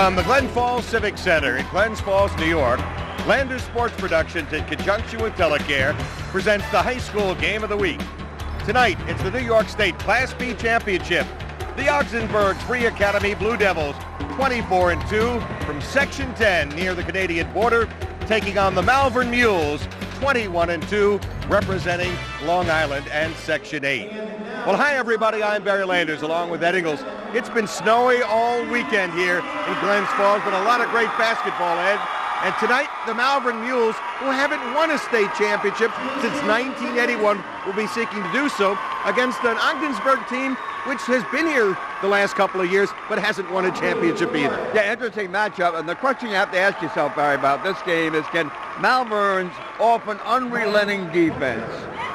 From the Glen Falls Civic Center in Glens Falls, New York, Landers Sports Productions, in conjunction with Telecare, presents the high school game of the week. Tonight, it's the New York State Class B Championship. The Augsburg Free Academy Blue Devils, 24-2 from Section 10 near the Canadian border, taking on the Malverne Mules, 21-2, representing Long Island and Section 8. Well, hi everybody, I'm Barry Landers along with Ed Ingles. It's been snowy all weekend here in Glens Falls, but a lot of great basketball, Ed. And tonight, the Malverne Mules, who haven't won a state championship since 1981, will be seeking to do so against an Augsburg team which has been here the last couple of years, but hasn't won a championship either. Yeah, interesting matchup. And the question you have to ask yourself, Barry, about this game is, can Malverne's often unrelenting defense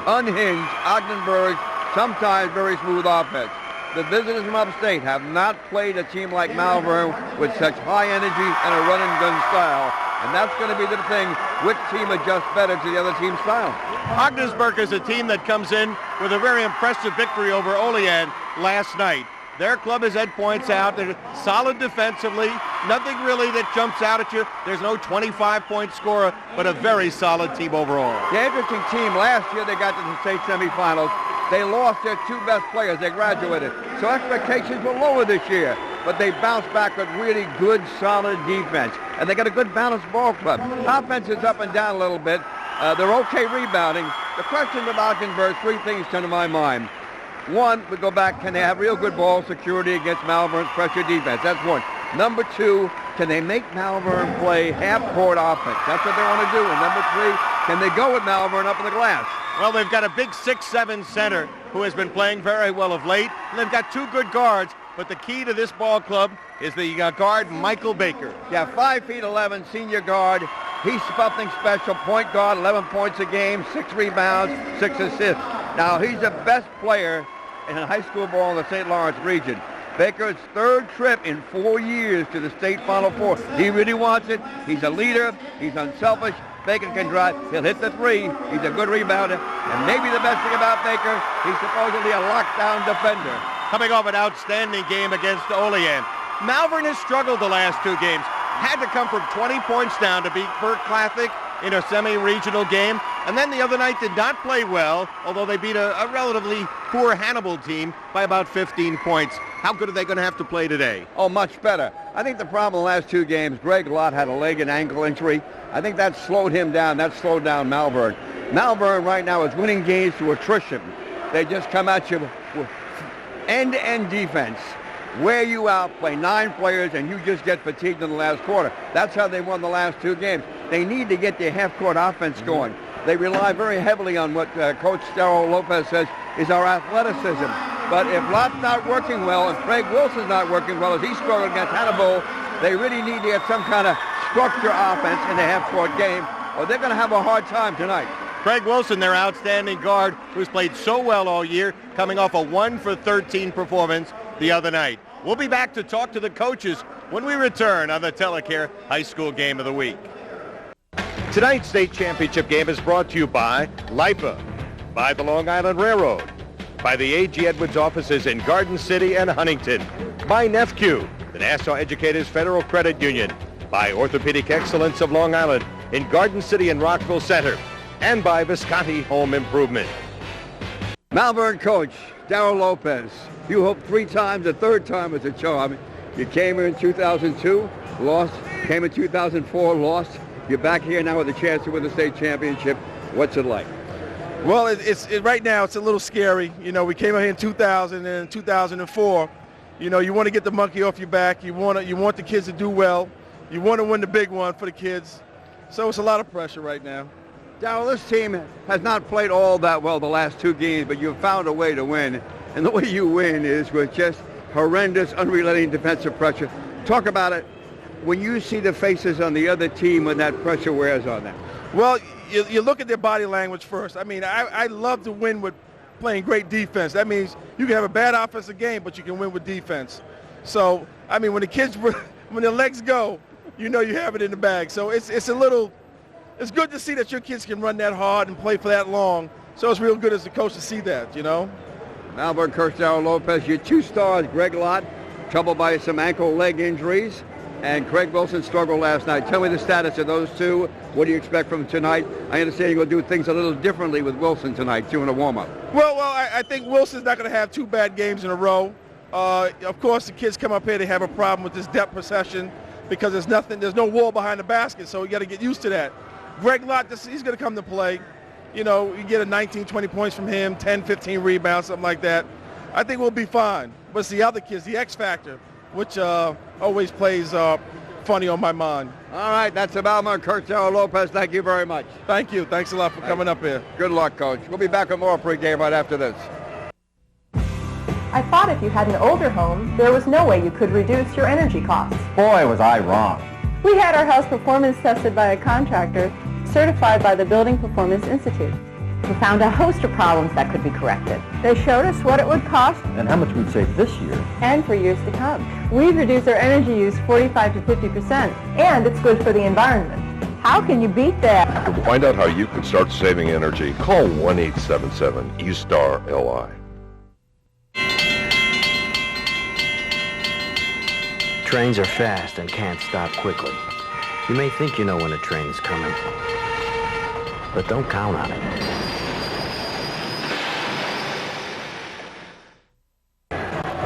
unhinge Augsburg's sometimes very smooth offense? The visitors from upstate have not played a team like Malverne with such high energy and a run-and-gun style. And that's going to be the thing, which team adjusts better to the other team's style. Augsburg is a team that comes in with a very impressive victory over Olean last night. Their club, as Ed points out, they're solid defensively, nothing really that jumps out at you. There's no 25-point scorer, but a very solid team overall. The interesting team, last year they got to the state semifinals. They lost their two best players. They graduated. So expectations were lower this year. But they bounced back with really good, solid defense. And they got a good balanced ball club. Offense is up and down a little bit. They're okay rebounding. The question with Augsburg, three things come to my mind. One, we go back, can they have real good ball security against Malverne's pressure defense? That's one. Number two, can they make Malverne play half-court offense? That's what they want to do. And number three, can they go with Malverne up in the glass? Well, they've got a big 6'7" center who has been playing very well of late. And they've got two good guards, but the key to this ball club is the guard, Michael Baker. Yeah, 5'11", senior guard. He's something special. Point guard, 11 points a game, 6 rebounds, 6 assists. Now, he's the best player in high school ball in the St. Lawrence region. Baker's third trip in 4 years to the state Final Four. He really wants it. He's a leader. He's unselfish. Baker can drive. He'll hit the three. He's a good rebounder. And maybe the best thing about Baker, he's supposedly a lockdown defender. Coming off an outstanding game against Olean. Malverne has struggled the last two games. Had to come from 20 points down to beat Burke Classic in a semi-regional game. And then the other night did not play well, although they beat a relatively poor Hannibal team by about 15 points. How good are they going to have to play today? Oh, much better. I think the problem in the last two games, Greg Lott had a leg and ankle injury. I think that slowed him down. That slowed down Malverne. Malverne right now is winning games to attrition. They just come at you with end-to-end defense. Wear you out, play 9 players, and you just get fatigued in the last quarter. That's how they won the last two games. They need to get their half-court offense going. They rely very heavily on what Coach Darrell Lopez says is our athleticism. But if Lott's not working well and Craig Wilson's not working well as he struggled against Hannibal, they really need to get some kind of structure offense in the half-court game, or they're going to have a hard time tonight. Craig Wilson, their outstanding guard, who's played so well all year, coming off a 1-for-13 performance the other night. We'll be back to talk to the coaches when we return on the Telecare High School Game of the Week. Tonight's state championship game is brought to you by LIPA, by the Long Island Railroad, by the A.G. Edwards offices in Garden City and Huntington, by NEFCU, the Nassau Educators Federal Credit Union, by Orthopedic Excellence of Long Island in Garden City and Rockville Center, and by Visconti Home Improvement. Malverne coach Darrell Lopez. You hope 3 times, the third time is a charm. You came here in 2002, lost. Came in 2004, lost. You're back here now with a chance to win the state championship. What's it like? Well, right now it's a little scary. You know, we came out here in 2000 and 2004. You know, you want to get the monkey off your back. You want the kids to do well. You want to win the big one for the kids. So it's a lot of pressure right now. Darrell, this team has not played all that well the last 2 games, but you've found a way to win. And the way you win is with just horrendous, unrelenting defensive pressure. Talk about it when you see the faces on the other team when that pressure wears on them. Well, you look at their body language first. I mean, I love to win with playing great defense. That means you can have a bad offensive game, but you can win with defense. So, I mean, when the kids, when their legs go, you know you have it in the bag. So it's good to see that your kids can run that hard and play for that long. So it's real good as a coach to see that, you know. Malverne coach Darrell Lopez, your 2 stars, Greg Lott, troubled by some ankle leg injuries. and Craig Wilson struggled last night. Tell me the status of those two. What do you expect from tonight? I understand you're going to do things a little differently with Wilson tonight, too, in a warm-up. Well, I think Wilson's not going to have 2 bad games in a row. Of course, the kids come up here, they have a problem with this depth possession because there's no wall behind the basket, so you got to get used to that. Greg Lott, he's going to come to play. You know, you get a 19, 20 points from him, 10, 15 rebounds, something like that. I think we'll be fine. But it's the other kids, the X factor, which always plays funny on my mind. All right, that's Malverne. Coach Darryl Lopez, thank you very much. Thank you. Thanks a lot for coming up here. Good luck, Coach. We'll be back with more pregame right after this. I thought if you had an older home, there was no way you could reduce your energy costs. Boy, was I wrong. We had our house performance tested by a contractor certified by the Building Performance Institute. We found a host of problems that could be corrected. They showed us what it would cost And how much we'd save this year. and for years to come. We've reduced our energy use 45 to 50%, and it's good for the environment. How can you beat that? To find out how you can start saving energy, call 1-877-E-STAR-LI. Trains are fast and can't stop quickly. You may think you know when a train is coming, but don't count on it.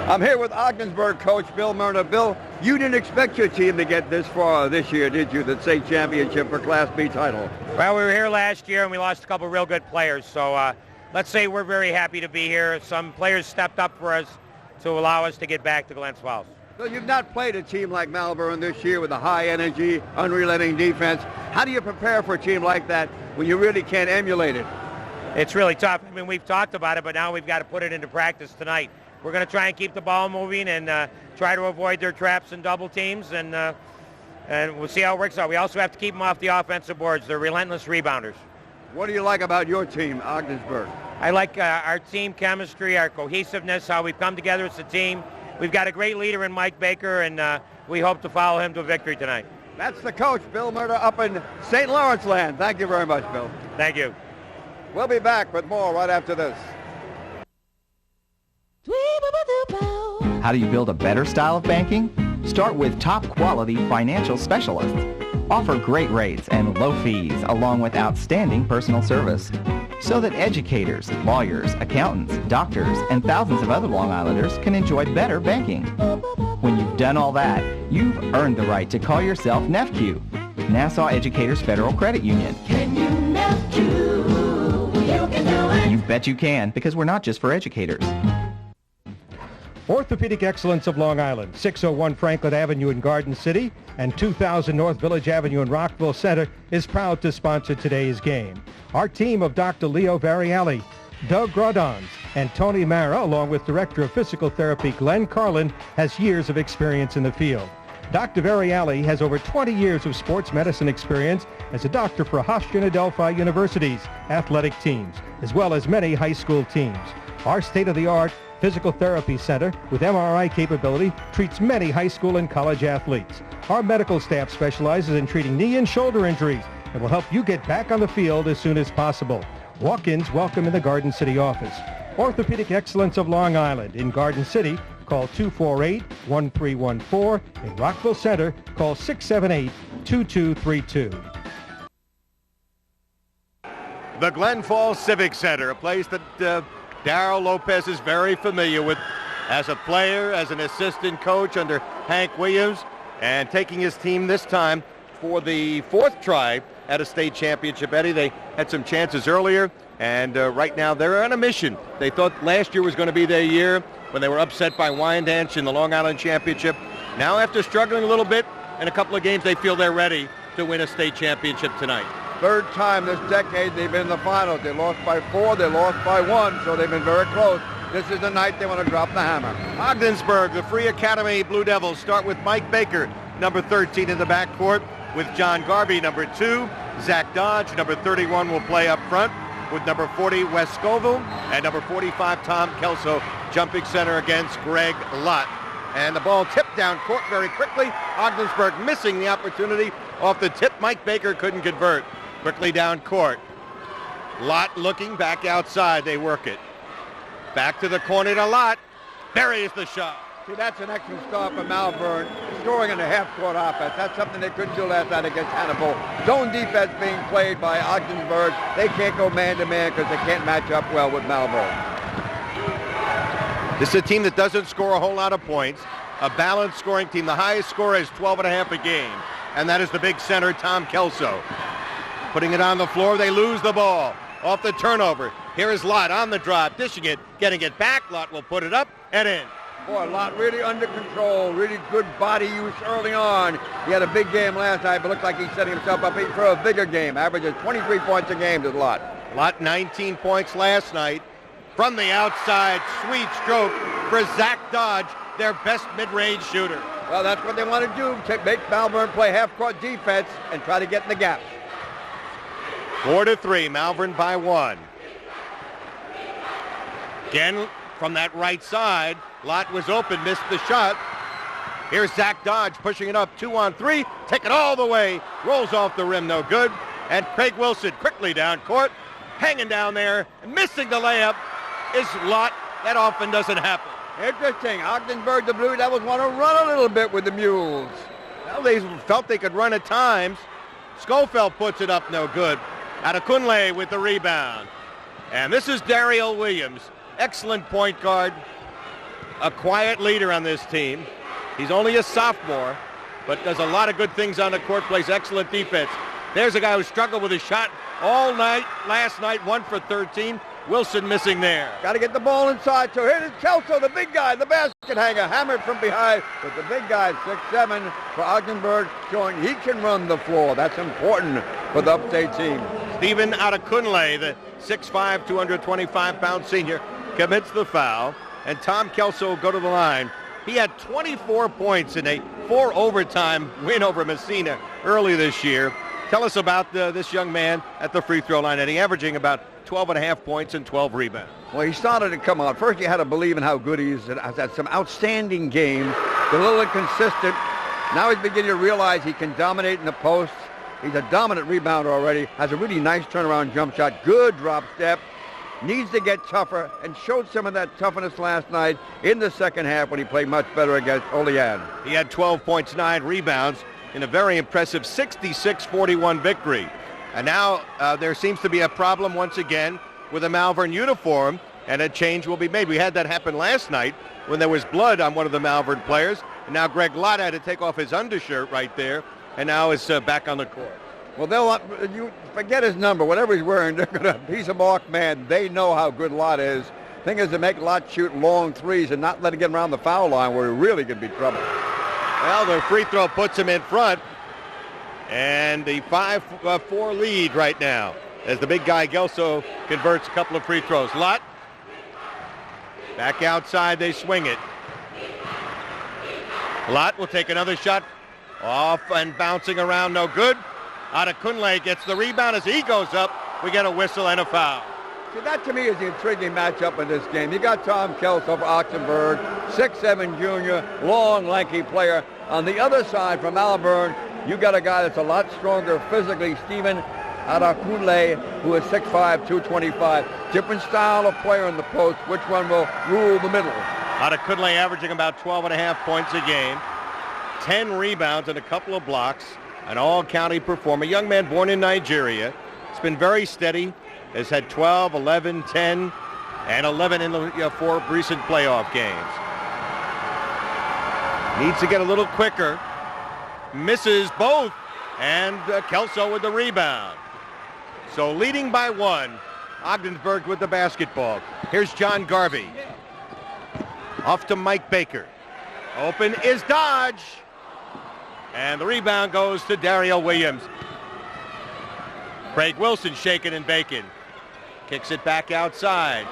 I'm here with Ogdensburg coach Bill Myrna. Bill, you didn't expect your team to get this far this year, did you? The state championship for Class B title. Well, we were here last year and we lost a couple real good players. So let's say we're very happy to be here. Some players stepped up for us to allow us to get back to Glens Falls. So you've not played a team like Malverne this year with a high energy, unrelenting defense. How do you prepare for a team like that when you really can't emulate it? It's really tough. I mean, we've talked about it, but now we've got to put it into practice tonight. We're going to try and keep the ball moving and try to avoid their traps and double teams, and we'll see how it works out. We also have to keep them off the offensive boards. They're relentless rebounders. What do you like about your team, Ogdensburg? I like our team chemistry, our cohesiveness, how we've come together as a team. We've got a great leader in Mike Baker, and we hope to follow him to victory tonight. That's the coach, Bill Myrna, up in St. Lawrence land. Thank you very much, Bill. Thank you. We'll be back with more right after this. How do you build a better style of banking? Start with top-quality financial specialists. Offer great rates and low fees along with outstanding personal service so that educators, lawyers, accountants, doctors, and thousands of other Long Islanders can enjoy better banking. When you've done all that, you've earned the right to call yourself NEFCU, Nassau Educators Federal Credit Union. Can you NEFCU? You can do it. You bet you can, because we're not just for educators. Orthopedic Excellence of Long Island, 601 Franklin Avenue in Garden City and 2000 North Village Avenue in Rockville Center is proud to sponsor today's game. Our team of Dr. Leo Variali, Doug Grodons, and Tony Mara, along with Director of Physical Therapy Glenn Carlin, has years of experience in the field. Dr. Variali has over 20 years of sports medicine experience as a doctor for Hofstra and Adelphi University's athletic teams, as well as many high school teams. Our state-of-the-art Physical Therapy Center with MRI capability treats many high school and college athletes. Our medical staff specializes in treating knee and shoulder injuries and will help you get back on the field as soon as possible. Walk-ins welcome in the Garden City office. Orthopedic Excellence of Long Island in Garden City, call 248-1314. In Rockville Center, call 678-2232. The Glen Falls Civic Center, a place that Darryl Lopez is very familiar with as a player, as an assistant coach under Hank Williams, and taking his team this time for the fourth try at a state championship. Eddie, they had some chances earlier, and right now they're on a mission. They thought last year was going to be their year when they were upset by Wyandanch in the Long Island Championship. Now, after struggling a little bit in a couple of games, they feel they're ready to win a state championship tonight. Third time this decade they've been in the finals. They lost by 4, they lost by 1, so they've been very close. This is the night they want to drop the hammer. Ogdensburg, the Free Academy Blue Devils, start with Mike Baker, number 13 in the backcourt, with John Garvey, number 2. Zach Dodge, number 31, will play up front, with number 40, Wes Scoville, and number 45, Tom Kelso, jumping center against Greg Lott. And the ball tipped down court very quickly. Ogdensburg missing the opportunity off the tip. Mike Baker couldn't convert. Quickly down court. Lott looking back outside. They work it. Back to the corner to Lott. Buries the shot. See, that's an excellent start for Malverne, scoring in the half-court offense. That's something they couldn't do last night against Hannibal. Zone defense being played by Ogdensburg. They can't go man-to-man because they can't match up well with Malverne. This is a team that doesn't score a whole lot of points. A balanced scoring team. The highest score is 12.5 a game. And that is the big center, Tom Kelso. Putting it on the floor. They lose the ball. Off the turnover. Here is Lott on the drive. Dishing it. Getting it back. Lott will put it up and in. Boy, Lott really under control. Really good body use early on. He had a big game last night, but looked like he's setting himself up for a bigger game. Averages 23 points a game to Lott. Lott 19 points last night. From the outside, sweet stroke for Zach Dodge, their best mid-range shooter. Well, that's what they want to do, to make Malverne play half-court defense and try to get in the gaps. 4-3, Malverne by 1. Again, from that right side, Lott was open, missed the shot. Here's Zach Dodge pushing it up, 2-on-3, take it all the way, rolls off the rim, no good. And Craig Wilson quickly down court, hanging down there, and missing the layup is Lott. That often doesn't happen. Interesting. Ogdensburg, the Blue Devils want to run a little bit with the Mules. Well, they felt they could run at times. Schofield puts it up, no good. Adekunle with the rebound. And this is Daryl Williams, excellent point guard, a quiet leader on this team. He's only a sophomore, but does a lot of good things on the court, plays excellent defense. There's a guy who struggled with his shot all night, last night, 1 for 13. Wilson missing there. Got to get the ball inside. So here's Kelso, the big guy, the basket hanger, hammered from behind. But the big guy, 6'7", for Ogdenburg, showing he can run the floor. That's important for the upstate team. Stephen Adekunle, the 6'5", 225-pound senior, commits the foul. And Tom Kelso will go to the line. He had 24 points in a 4-overtime win over Messina early this year. Tell us about this young man at the free throw line, Eddie, averaging about 12.5 points and 12 rebounds. Well, he started to come out. First, you had to believe in how good he is. He's had some outstanding games. A little inconsistent. Now he's beginning to realize he can dominate in the post. He's a dominant rebounder already. Has a really nice turnaround jump shot. Good drop step. Needs to get tougher, and showed some of that toughness last night in the second half when he played much better against Olean. He had 12 points, 9 rebounds in a very impressive 66-41 victory. And now there seems to be a problem once again with a Malverne uniform, and a change will be made. We had that happen last night when there was blood on one of the Malverne players, and now Greg Lott had to take off his undershirt right there, and now is back on the court. Well, you forget his number. Whatever he's wearing, they're going to, he's a marked man. They know how good Lott is. Thing is to make Lott shoot long threes and not let him get around the foul line where he really could be trouble. Well, the free throw puts him in front. And the 5-4 lead right now as the big guy Gelso converts a couple of free throws. Lott back outside, they swing it. Lott will take another shot off and bouncing around, no good. Adekunle gets the rebound as he goes up. We get a whistle and a foul. See, that to me is the intriguing matchup in this game. You got Tom Kelso for Oxenberg, 6'7" junior, long, lanky player. On the other side from Malverne, you got a guy that's a lot stronger physically, Stephen Adekunle, who is 6'5", 225. Different style of player in the post. Which one will rule the middle? Adekunle averaging about 12.5 points a game, 10 rebounds and a couple of blocks. An all-county performer, young man born in Nigeria. It's been very steady, has had 12, 11, 10, and 11 in the 4 recent playoff games. Needs to get a little quicker. Misses both, and Kelso with the rebound. So leading by 1, Ogdensburg with the basketball. Here's John Garvey. Off to Mike Baker. Open is Dodge. And the rebound goes to Daryl Williams. Craig Wilson shaking and baking. Kicks it back outside.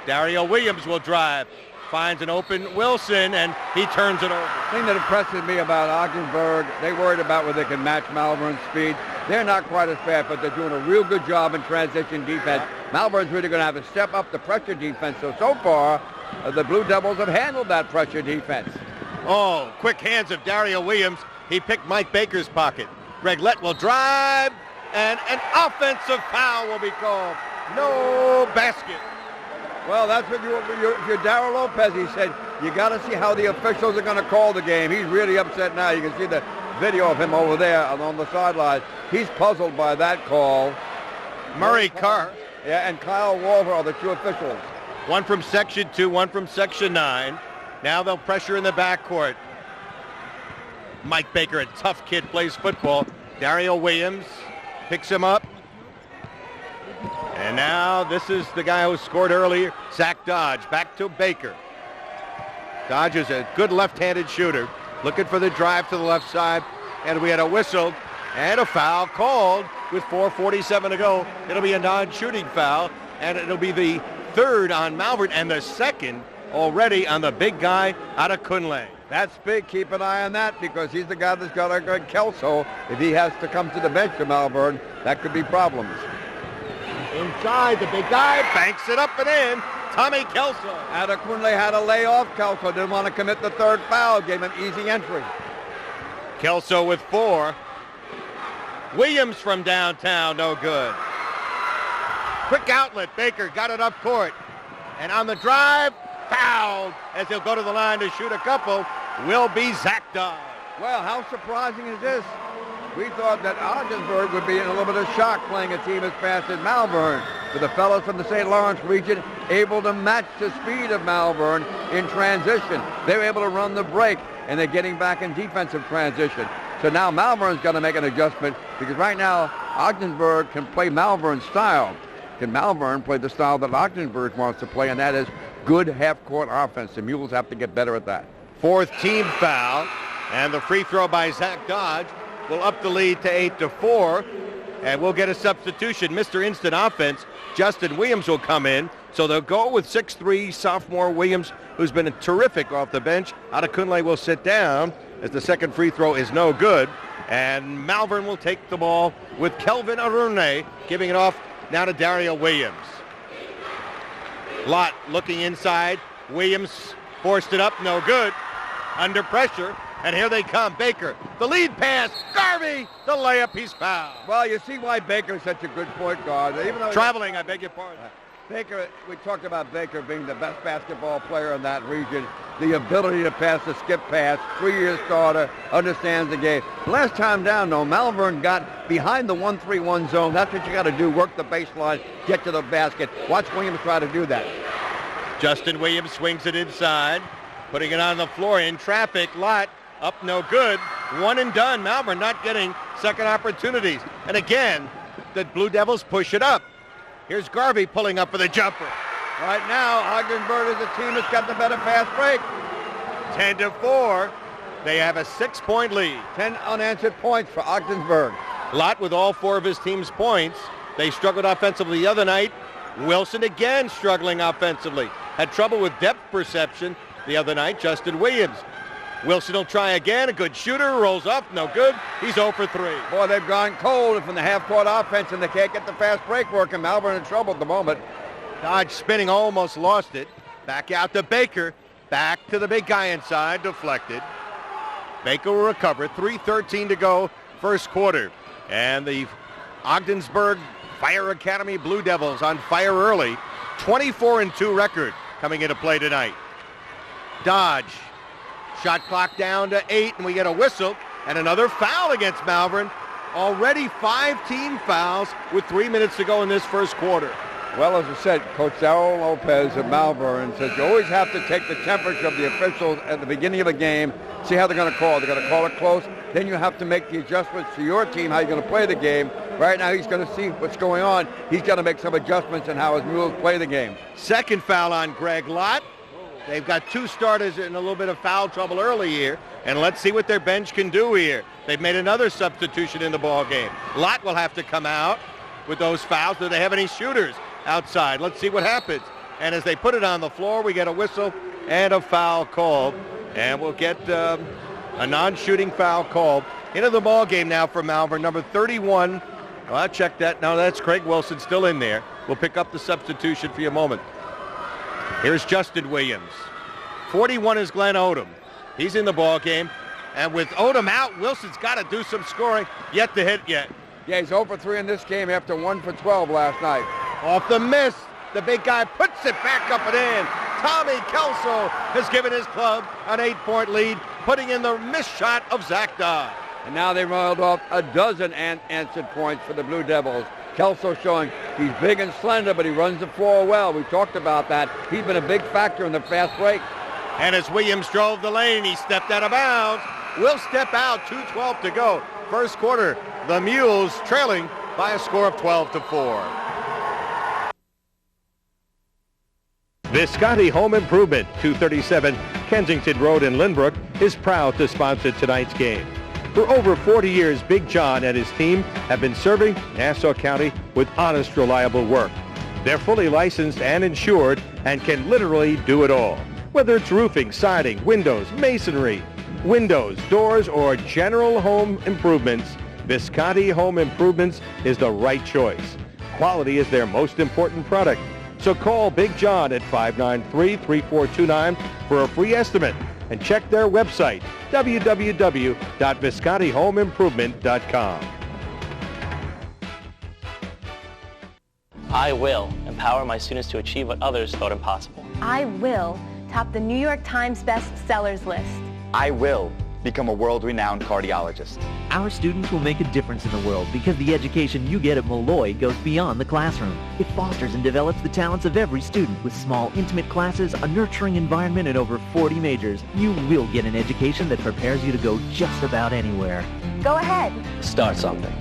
Daryl Williams will drive. Finds an open Wilson, and he turns it over. The thing that impresses me about Ogdensburg, they worried about whether they can match Malverne's speed. They're not quite as fast, but they're doing a real good job in transition defense. Malverne's really going to have to step up the pressure defense. So far, the Blue Devils have handled that pressure defense. Oh, quick hands of Daryl Williams. He picked Mike Baker's pocket. Greg Lett will drive, and an offensive foul will be called. No basket. Well, that's what if you're Darryl Lopez, he said, You got to see how the officials are going to call the game. He's really upset now. You can see the video of him over there on the sideline. He's puzzled by that call. Murray Carr. Yeah, and Kyle Walter are the two officials. One from Section 2, one from Section 9. Now they'll pressure in the backcourt. Mike Baker, a tough kid, plays football. Dario Williams picks him up. And now this is the guy who scored earlier, Zach Dodge. Back to Baker. Dodge is a good left-handed shooter. Looking for the drive to the left side. And we had a whistle and a foul called with 4:47 to go. It'll be a non-shooting foul, and it'll be the third on Malverne and the second already on the big guy out of Kunle. That's big. Keep an eye on that because he's the guy that's got a good Kelso. If he has to come to the bench to Malverne, that could be problems. Inside, the big guy banks it up and in. Tommy Kelso. Kunle had to lay off Kelso. Didn't want to commit the third foul. Gave him easy entry. Kelso with 4. Williams from downtown, no good. Quick outlet. Baker got it up court. And on the drive, fouled as he'll go to the line to shoot a couple, will be Zach Dodge. Well, how surprising is this? We thought that Ogdensburg would be in a little bit of shock playing a team as fast as Malverne. But the fellows from the St. Lawrence region able to match the speed of Malverne in transition. They were able to run the break, and they're getting back in defensive transition. So now Malverne's got to make an adjustment because right now Ogdensburg can play Malverne's style. Can Malverne play the style that Ogdensburg wants to play, and that is good half-court offense. The Mules have to get better at that. 4th team foul, and the free throw by Zach Dodge will up the lead to 8-4, and we'll get a substitution. Mr. Instant Offense, Justin Williams will come in, so they'll go with 6'3" sophomore Williams, who's been terrific off the bench. Kunle will sit down as the second free throw is no good, and Malverne will take the ball with Kelvin Arune giving it off now to Dario Williams. Lott looking inside. Williams forced it up, no good. Under pressure, and here they come. Baker, the lead pass. Garvey, the layup, he's fouled. Well, you see why Baker is such a good point guard. Even though traveling, I beg your pardon. Baker, we talked about Baker being the best basketball player in that region. The ability to pass the skip pass, 3-year starter, understands the game. Last time down, though, Malverne got behind the 1-3-1 zone. That's what you got to do, work the baseline, get to the basket. Watch Williams try to do that. Justin Williams swings it inside, putting it on the floor in traffic. Lott up, no good. One and done. Malverne not getting second opportunities. And again, the Blue Devils push it up. Here's Garvey pulling up for the jumper. Right now, Ogdensburg is the team that's got the better fast break. 10-4. They have a 6-point lead. 10 unanswered points for Ogdensburg. Lott with all 4 of his team's points. They struggled offensively the other night. Wilson again struggling offensively. Had trouble with depth perception the other night. Justin Williams. Wilson will try again. A good shooter. Rolls up. No good. He's 0 for 3. Boy, they've gone cold from the half-court offense, and they can't get the fast break working. Malverne in trouble at the moment. Dodge spinning, almost lost it. Back out to Baker. Back to the big guy inside. Deflected. Baker will recover. 3:13 to go, first quarter. And the Ogdensburg Fire Academy Blue Devils on fire early. 24-2 record coming into play tonight. Dodge. Shot clock down to 8, and we get a whistle and another foul against Malverne. Already 5 team fouls with 3 minutes to go in this first quarter. Well, as I said, Coach Darrell Lopez of Malverne says you always have to take the temperature of the officials at the beginning of the game, see how they're going to call. They're going to call it close. Then you have to make the adjustments to your team, how you're going to play the game. Right now, he's going to see what's going on. He's going to make some adjustments in how his Mules play the game. Second foul on Greg Lott. They've got 2 starters in a little bit of foul trouble early here, and let's see what their bench can do here. They've made another substitution in the ball game. Lott will have to come out with those fouls. Do they have any shooters outside? Let's see what happens. And as they put it on the floor, we get a whistle and a foul called, and we'll get a non-shooting foul called. Into the ball game now for Malverne, number 31. Well, I'll check that. No, that's Craig Wilson still in there. We'll pick up the substitution for you a moment. Here's Justin Williams. 41 is Glenn Odom. He's in the ball game. And with Odom out, Wilson's got to do some scoring. Yet to hit yet. Yeah, he's 0 for 3 in this game after 1 for 12 last night. Off the miss. The big guy puts it back up and in. Tommy Kelso has given his club an 8-point lead, putting in the missed shot of Zach Dodd. And now they rolled off a dozen unanswered points for the Blue Devils. Kelso showing he's big and slender, but he runs the floor well. We talked about that. He's been a big factor in the fast break. And as Williams drove the lane, he stepped out of bounds. Will step out, 2:12 to go. First quarter, the Mules trailing by a score of 12-4. Visconti Home Improvement, 237 Kensington Road in Lynbrook, is proud to sponsor tonight's game. For over 40 years, Big John and his team have been serving Nassau County with honest, reliable work. They're fully licensed and insured and can literally do it all. Whether it's roofing, siding, windows, masonry, windows, doors, or general home improvements, Visconti Home Improvements is the right choice. Quality is their most important product. So call Big John at 593-3429 for a free estimate and check their website, www.viscontihomeimprovement.com. I will empower my students to achieve what others thought impossible. I will top the New York Times bestsellers list. I will become a world-renowned cardiologist. Our students will make a difference in the world because the education you get at Molloy goes beyond the classroom. It fosters and develops the talents of every student with small, intimate classes, a nurturing environment, and over 40 majors. You will get an education that prepares you to go just about anywhere. Go ahead. Start something.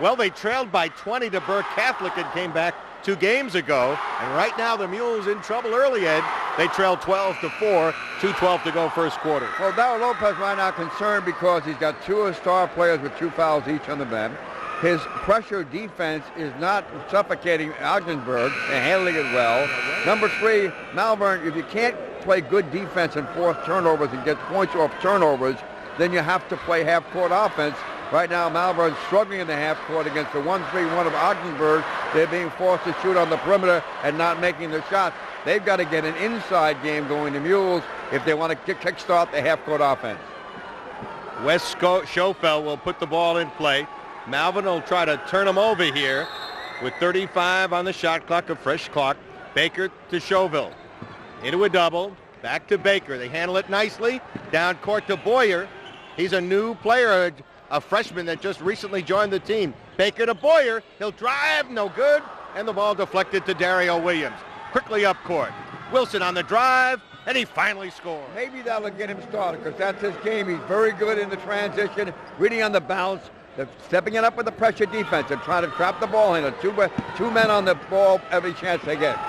Well, they trailed by 20 to Burke Catholic and came back 2 games ago. And right now the Mules in trouble early, Ed. They trail 12-4, 2:12 to go first quarter. Well, Darrell Lopez right now concerned because he's got 2 of his star players with 2 fouls each on the bench. His pressure defense is not suffocating Ogdensburg. They're handling it well. Number 3, Malverne, if you can't play good defense and force turnovers and get points off turnovers, then you have to play half-court offense. Right now, Malverne's struggling in the half-court against the 1-3-1 of Ogdensburg. They're being forced to shoot on the perimeter and not making their shots. They've got to get an inside game going, the Mules, if they want to kickstart the half-court offense. Wes Schofel will put the ball in play. Malverne will try to turn him over here with 35 on the shot clock, a fresh clock. Baker to Chauville. Into a double. Back to Baker. They handle it nicely. Down court to Boyer. He's a new player, a freshman that just recently joined the team. Baker to Boyer. He'll drive. No good. And the ball deflected to Dario Williams. Quickly up court. Wilson on the drive. And he finally scores. Maybe that'll get him started because that's his game. He's very good in the transition, reading on the bounce, stepping it up with the pressure defense and trying to trap the ball in. Two men on the ball every chance they get.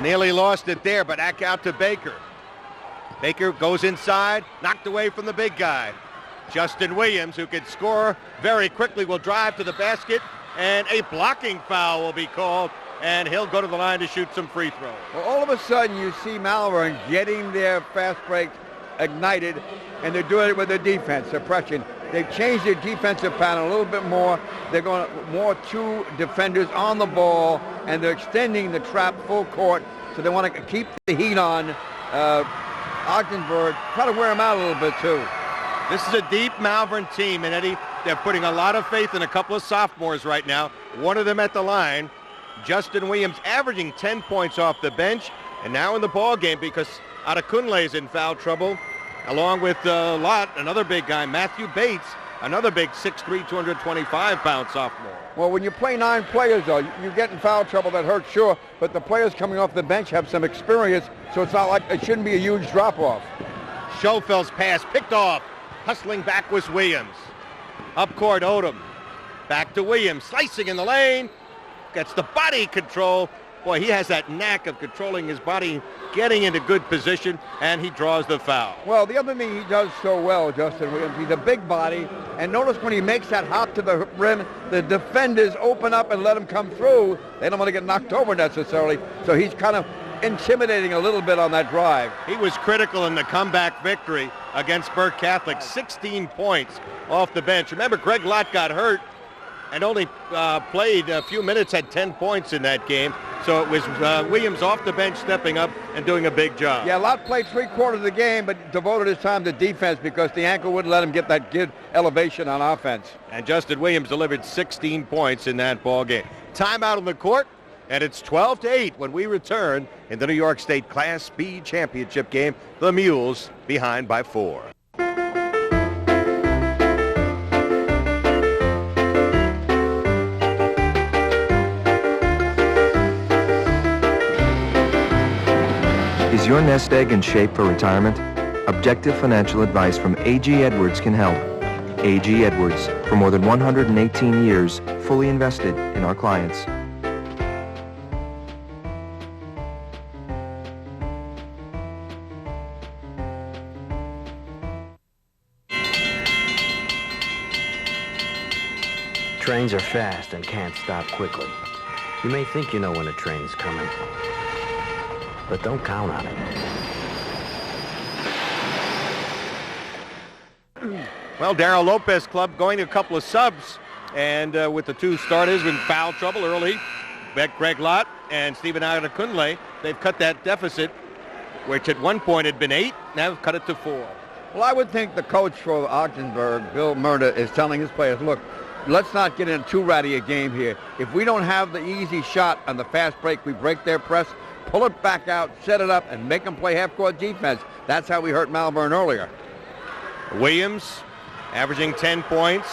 Nearly lost it there, but back out to Baker. Baker goes inside, knocked away from the big guy. Justin Williams, who can score very quickly, will drive to the basket, and a blocking foul will be called, and he'll go to the line to shoot some free throws. Well, all of a sudden, you see Malverne getting their fast break ignited, and they're doing it with their defense, their pressure. They've changed their defensive pattern a little bit more. They're going more 2 defenders on the ball, and they're extending the trap full court, so they want to keep the heat on Ogdensburg, try to wear them out a little bit, too. This is a deep Malverne team, and Eddie, they're putting a lot of faith in a couple of sophomores right now. One of them at the line, Justin Williams, averaging 10 points off the bench, and now in the ball game because Adekunle's in foul trouble, along with Lott, another big guy, Matthew Bates, another big 6'3", 225-pound sophomore. Well, when you play 9 players, though, you get in foul trouble, that hurts, sure, but the players coming off the bench have some experience, so it's not like it shouldn't be a huge drop-off. Schofel's pass picked off. Hustling back was Williams. Up court, Odom. Back to Williams, slicing in the lane. Gets the body control. Boy, he has that knack of controlling his body, getting into good position, and he draws the foul. Well, the other thing he does so well, Justin Williams, he's a big body, and notice when he makes that hop to the rim, the defenders open up and let him come through. They don't want to get knocked over necessarily, so he's kind of intimidating a little bit on that drive. He was critical in the comeback victory against Burke Catholic, 16 points off the bench. Remember, Greg Lott got hurt and only played a few minutes, had 10 points in that game. So it was Williams off the bench stepping up and doing a big job. Yeah, Lott played 3/4 of the game, but devoted his time to defense because the ankle wouldn't let him get that good elevation on offense. And Justin Williams delivered 16 points in that ball game. Timeout on the court. And it's 12-8 when we return in the New York State Class B championship game. The Mules behind by 4. Is your nest egg in shape for retirement? Objective financial advice from A.G. Edwards can help. A.G. Edwards, for more than 118 years, fully invested in our clients. Trains are fast and can't stop quickly. You may think you know when a train is coming, but don't count on it. Well, Darryl Lopez club going to a couple of subs, and with the 2 starters in foul trouble early, Greg Lott and Stephen Adekunle, they've cut that deficit, which at one point had been 8, now they've cut it to 4. Well, I would think the coach for Ogdensburg, Bill Murda, is telling his players, look, let's not get in too ratty a game here. If we don't have the easy shot on the fast break, we break their press, pull it back out, set it up, and make them play half-court defense. That's how we hurt Malverne earlier. Williams averaging 10 points.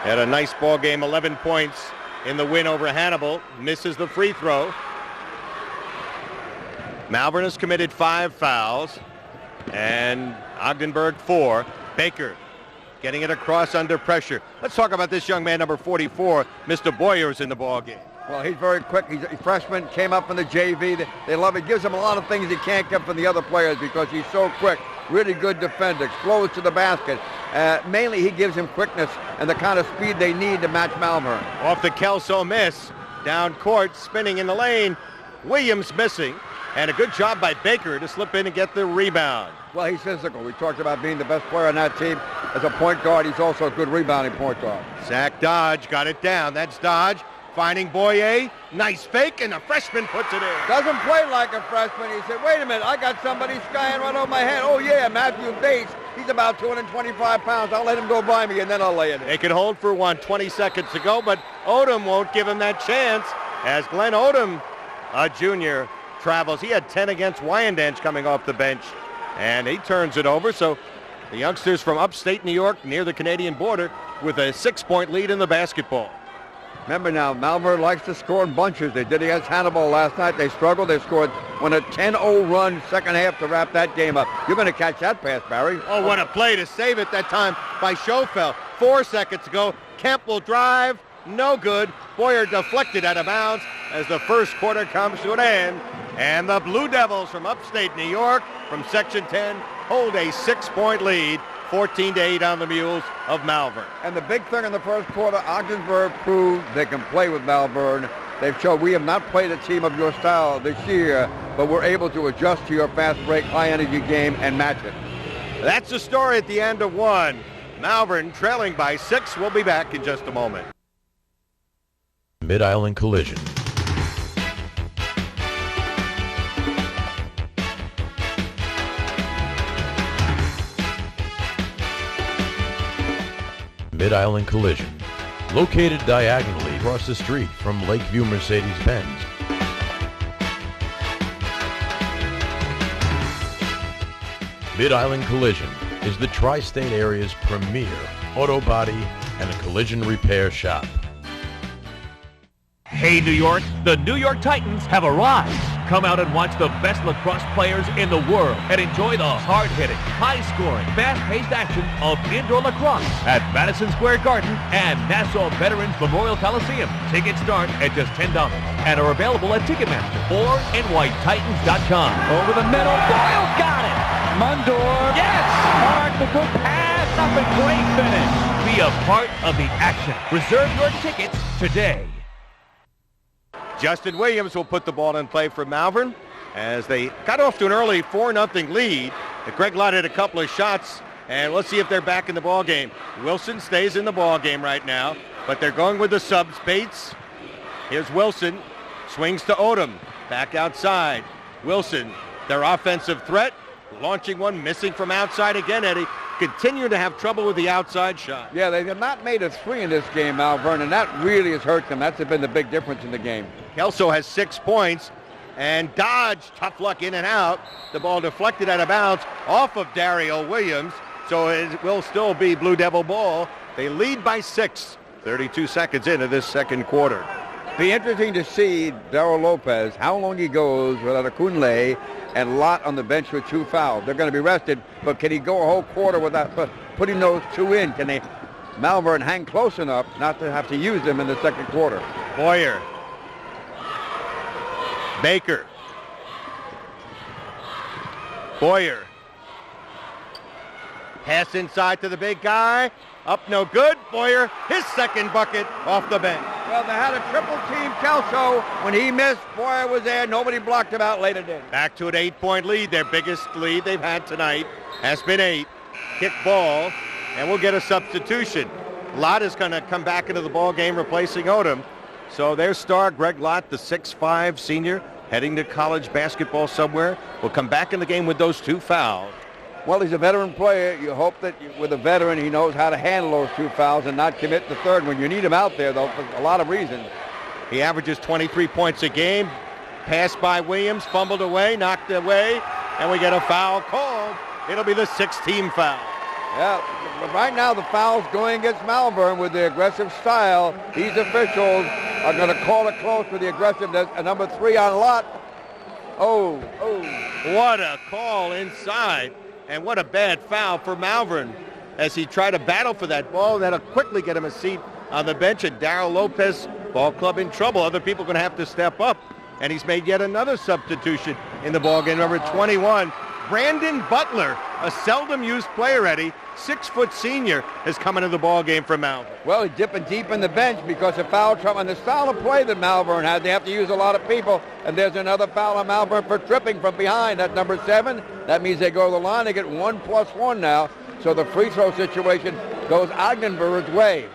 Had a nice ball game, 11 points in the win over Hannibal. Misses the free throw. Malverne has committed 5 fouls, and Ogdenburg 4. Baker getting it across under pressure. Let's talk about this young man, number 44, Mr. Boyer's in the ball game. Well, he's very quick. He's a freshman, came up in the JV. They love it. Gives him a lot of things he can't get from the other players because he's so quick. Really good defender, explodes to the basket. Mainly he gives him quickness and the kind of speed they need to match Malverne. Off the Kelso miss. Down court, spinning in the lane. Williams missing. And a good job by Baker to slip in and get the rebound. Well, he's physical. We talked about being the best player on that team. As a point guard, he's also a good rebounding point guard. Zach Dodge got it down. That's Dodge finding Boyer. Nice fake, and the freshman puts it in. Doesn't play like a freshman. He said, wait a minute, I got somebody skying right over my head. Oh, yeah, Matthew Bates. He's about 225 pounds. I'll let him go by me, and then I'll lay it in. They could hold for 20 seconds to go, but Odom won't give him that chance as Glenn Odom, a junior, travels. He had 10 against Wyandanch coming off the bench, and he turns it over. So the youngsters from upstate New York near the Canadian border with a 6-point lead in the basketball. Remember now, Malverne likes to score in bunches. They did against Hannibal last night. They struggled. They scored on a 10-0 run second half to wrap that game up. You're going to catch that pass, Barry. Oh, what a play to save it that time by Schofeld. 4 seconds ago, Kemp will drive. No good. Boyer deflected out of bounds as the first quarter comes to an end. And the Blue Devils from upstate New York, from Section 10, hold a 6-point lead, 14-8 on the Mules of Malverne. And the big thing in the first quarter, Ogdensburg proved they can play with Malverne. They've shown we have not played a team of your style this year, but we're able to adjust to your fast break, high energy game and match it. That's the story at the end of 1. Malverne trailing by 6. We'll be back in just a moment. Mid-Island Collision. Mid-Island Collision, located diagonally across the street from Lakeview Mercedes-Benz. Mid-Island Collision is the tri-state area's premier auto body and a collision repair shop. Hey, New York, the New York Titans have arrived. Come out and watch the best lacrosse players in the world and enjoy the hard-hitting, high-scoring, fast-paced action of indoor lacrosse at Madison Square Garden and Nassau Veterans Memorial Coliseum. Tickets start at just $10 and are available at Ticketmaster or nytitans.com. Over the middle, Boyle got it! Mundor, yes! Mark, the good pass, up and great finish. Be a part of the action. Reserve your tickets today. Justin Williams will put the ball in play for Malverne as they got off to an early 4-0 lead. Greg Lott had a couple of shots, and let's see if they're back in the ball game. Wilson stays in the ball game right now, but they're going with the subs. Bates, here's Wilson, swings to Odom, back outside. Wilson, their offensive threat, launching one, missing from outside again, Eddie. continue to have trouble with the outside shot. Yeah, they have not made a three in this game, Malverne, and that really has hurt them. That's been the big difference in the game. Kelso has 6 points, and Dodge, tough luck in and out. The ball deflected out of bounds off of Dario Williams, so it will still be Blue Devil ball. They lead by 6, 32 seconds into this second quarter. Be interesting to see Darryl Lopez, how long he goes without a Kunle and Lott on the bench with 2 fouls. They're going to be rested, but can he go a whole quarter without putting those 2 in? Can they, Malverne, hang close enough not to have to use them in the second quarter? Boyer. Baker. Boyer. Pass inside to the big guy. Up no good. Boyer, his second bucket off the bench. Well, they had a triple team Kelso. When he missed, Boyer was there. Nobody blocked him out late in. Back to an 8-point lead. Their biggest lead they've had tonight has been 8. Kick ball, and we'll get a substitution. Lott is going to come back into the ball game replacing Odom. So their star, Greg Lott, the 6'5 senior, heading to college basketball somewhere, will come back in the game with those 2 fouls. Well, he's a veteran player. You hope that with a veteran, he knows how to handle those 2 fouls and not commit the third when you need him out there, though, for a lot of reasons. He averages 23 points a game. Passed by Williams, fumbled away, knocked away, and we get a foul called. It'll be the 6th team foul. Yeah, but right now the foul's going against Malverne with the aggressive style. These officials are going to call it close with the aggressiveness. And number 3 on Lott. Oh. What a call inside. And what a bad foul for Malverne as he tried to battle for that ball. That'll quickly get him a seat on the bench. And Darryl Lopez, ball club in trouble. Other people are going to have to step up. And he's made yet another substitution in the ball game. Number 21, Brandon Butler, a seldom used player, Eddie. 6-foot senior has come into the ball game for Malverne. Well, he's dipping deep in the bench because of foul trouble. And the style of play that Malverne had, they have to use a lot of people. And there's another foul on Malverne for tripping from behind. That's number 7. That means they go to the line. They get 1+1 now. So the free throw situation goes Ogdenburg's way.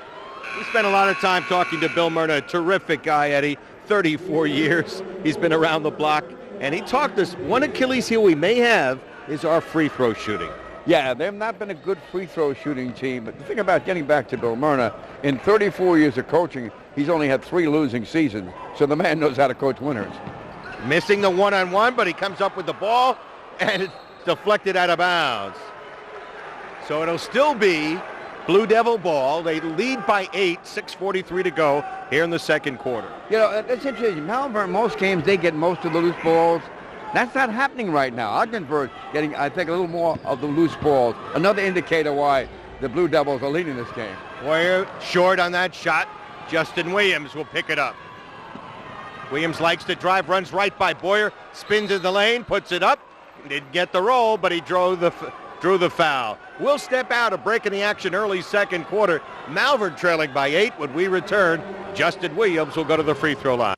We spent a lot of time talking to Bill Myrna, a terrific guy, Eddie. 34 years. He's been around the block. And he talked us, one Achilles heel we may have is our free throw shooting. Yeah, they've not been a good free throw shooting team. But the thing about getting back to Bill Myrna, in 34 years of coaching, he's only had 3 losing seasons. So the man knows how to coach winners. Missing the one-on-one, but he comes up with the ball, and it's deflected out of bounds. So it'll still be Blue Devil ball. They lead by 8, 6:43 to go here in the second quarter. You know, that's interesting. Malverne, most games, they get most of the loose balls. That's not happening right now. Ogdenburg getting, I think, a little more of the loose balls. Another indicator why the Blue Devils are leading this game. Boyer short on that shot. Justin Williams will pick it up. Williams likes to drive, runs right by Boyer, spins in the lane, puts it up. Didn't get the roll, but he drew the foul. We'll step out, a break in the action early second quarter. Malverne trailing by 8. When we return, Justin Williams will go to the free throw line.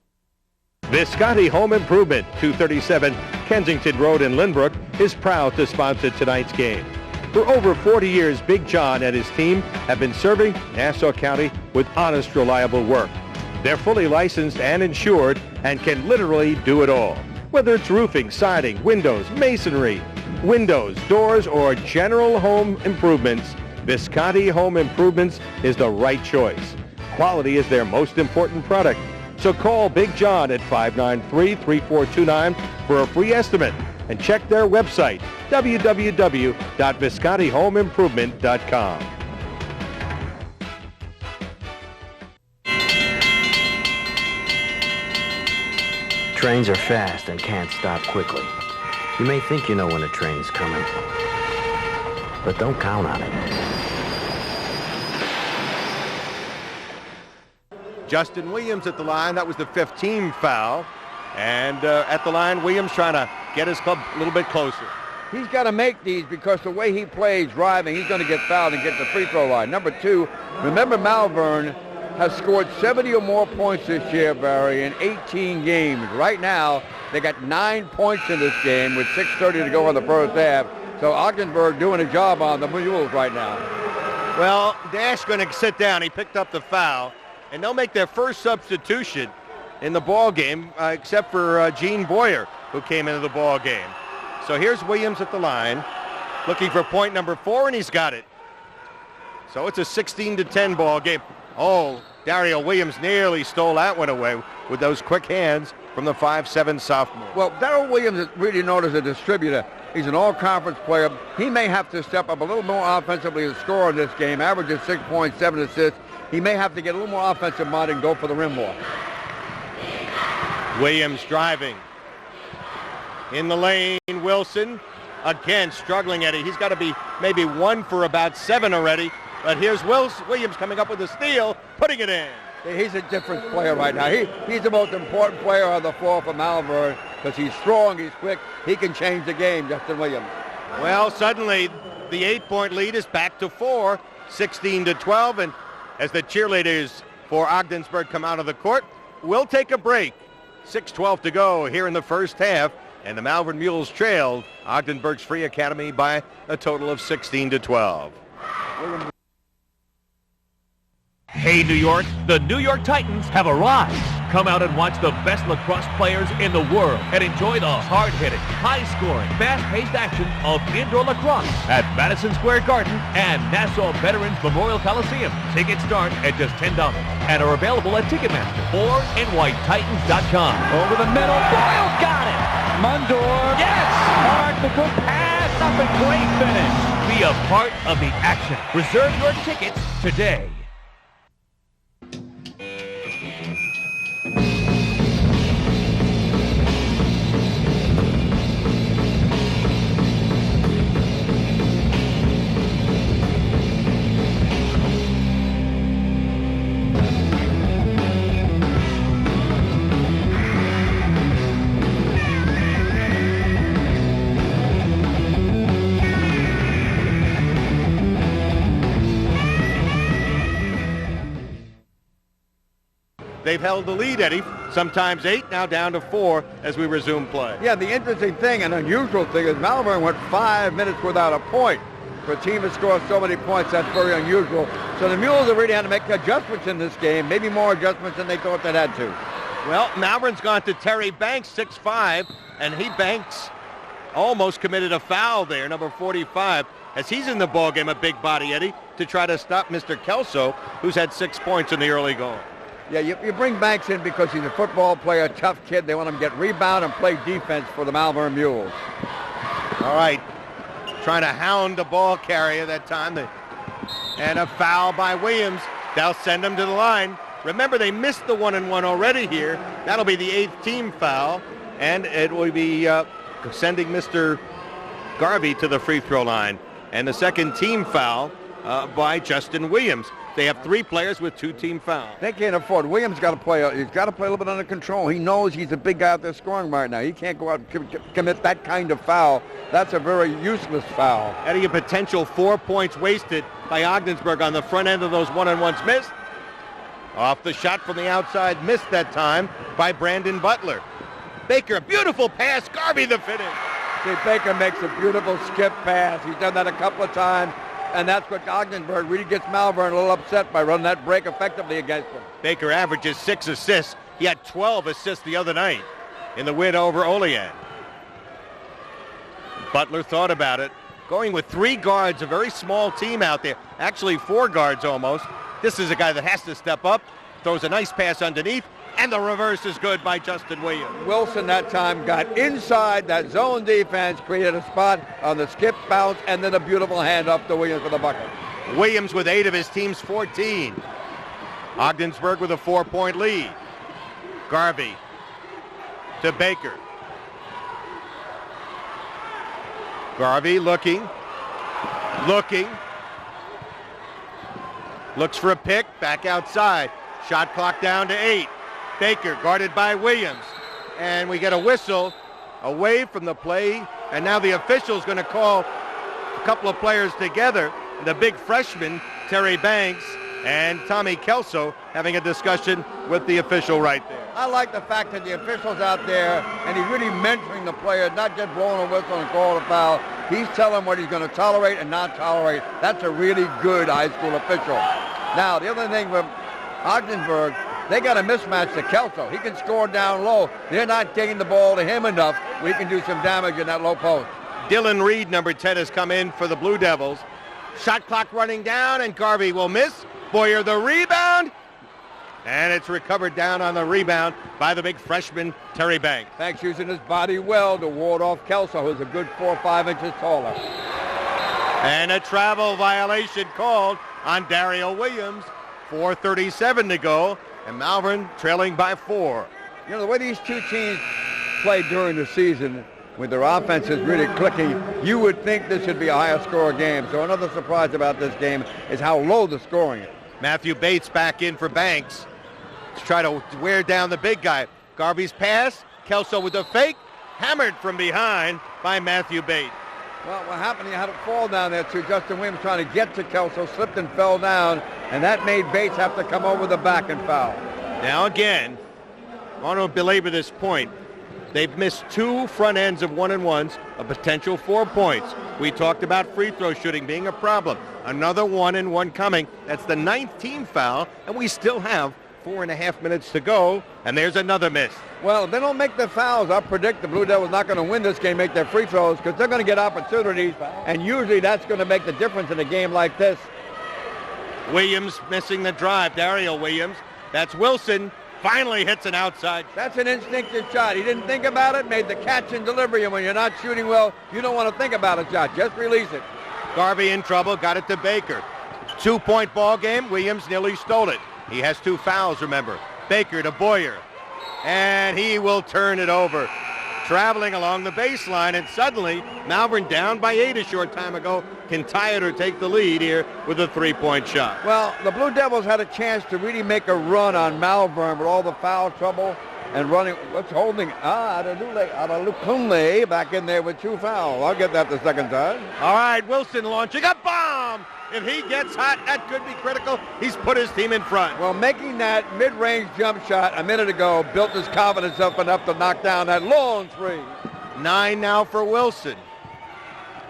Visconti Home Improvement, 237 Kensington Road in Lynbrook, is proud to sponsor tonight's game. For over 40 years, Big John and his team have been serving Nassau County with honest, reliable work. They're fully licensed and insured and can literally do it all. Whether it's roofing, siding, windows, masonry, windows, doors, or general home improvements, Visconti Home Improvements is the right choice. Quality is their most important product. So call Big John at 593-3429 for a free estimate and check their website, www.viscontihomeimprovement.com. Trains are fast and can't stop quickly. You may think you know when a train's coming, but don't count on it. Justin Williams at the line. That was the 5th team foul. And at the line, Williams trying to get his club a little bit closer. He's got to make these because the way he plays driving, he's going to get fouled and get the free throw line. Number 2, remember Malverne has scored 70 or more points this year, Barry, in 18 games. Right now, they got 9 points in this game with 6:30 to go in the first half. So Ogdenburg doing a job on the Mules right now. Well, Dash going to sit down. He picked up the foul. And they'll make their first substitution in the ball game, except for Gene Boyer, who came into the ball game. So here's Williams at the line. looking for point number 4, and he's got it. So it's a 16-10 ball game. Oh, Dario Williams nearly stole that one away with those quick hands from the 5'7" sophomore. Well, Dario Williams is really known as a distributor. He's an all-conference player. He may have to step up a little more offensively to score in this game. Averages 6.7 assists. He may have to get a little more offensive mind and go for the rim walk. Williams driving. In the lane, Wilson. Again, struggling at it. He's got to be maybe 1 for about 7 already. But here's Williams coming up with a steal, putting it in. He's a different player right now. He's the most important player on the floor for Malverne because he's strong, he's quick, he can change the game, Justin Williams. Well, suddenly the 8-point lead is back to 4, 16-12, and as the cheerleaders for Ogdensburg come out of the court, we'll take a break. 6:12 to go here in the first half, and the Malvern Mules trailed Ogdensburg's Free Academy by a total of 16-12. Hey, New York, the New York Titans have arrived. Come out and watch the best lacrosse players in the world and enjoy the hard-hitting, high-scoring, fast-paced action of indoor lacrosse at Madison Square Garden and Nassau Veterans Memorial Coliseum. Tickets start at just $10 and are available at Ticketmaster or nytitans.com. Over the middle, Boyle got it! Mundor, yes! Mark, the good pass, up a great finish. Be a part of the action. Reserve your tickets today. They've held the lead, Eddie, sometimes 8, now down to 4 as we resume play. Yeah, the interesting thing and unusual thing is Malverne went 5 minutes without a point. For a team that scores so many points, that's very unusual. So the Mules have really had to make adjustments in this game, maybe more adjustments than they thought they had to. Well, Malverne's gone to Terry Banks, 6'5", and Banks almost committed a foul there, number 45, as he's in the ballgame, a big body, Eddie, to try to stop Mr. Kelso, who's had 6 points in the early going. Yeah, you bring Banks in because he's a football player, a tough kid. They want him to get rebound and play defense for the Malverne Mules. All right, trying to hound the ball carrier that time. And a foul by Williams. They'll send him to the line. Remember, they missed the 1-and-1 already here. That'll be the 8th team foul, and it will be sending Mr. Garvey to the free throw line. And the second team foul by Justin Williams. They have 3 players with 2 team fouls. They can't afford. Williams got to play. He's got to play a little bit under control. He knows he's a big guy out there scoring right now. He can't go out and commit that kind of foul. That's a very useless foul. Eddie, a potential 4 points wasted by Ogdensburg on the front end of those 1-and-1s missed. Off the shot from the outside, missed that time by Brandon Butler. Baker, a beautiful pass. Garvey the finish. See, Baker makes a beautiful skip pass. He's done that a couple of times. And that's what Ogdensburg really gets Malverne a little upset by running that break effectively against him. Baker averages 6 assists. He had 12 assists the other night in the win over Olean. Butler thought about it. Going with 3 guards, a very small team out there. Actually 4 guards almost. This is a guy that has to step up. Throws a nice pass underneath. And the reverse is good by Justin Williams. Wilson that time got inside that zone defense, created a spot on the skip bounce, and then a beautiful handoff to Williams for the bucket. Williams with 8 of his team's 14. Ogdensburg with a 4-point lead. Garvey to Baker. Garvey looking. Looks for a pick, back outside. Shot clock down to 8. Baker guarded by Williams. And we get a whistle away from the play. And now the official's going to call a couple of players together. The big freshman, Terry Banks, and Tommy Kelso having a discussion with the official right there. I like the fact that the official's out there and he's really mentoring the players, not just blowing a whistle and calling a foul. He's telling what he's going to tolerate and not tolerate. That's a really good high school official. Now, the other thing with Ogdensburg, they got a mismatch to Kelso. He can score down low. They're not getting the ball to him enough. We can do some damage in that low post. Dylan Reed, number 10, has come in for the Blue Devils. Shot clock running down, and Garvey will miss. Boyer the rebound, and it's recovered down on the rebound by the big freshman, Terry Banks. Banks using his body well to ward off Kelso, who's a good 4 or 5 inches taller. And a travel violation called on Dario Williams. 4:37 to go, and Malverne trailing by 4. You know, the way these two teams play during the season, with their offenses really clicking, you would think this should be a higher score game. So another surprise about this game is how low the scoring is. Matthew Bates back in for Banks to try to wear down the big guy. Garvey's pass, Kelso with the fake, hammered from behind by Matthew Bates. Well, what happened, he had a fall down there too. Justin Williams trying to get to Kelso, slipped and fell down, and that made Bates have to come over the back and foul. Now again, I want to belabor this point. They've missed 2 front ends of 1-and-1s, a potential 4 points. We talked about free throw shooting being a problem. Another 1-and-1 coming. That's the 9th team foul, and we still have 4.5 minutes to go, and there's another miss. Well, if they don't make the fouls, I'll predict the Blue Devils not going to win this game, make their free throws, because they're going to get opportunities, and usually that's going to make the difference in a game like this. Williams missing the drive. Dario Williams. That's Wilson. Finally hits an outside. That's an instinctive shot. He didn't think about it, made the catch and delivery, and when you're not shooting well, you don't want to think about a shot. Just release it. Garvey in trouble, got it to Baker. 2-point ball game. Williams nearly stole it. He has 2 fouls, remember. Baker to Boyer, and he will turn it over. Traveling along the baseline, and suddenly Malverne, down by 8 a short time ago, can tie it or take the lead here with a 3-point shot. Well, the Blue Devils had a chance to really make a run on Malverne with all the foul trouble and running. What's holding? Adelukunle back in there with 2 fouls. I'll get that the second time. All right, Wilson launching a bomb. If he gets hot, that could be critical. He's put his team in front. Well, making that mid-range jump shot a minute ago built his confidence up enough to knock down that long 3. 9 now for Wilson.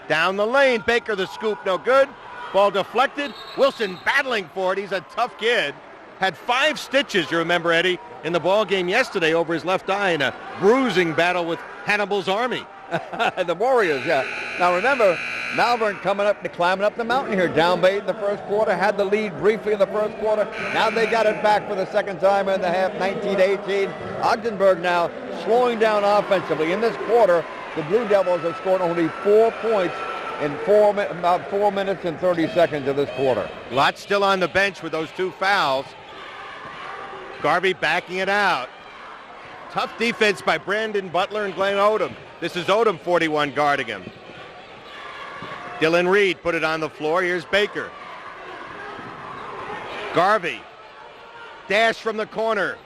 Down the lane, Baker the scoop, no good. Ball deflected. Wilson battling for it. He's a tough kid. Had 5 stitches, you remember, Eddie, in the ball game yesterday over his left eye in a bruising battle with Hannibal's army. The Warriors, yeah. Now remember, Malverne climbing up the mountain here, down by 8 in the first quarter, had the lead briefly in the first quarter. Now they got it back for the second time in the half, 19-18. Ogdenburg now slowing down offensively. In this quarter, the Blue Devils have scored only 4 points in about 4 minutes and 30 seconds of this quarter. Lott still on the bench with those 2 fouls. Garvey backing it out. Tough defense by Brandon Butler and Glenn Odom. This is Odom, 41, guarding him. Dylan Reed put it on the floor. Here's Baker. Garvey. Dash from the corner.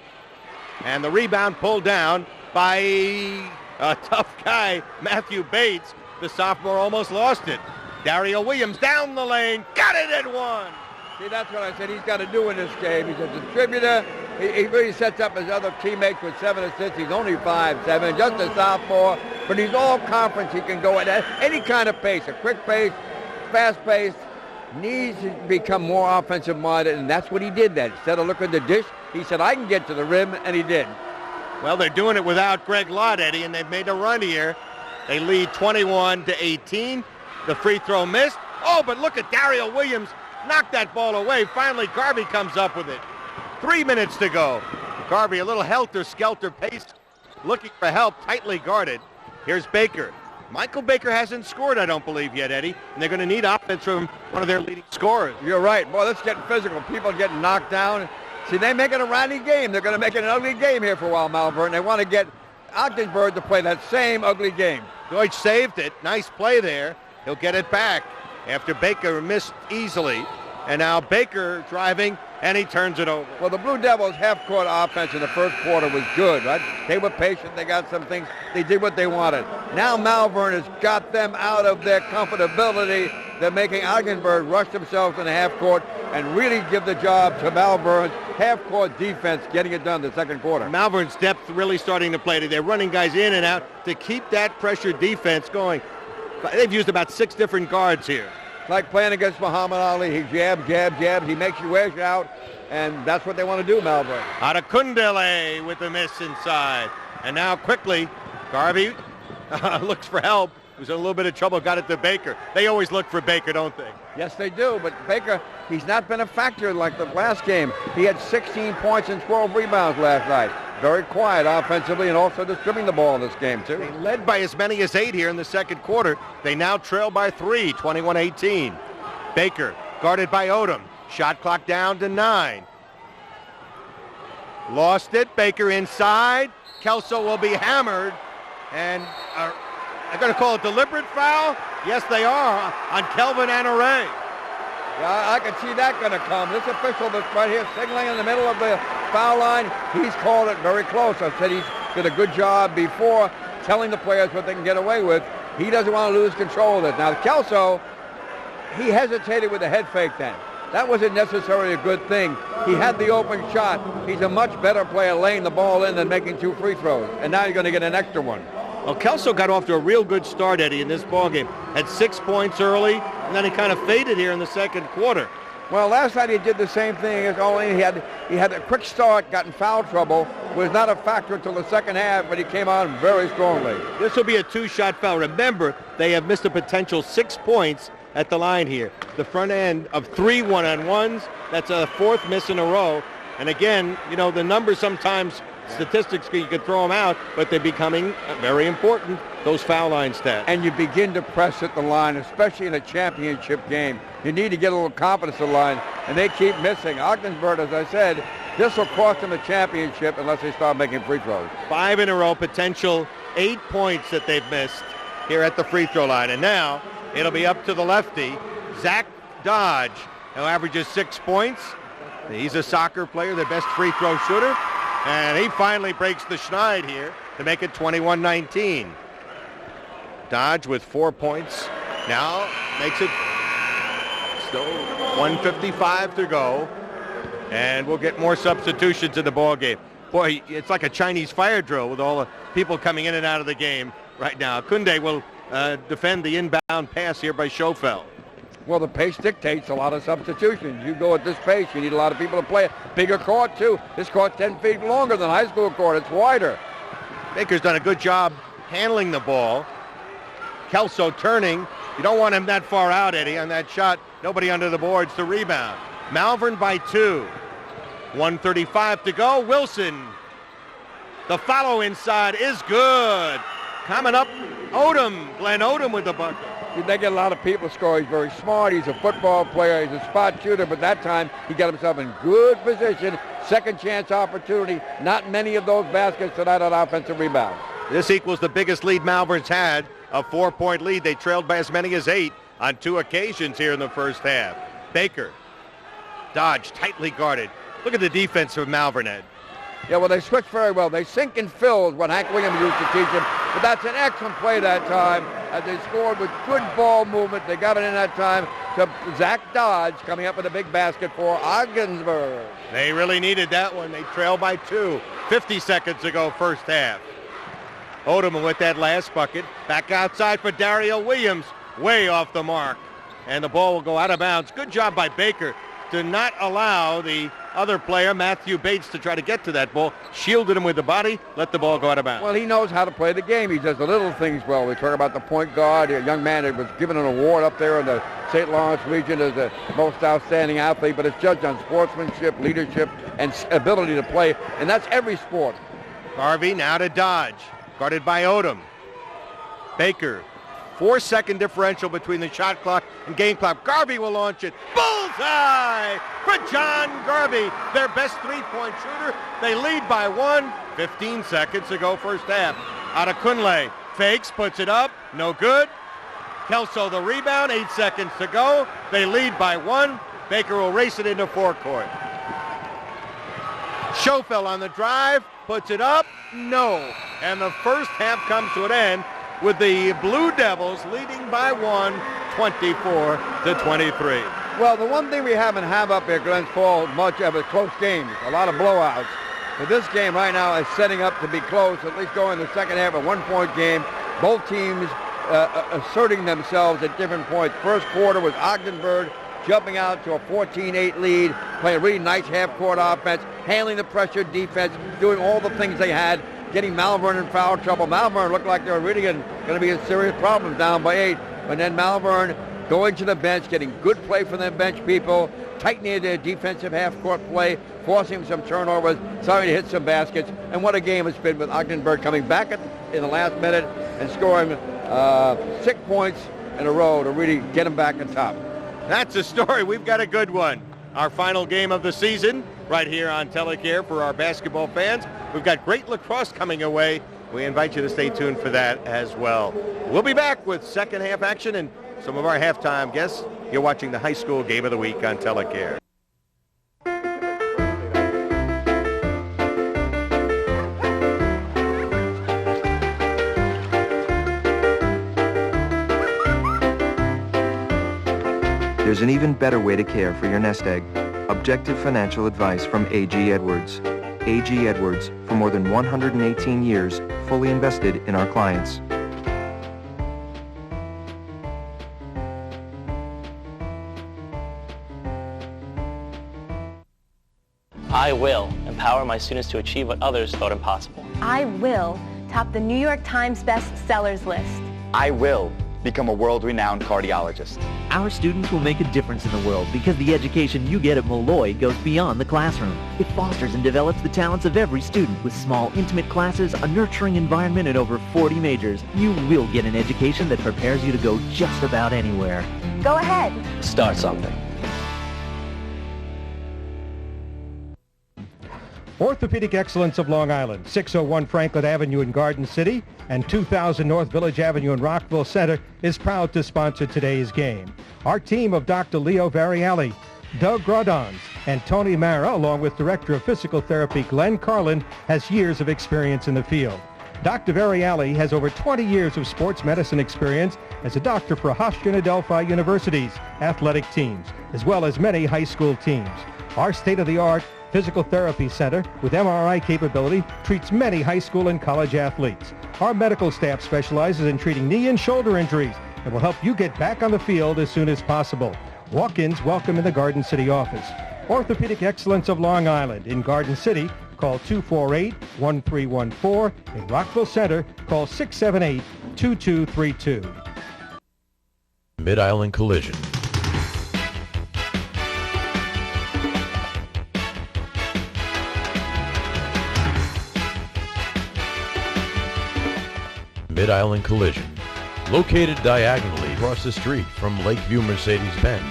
And the rebound pulled down by a tough guy, Matthew Bates. The sophomore almost lost it. Dario Williams down the lane. Got it at 1. See, that's what I said he's got to do in this game. He's a distributor. He really sets up his other teammates with 7 assists. He's only 5'7", just a sophomore, but he's all conference. He can go at any kind of pace, a quick pace, fast pace. Needs to become more offensive minded, and that's what he did then. Instead of looking at the dish, he said, I can get to the rim, and he did. Well, they're doing it without Greg Lott, Eddie, and they've made a run here. They lead 21-18. The free throw missed. Oh, but look at Dario Williams knock that ball away. Finally, Garvey comes up with it. 3 minutes to go. Garvey, a little helter-skelter pace, looking for help, tightly guarded. Here's Baker. Michael Baker hasn't scored, I don't believe, yet, Eddie. And they're going to need offense from one of their leading scorers. You're right. Boy, that's getting physical. People getting knocked down. See, they make it a rowdy game. They're going to make it an ugly game here for a while, Malverne. They want to get Ogdenburg to play that same ugly game. Deutsch saved it. Nice play there. He'll get it back after Baker missed easily. And now Baker driving, and he turns it over. Well, the Blue Devils' half-court offense in the first quarter was good, right? They were patient. They got some things. They did what they wanted. Now Malverne has got them out of their comfortability. They're making Ogdenburg rush themselves in the half-court and really give the job to Malverne's half-court defense, getting it done in the second quarter. Malverne's depth really starting to play. They're running guys in and out to keep that pressure defense going. They've used about 6 different guards here. Like playing against Muhammad Ali. He jabs. He makes you wears you out, and that's what they want to do, Malverne. Adekundele with the miss inside. And now quickly, Garvey looks for help. was in a little bit of trouble, got it to Baker. They always look for Baker, don't they? Yes, they do, but Baker, he's not been a factor like the last game. He had 16 points and 12 rebounds last night. Very quiet offensively and also distributing the ball in this game, too. They led by as many as 8 here in the second quarter. They now trail by 3, 21-18. Baker, guarded by Odom. Shot clock down to 9. Lost it. Baker inside. Kelso will be hammered. And they're going to call it deliberate foul? Yes, they are, on Kelvin Anoray. Yeah, I can see that going to come. This official that's right here signaling in the middle of the foul line, he's called it very close. I said he did a good job before telling the players what they can get away with. He doesn't want to lose control of it. Now, Kelso, he hesitated with the head fake then. That wasn't necessarily a good thing. He had the open shot. He's a much better player laying the ball in than making 2 free throws. And now you're going to get an extra one. Well, Kelso got off to a real good start, Eddie, in this ballgame. Had 6 points early, and then he kind of faded here in the second quarter. Well, last night he did the same thing. He had a quick start, got in foul trouble, was not a factor until the second half, but he came on very strongly. This will be a 2-shot foul. Remember, they have missed a potential 6 points at the line here. The front end of 3 one-on-ones. That's a 4th miss in a row. And again, you know, the numbers sometimes, statistics, you could throw them out, but they're becoming very important, those foul line stats. And you begin to press at the line, especially in a championship game. You need to get a little confidence in the line, and they keep missing. Ogdensburg, as I said, this will cost them a championship unless they start making free throws. 5 in a row, potential 8 points that they've missed here at the free throw line. And now it'll be up to the lefty, Zach Dodge, who averages 6 points. He's a soccer player, their best free throw shooter. And he finally breaks the schneid here to make it 21-19. Dodge with 4 points. Now makes it still 1:55 to go. And we'll get more substitutions in the ball game. Boy, it's like a Chinese fire drill with all the people coming in and out of the game right now. Kunde will defend the inbound pass here by Schofeld. Well, the pace dictates a lot of substitutions. You go at this pace, you need a lot of people to play. Bigger court, too. This court's 10 feet longer than high school court. It's wider. Baker's done a good job handling the ball. Kelso turning. You don't want him that far out, Eddie, on that shot. Nobody under the boards to rebound. Malverne by 2. 1:35 to go. Wilson. The follow inside is good. Coming up, Odom. Glenn Odom with the bucket. They get a lot of people score. He's very smart. He's a football player. He's a spot shooter. But that time, he got himself in good position. Second chance opportunity. Not many of those baskets tonight on offensive rebounds. This equals the biggest lead Malverne's had, a 4-point lead. They trailed by as many as 8 on 2 occasions here in the first half. Baker. Dodge tightly guarded. Look at the defense of Malverne, Ed. Yeah, well, they switch very well. They sink and fill is what Hank Williams used to teach them. But that's an excellent play that time. As they scored with good ball movement. They got it in that time to Zach Dodge coming up with a big basket for Ogdensburg. They really needed that one. They trailed by 2. 50 seconds ago, first half. Odom with that last bucket. Back outside for Dario Williams. Way off the mark. And the ball will go out of bounds. Good job by Baker to not allow the other player, Matthew Bates, to try to get to that ball. Shielded him with the body, let the ball go out of bounds. Well, he knows how to play the game. He does the little things well. We talk about the point guard, a young man that was given an award up there in the St. Lawrence region as the most outstanding athlete, but it's judged on sportsmanship, leadership, and ability to play, and that's every sport. Garvey now to Dodge, guarded by Odom. Baker. 4-second differential between the shot clock and game clock. Garvey will launch it. Bullseye for John Garvey, their best 3-point shooter. They lead by 1. 15 seconds to go first half. Out of Kunle. Fakes, puts it up. No good. Kelso the rebound. 8 seconds to go. They lead by 1. Baker will race it into forecourt. Schofeld on the drive. Puts it up. No. And the first half comes to an end with the Blue Devils leading by 1, 24-23. Well, the one thing we haven't have up here, Glens Falls, much of it, close games, a lot of blowouts. But this game right now is setting up to be close, at least going in the second half, a 1-point game. Both teams asserting themselves at different points. First quarter was Ogdensburg jumping out to a 14-8 lead, playing a really nice half-court offense, handling the pressure defense, doing all the things they had getting Malverne in foul trouble. Malverne looked like they were really going to be in serious problems down by 8. But then Malverne going to the bench, getting good play from their bench people, tightening their defensive half-court play, forcing some turnovers, starting to hit some baskets. And what a game it's been with Ogdenburg coming back in the last minute and scoring 6 points in a row to really get them back on top. That's a story. We've got a good one. Our final game of the season right here on Telecare for our basketball fans. We've got great lacrosse coming away. We invite you to stay tuned for that as well. We'll be back with second half action and some of our halftime guests. You're watching the high school game of the week on Telecare. There's an even better way to care for your nest egg. Objective financial advice from A.G. Edwards. A.G. Edwards, for more than 118 years, fully invested in our clients. I will empower my students to achieve what others thought impossible. I will top the New York Times bestsellers list. I will become a world-renowned cardiologist. Our students will make a difference in the world because the education you get at Malloy goes beyond the classroom. It fosters and develops the talents of every student with small, intimate classes, a nurturing environment, and over 40 majors. You will get an education that prepares you to go just about anywhere. Go ahead. Start something. Orthopedic Excellence of Long Island, 601 Franklin Avenue in Garden City and 2000 North Village Avenue in Rockville Center is proud to sponsor today's game. Our team of Dr. Leo Variali, Doug Grodons, and Tony Mara, along with Director of Physical Therapy Glenn Carlin, has years of experience in the field. Dr. Variali has over 20 years of sports medicine experience as a doctor for Hofstra and Adelphi University's athletic teams, as well as many high school teams. Our state-of-the-art Physical Therapy Center with MRI capability treats many high school and college athletes. Our medical staff specializes in treating knee and shoulder injuries and will help you get back on the field as soon as possible. Walk-ins welcome in the Garden City office. Orthopedic Excellence of Long Island in Garden City, call 248-1314. In Rockville Center, call 678-2232. Mid-Island Collision. Mid-Island Collision, located diagonally across the street from Lakeview Mercedes-Benz.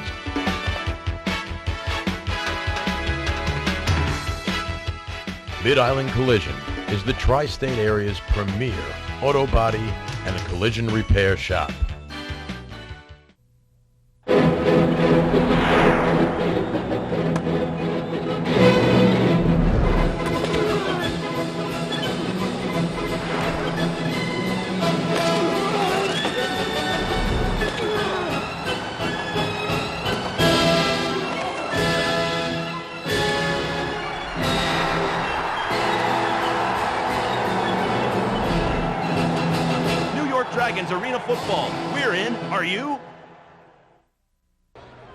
Mid-Island Collision is the tri-state area's premier auto body and a collision repair shop. Arena football. We're in. Are you?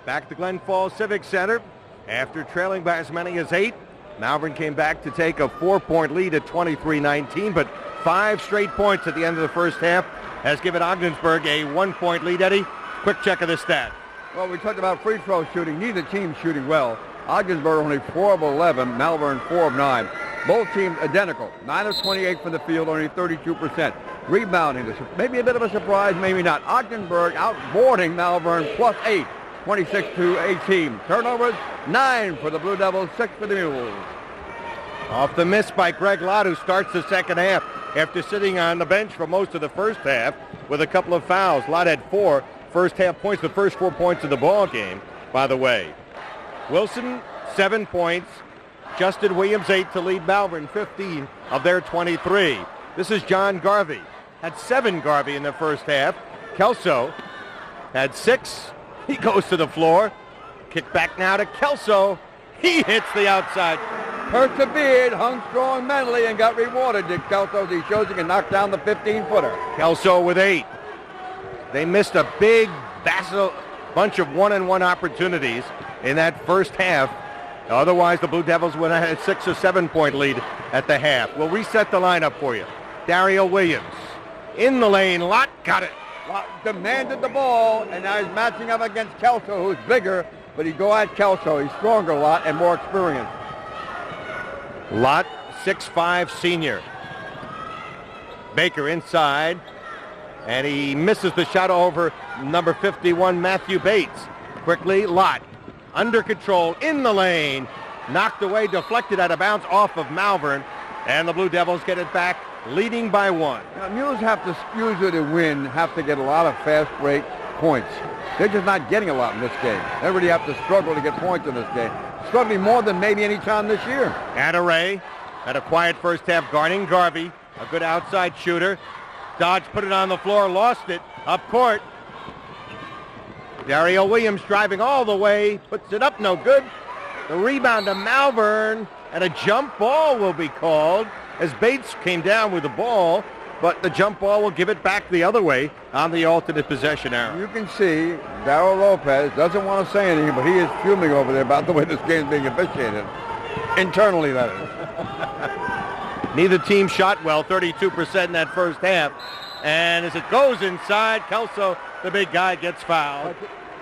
Back to Glen Falls Civic Center. After trailing by as many as 8, Malverne came back to take a 4-point lead at 23-19, but 5 straight points at the end of the first half has given Ogdensburg a 1-point lead. Eddie, quick check of the stat. Well, we talked about free throw shooting. Neither team shooting well. Ogdensburg only 4 of 11, Malverne 4 of 9. Both teams identical. 9 of 28 from the field, only 32%. Rebounding, maybe a bit of a surprise, maybe not. Ogdenburg outboarding Malverne plus 8, 26-18. Turnovers, 9 for the Blue Devils, 6 for the Mules. Off the miss by Greg Lott, who starts the second half after sitting on the bench for most of the first half with a couple of fouls. Lott had 4 first half points, the first 4 points of the ball game, by the way. Wilson, 7 points. Justin Williams, 8 to lead Malverne, 15 of their 23. This is John Garvey. Had 7 Garvey in the first half. Kelso had 6. He goes to the floor. Kick back now to Kelso. He hits the outside. Persevered, hung strong mentally, and got rewarded. Dick Kelso, he shows he can knock down the 15-footer. Kelso with 8. They missed a big bunch of one-on-one opportunities in that first half Otherwise, the Blue Devils would have had a 6 or 7 point lead at the half. We'll reset the lineup for you. Dario Williams in the lane. Lott got it. Lott demanded the ball, and now he's matching up against Kelso, who's bigger, but he go at Kelso. He's stronger, Lott, and more experienced. Lott, 6'5" senior. Baker inside, and he misses the shot over number 51, Matthew Bates. Quickly, Lott under control in the lane, knocked away, deflected out of bounds off of Malverne, and the Blue Devils get it back, leading by 1. Now, Mules have to usually to win, have to get a lot of fast break points. They're just not getting a lot in this game. They really have to struggle to get points in this game. Struggling more than maybe any time this year. Adare had a quiet first half, guarding Garvey, a good outside shooter. Dodge put it on the floor, lost it, up court. Dario Williams driving all the way, puts it up, no good. The rebound to Malverne, and a jump ball will be called as Bates came down with the ball, but the jump ball will give it back the other way on the alternate possession arrow. You can see Darryl Lopez doesn't want to say anything, but he is fuming over there about the way this game is being officiated. Internally, that is. Neither team shot well, 32% in that first half. And as it goes inside, Kelso, the big guy, gets fouled.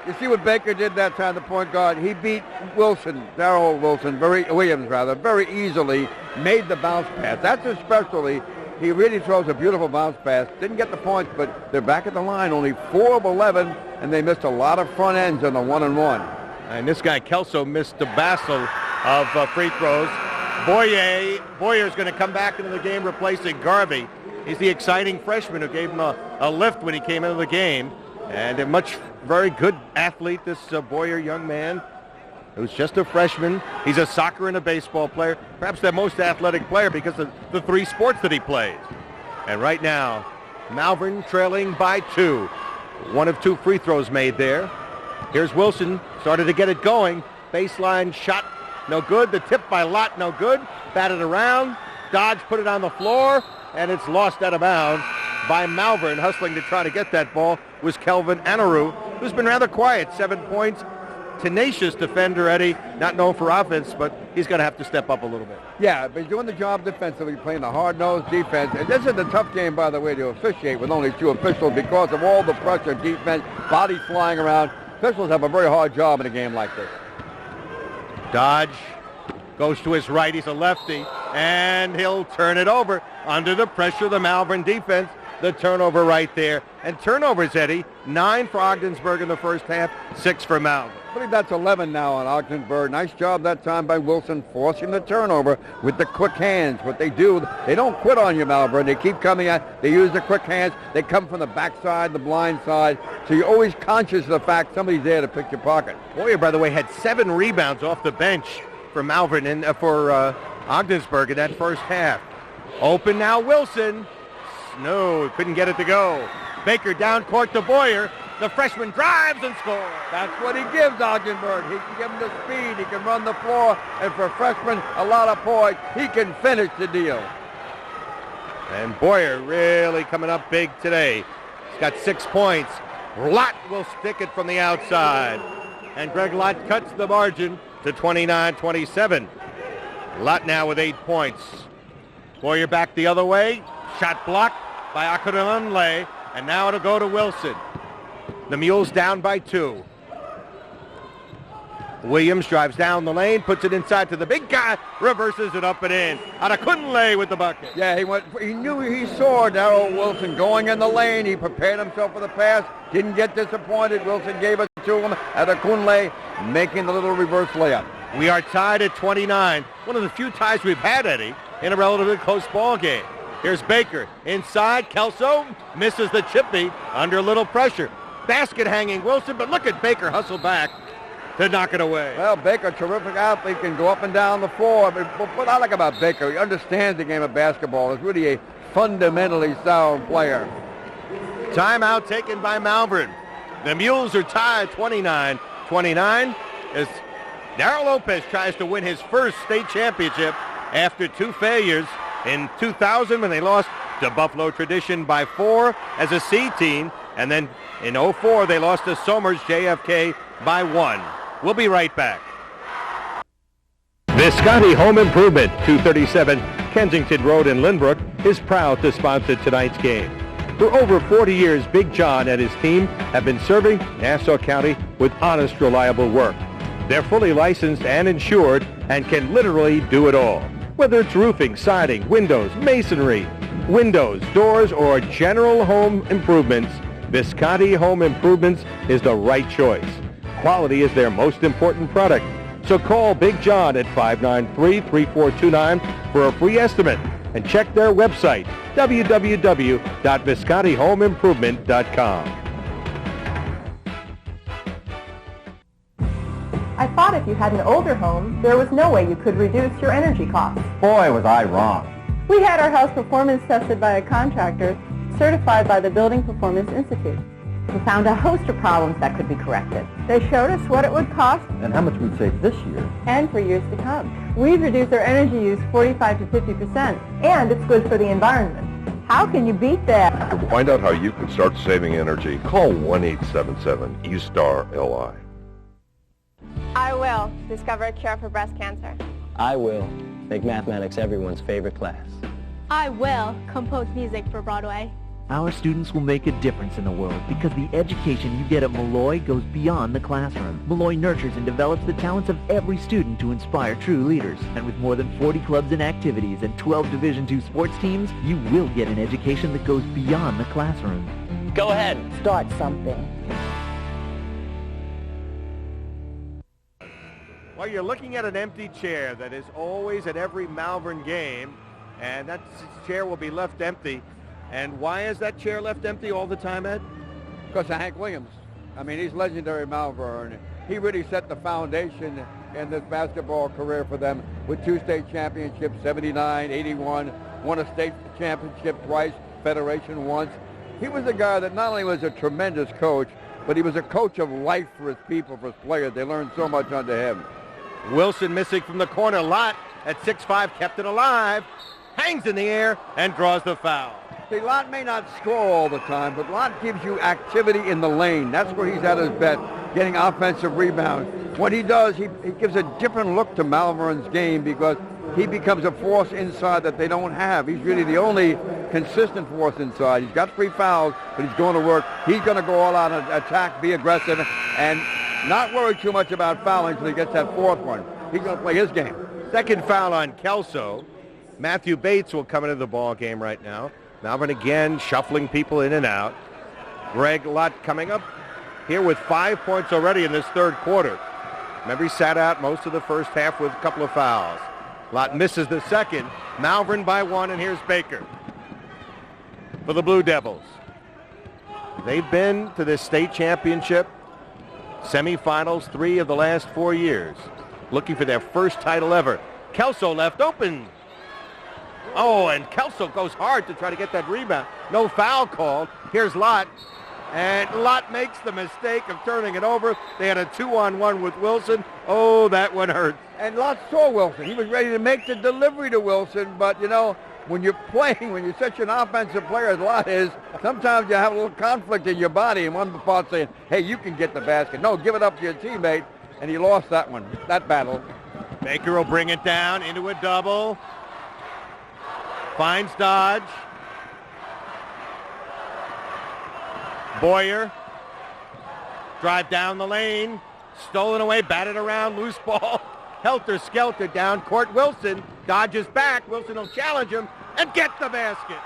You see what Baker did that time, the point guard? He beat Williams, very easily, made the bounce pass. That's his specialty. He really throws a beautiful bounce pass. Didn't get the points, but they're back at the line, only 4 of 11, and they missed a lot of front ends on the 1-and-1. And this guy, Kelso, missed a bassel of free throws. Boyer's going to come back into the game replacing Garvey. He's the exciting freshman who gave him a lift when he came into the game. And a very good athlete, this Boyer young man, who's just a freshman. He's a soccer and a baseball player, perhaps the most athletic player because of the 3 sports that he plays. And right now, Malverne trailing by 2. 1 of 2 free throws made there. Here's Wilson, started to get it going. Baseline shot, no good. The tip by Lott, no good. Batted around. Dodge put it on the floor, and it's lost out of bounds by Malverne. Hustling to try to get that ball was Kelvin Anaru, who's been rather quiet. 7 points. Tenacious defender, Eddie. Not known for offense, but he's going to have to step up a little bit. Yeah, but he's doing the job defensively, playing the hard-nosed defense. And this is a tough game, by the way, to officiate with only 2 officials because of all the pressure, defense, bodies flying around. Officials have a very hard job in a game like this. Dodge goes to his right. He's a lefty, and he'll turn it over under the pressure of the Malverne defense. The turnover right there. And turnovers, Eddie, 9 for Ogdensburg in the first half, 6 for Malverne. I believe that's 11 now on Ogdensburg. Nice job that time by Wilson, forcing the turnover with the quick hands. What they do, they don't quit on you, Malverne. They keep coming at. They use the quick hands. They come from the backside, the blind side. So you're always conscious of the fact somebody's there to pick your pocket. Boyer, by the way, had 7 rebounds off the bench for Malverne and for Ogdensburg in that first half. Open now, Wilson. No, couldn't get it to go. Baker down court to Boyer. The freshman drives and scores. That's what he gives Ogdensburg. He can give him the speed. He can run the floor. And for a freshman, a lot of poise. He can finish the deal. And Boyer really coming up big today. He's got 6 points. Lott will stick it from the outside. And Greg Lott cuts the margin to 29-27. Lott now with 8 points. Boyer back the other way. Shot blocked by Akunle, and now it'll go to Wilson. The Mules down by 2. Williams drives down the lane, puts it inside to the big guy, reverses it up and in. Akunle with the bucket. Yeah, he knew he saw Darryl Wilson going in the lane. He prepared himself for the pass. Didn't get disappointed. Wilson gave it to him. Akunle making the little reverse layup. We are tied at 29. One of the few ties we've had, Eddie, in a relatively close ball game. Here's Baker inside. Kelso misses the chippy under a little pressure. Basket hanging Wilson, but look at Baker hustle back to knock it away. Well, Baker, terrific athlete, can go up and down the floor. But what I like about Baker, he understands the game of basketball. He's really a fundamentally sound player. Timeout taken by Malverne. The Mules are tied 29-29 as Darryl Lopez tries to win his first state championship after 2 failures. In 2000 when they lost to Buffalo Tradition by 4 as a C team, and then in 04 they lost to Somers JFK by 1. We'll be right back. Visconti Home Improvement, 237 Kensington Road in Lynbrook, is proud to sponsor tonight's game. For over 40 years, Big John and his team have been serving Nassau County with honest, reliable work. They're fully licensed and insured and can literally do it all. Whether it's roofing, siding, windows, masonry, windows, doors, or general home improvements, Visconti Home Improvements is the right choice. Quality is their most important product. So call Big John at 593-3429 for a free estimate and check their website, www.viscontihomeimprovement.com. I thought if you had an older home, there was no way you could reduce your energy costs. Boy, was I wrong. We had our house performance tested by a contractor certified by the Building Performance Institute. We found a host of problems that could be corrected. They showed us what it would cost And how much we'd save this year. and for years to come. We've reduced our energy use 45 to 50%, and it's good for the environment. How can you beat that? To find out how you can start saving energy, call 1-877-E-STAR-LI. I will discover a cure for breast cancer. I will make mathematics everyone's favorite class. I will compose music for Broadway. Our students will make a difference in the world because the education you get at Malloy goes beyond the classroom. Malloy nurtures and develops the talents of every student to inspire true leaders. And with more than 40 clubs and activities and 12 Division II sports teams, you will get an education that goes beyond the classroom. Go ahead. Start something. Well, you're looking at an empty chair that is always at every Malverne game, and that chair will be left empty. And why is that chair left empty all the time, Ed? Because of Hank Williams. I mean, he's legendary Malverne. He really set the foundation in this basketball career for them with 2 state championships, 79, 81, won a state championship twice, federation once. He was a guy that not only was a tremendous coach, but he was a coach of life for his people, for his players. They learned so much under him. Wilson missing from the corner. Lott at 6'5", kept it alive, hangs in the air, and draws the foul. See, Lott may not score all the time, but Lott gives you activity in the lane. That's where he's at his best, getting offensive rebounds. What he does, he gives a different look to Malverne's game because he becomes a force inside that they don't have. He's really the only consistent force inside. He's got 3 fouls, but he's going to work. He's going to go all out and attack, be aggressive, and not worry too much about fouling until he gets that 4th one. He's going to play his game. Second foul on Kelso. Matthew Bates will come into the ball game right now. Malverne again shuffling people in and out. Greg Lott coming up here with 5 points already in this 3rd quarter. Remember, he sat out most of the first half with a couple of fouls. Lott misses the second. Malverne by 1, and here's Baker for the Blue Devils. They've been to this state championship semifinals 3 of the last 4 years, looking for their first title ever. Kelso left open. Oh, and Kelso goes hard to try to get that rebound. No foul called. Here's Lott, and Lott makes the mistake of turning it over. They had a 2-on-1 with Wilson. Oh, that one hurt. And Lott saw Wilson. He was ready to make the delivery to Wilson, but, you know, when you're playing, when you're such an offensive player as Lott is, sometimes you have a little conflict in your body, and one part saying, hey, you can get the basket. No, give it up to your teammate, and he lost that one, that battle. Baker will bring it down into a double. Finds Dodge. Boyer. Drive down the lane. Stolen away, batted around, loose ball. Helter-skelter down court. Wilson dodges back. Wilson will challenge him and get the basket.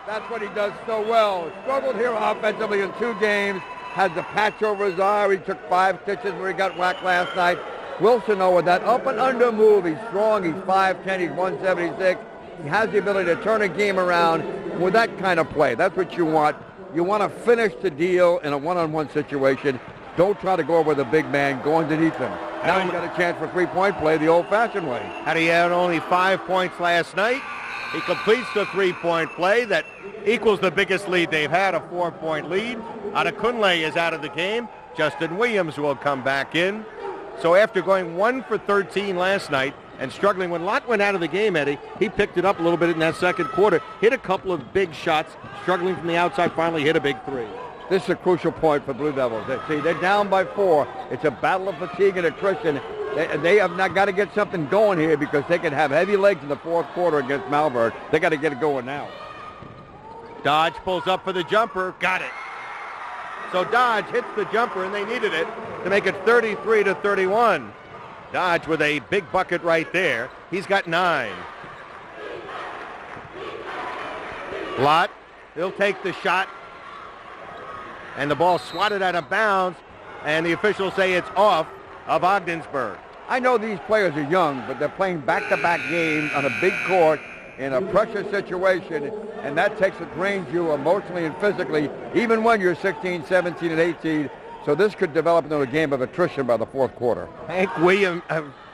That's what he does so well. Struggled here offensively in 2 games. Had the patch over his eye. He took 5 stitches where he got whacked last night. Wilson, though, with that up and under move, he's strong. He's 5'10", he's 176. He has the ability to turn a game around with that kind of play. That's what you want. You want to finish the deal in a one-on-one situation. Don't try to go over the big man. Go underneath him. Now he's got a chance for 3-point play the old-fashioned way. Had he had only 5 points last night, he completes the 3-point play that equals the biggest lead they've had, a 4-point lead. Adekunle is out of the game. Justin Williams will come back in. So after going 1 for 13 last night and struggling, when Lott went out of the game, Eddie, he picked it up a little bit in that 2nd quarter, hit a couple of big shots, struggling from the outside, finally hit a big 3. This is a crucial point for Blue Devils. See, they're down by 4. It's a battle of fatigue and attrition. They have not got to get something going here because they can have heavy legs in the fourth quarter against Malverne. They got to get it going now. Dodge pulls up for the jumper. Got it. So Dodge hits the jumper, and they needed it to make it 33-31. Dodge with a big bucket right there. He's got 9. Lott, he'll take the shot. And the ball swatted out of bounds, and the officials say it's off of Ogdensburg. I know these players are young, but they're playing back-to-back games on a big court in a pressure situation, and that drains you emotionally and physically, even when you're 16, 17, and 18. So this could develop into a game of attrition by the fourth quarter. Hank Williams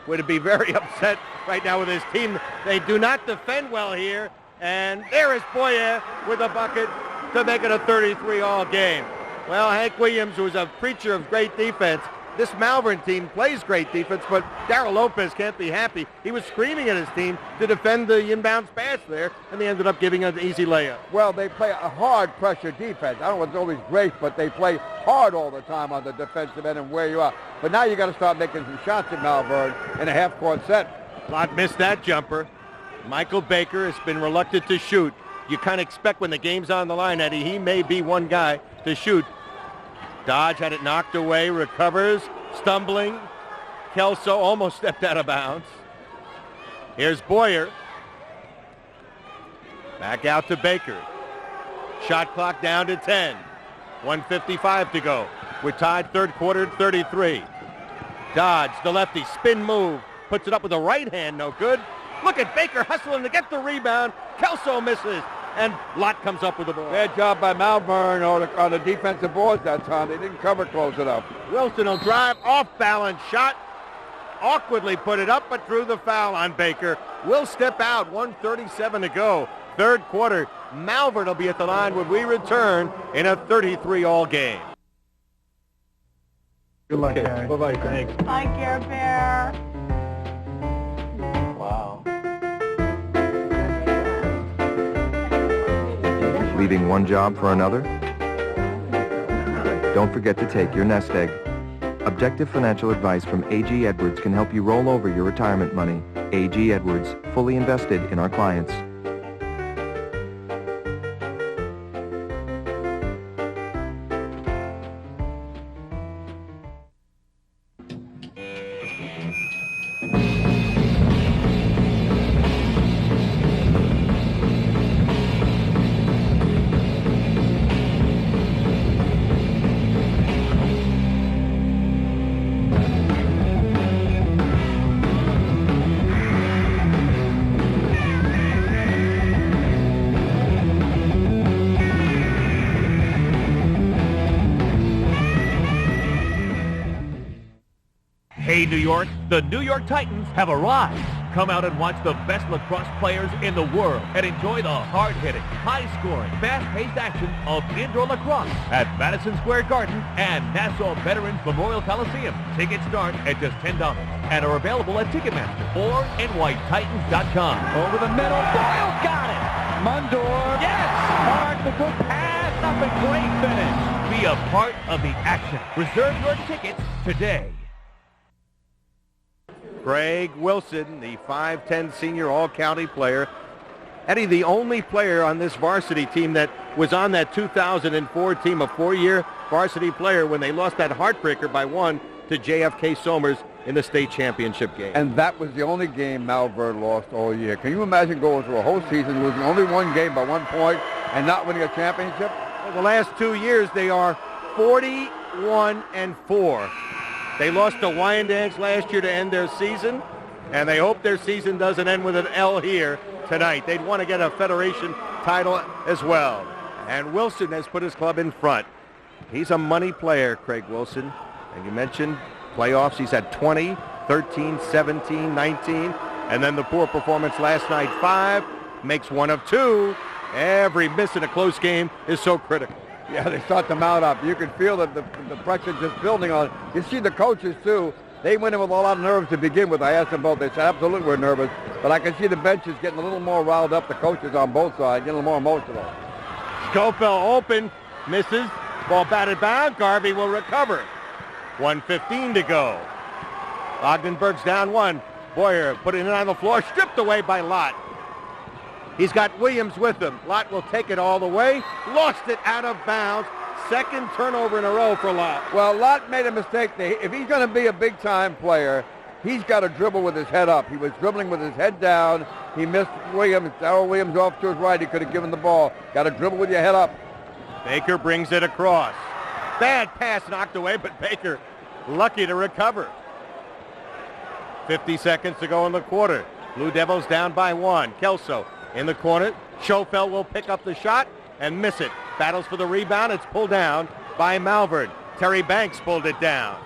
would be very upset right now with his team. They do not defend well here, and there is Boyer with a bucket to make it a 33-all game. Well, Hank Williams was a preacher of great defense. This Malverne team plays great defense, but Darryl Lopez can't be happy. He was screaming at his team to defend the inbounds pass there, and they ended up giving an easy layup. Well, they play a hard pressure defense. I don't know if it's always great, but they play hard all the time on the defensive end and wear you out. But now you got to start making some shots at Malverne in a half-court set. Lott missed that jumper. Michael Baker has been reluctant to shoot. You kind of expect when the game's on the line, Eddie, he may be one guy to shoot. Dodge had it knocked away, recovers, stumbling. Kelso almost stepped out of bounds. Here's Boyer. Back out to Baker. Shot clock down to 10. 1:55 to go. We're tied third quarter at 33. Dodge, the lefty, spin move. Puts it up with the right hand, no good. Look at Baker hustling to get the rebound. Kelso misses. And Lott comes up with the ball. Bad job by Malverne on the defensive boards that time. They didn't cover close enough. Wilson will drive, off-balance shot. Awkwardly put it up, but drew the foul on Baker. Will step out, 1:37 to go. Third quarter. Malverne will be at the line when we return in a 33-all game. Good luck, Gary. Bye-bye, thanks. Bye, Care Bear. Wow. Leaving one job for another? Don't forget to take your nest egg. Objective financial advice from A.G. Edwards can help you roll over your retirement money. A.G. Edwards, fully invested in our clients. Hey, New York, the New York Titans have arrived. Come out and watch the best lacrosse players in the world and enjoy the hard-hitting, high-scoring, fast-paced action of indoor lacrosse at Madison Square Garden and Nassau Veterans Memorial Coliseum. Tickets start at just $10 and are available at Ticketmaster or nytitans.com. Over the middle, Boyle got it! Mundor, yes! Mark, the good pass, up a great finish. Be a part of the action. Reserve your tickets today. Greg Wilson, the 5'10 senior all-county player. Eddie, the only player on this varsity team that was on that 2004 team, a four-year varsity player when they lost that heartbreaker by 1 to JFK Somers in the state championship game. And that was the only game Malverne lost all year. Can you imagine going through a whole season, losing only one game by 1 point and not winning a championship? Well, the last 2 years, they are 41-4. They lost to Wyandanch last year to end their season, and they hope their season doesn't end with an L here tonight. They'd want to get a Federation title as well. And Wilson has put his club in front. He's a money player, Craig Wilson. And you mentioned playoffs. He's had 20, 13, 17, 19. And then the poor performance last night, 5. Makes 1 of 2. Every miss in a close game is so critical. Yeah, they start to mount up. You can feel that the pressure just building on it. You see the coaches, too. They went in with a lot of nerves to begin with. I asked them both. They said, absolutely, we're nervous. But I can see the benches getting a little more riled up, the coaches on both sides, getting a little more emotional. Schofield open, misses. Ball batted down. Garvey will recover. 1:15 to go. Ogdenburg's down one. Boyer putting it on the floor, stripped away by Lott. He's got Williams with him. Lott will take it all the way. Lost it out of bounds. Second turnover in a row for Lott. Well, Lott made a mistake. If he's going to be a big-time player, he's got to dribble with his head up. He was dribbling with his head down. He missed Williams. Darrell Williams off to his right. He could have given the ball. Got to dribble with your head up. Baker brings it across. Bad pass knocked away, but Baker lucky to recover. 50 seconds to go in the quarter. Blue Devils down by one. Kelso in the corner. Schofeld will pick up the shot and miss it. Battles for the rebound. It's pulled down by Malverne. Terry Banks pulled it down.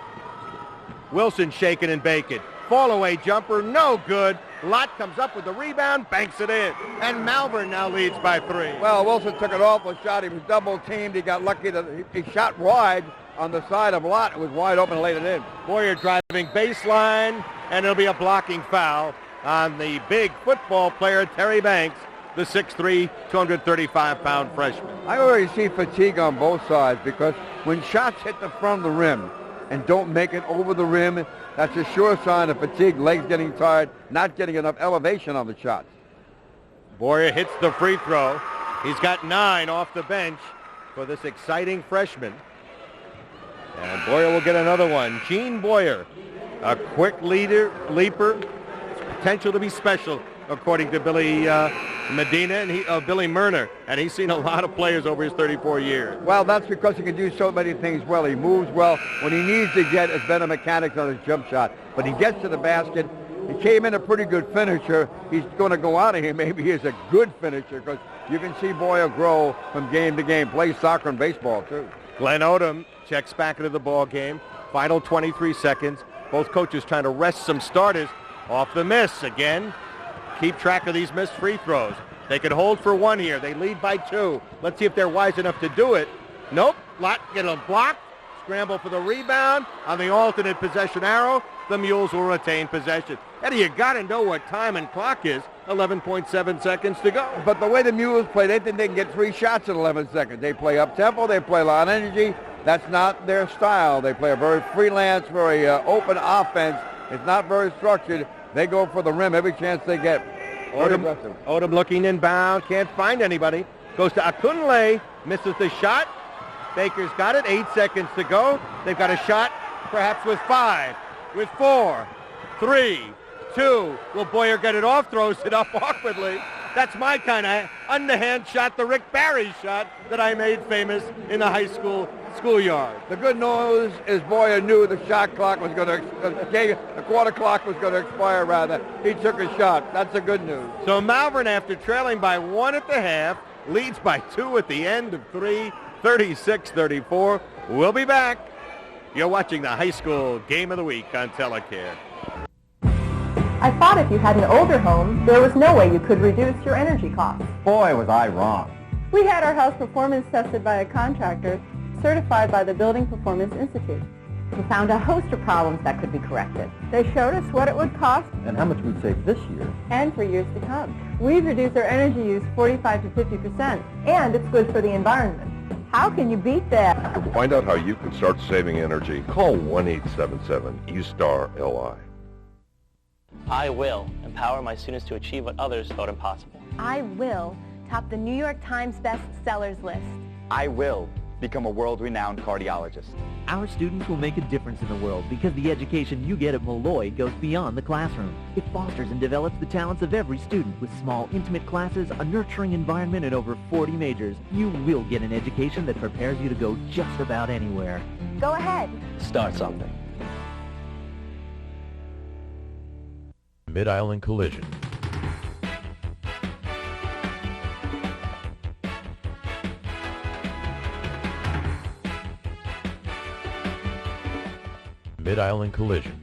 Wilson shaking and baking. Fall away jumper, no good. Lott comes up with the rebound, banks it in. And Malverne now leads by 3. Well, Wilson took an awful shot. He was double teamed. He got lucky that he shot wide on the side of Lott. It was wide open and laid it in. Boyer driving baseline, and it'll be a blocking foul on the big football player, Terry Banks, the 6'3", 235-pound freshman. I already see fatigue on both sides because when shots hit the front of the rim and don't make it over the rim, that's a sure sign of fatigue, legs getting tired, not getting enough elevation on the shots. Boyer hits the free throw. He's got 9 off the bench for this exciting freshman. And Boyer will get another one. Gene Boyer, a quick leaper, potential to be special, according to Billy Medina and Billy Murner, and he's seen a lot of players over his 34 years. Well, that's because he can do so many things well. He moves well. When he needs to get his better mechanics on his jump shot, but he gets to the basket. He came in a pretty good finisher. He's going to go out of here. Maybe he's a good finisher because you can see Boyer grow from game to game. Plays soccer and baseball too. Glenn Odom checks back into the ball game. Final 23 seconds. Both coaches trying to rest some starters. Off the miss again. Keep track of these missed free throws. They could hold for 1 here. They lead by 2. Let's see if they're wise enough to do it. Nope. Lott get a block. Scramble for the rebound. On the alternate possession arrow, the Mules will retain possession. Eddie, you got to know what time and clock is. 11.7 seconds to go. But the way the Mules play, they think they can get 3 shots in 11 seconds. They play up-tempo. They play a lot of energy. That's not their style. They play a very freelance, very open offense. It's not very structured. They go for the rim every chance they get. Odom looking inbound, can't find anybody. Goes to Akunle, misses the shot. Baker's got it, 8 seconds to go. They've got a shot, perhaps with 5, with 4, 3, 2. Will Boyer get it off? Throws it up awkwardly. That's my kind of underhand shot, the Rick Barry shot that I made famous in the high school schoolyard. The good news is Boyer knew the shot clock was going to, the quarter clock was going to expire rather. He took a shot. That's the good news. So Malverne, after trailing by 1 at the half, leads by 2 at the end of 3, 36-34. We'll be back. You're watching the High School Game of the Week on Telecare. I thought if you had an older home, there was no way you could reduce your energy costs. Boy, was I wrong. We had our house performance tested by a contractor certified by the Building Performance Institute. We found a host of problems that could be corrected. They showed us what it would cost And how much we'd save this year. and for years to come. We've reduced our energy use 45 to 50%, and it's good for the environment. How can you beat that? To find out how you can start saving energy, call 1-877-E-STAR-LI. I will empower my students to achieve what others thought impossible. I will top the New York Times bestsellers list. I will become a world-renowned cardiologist. Our students will make a difference in the world because the education you get at Malloy goes beyond the classroom. It fosters and develops the talents of every student with small, intimate classes, a nurturing environment, and over 40 majors. You will get an education that prepares you to go just about anywhere. Go ahead. Start something. Mid-Island Collision. Mid-Island Collision,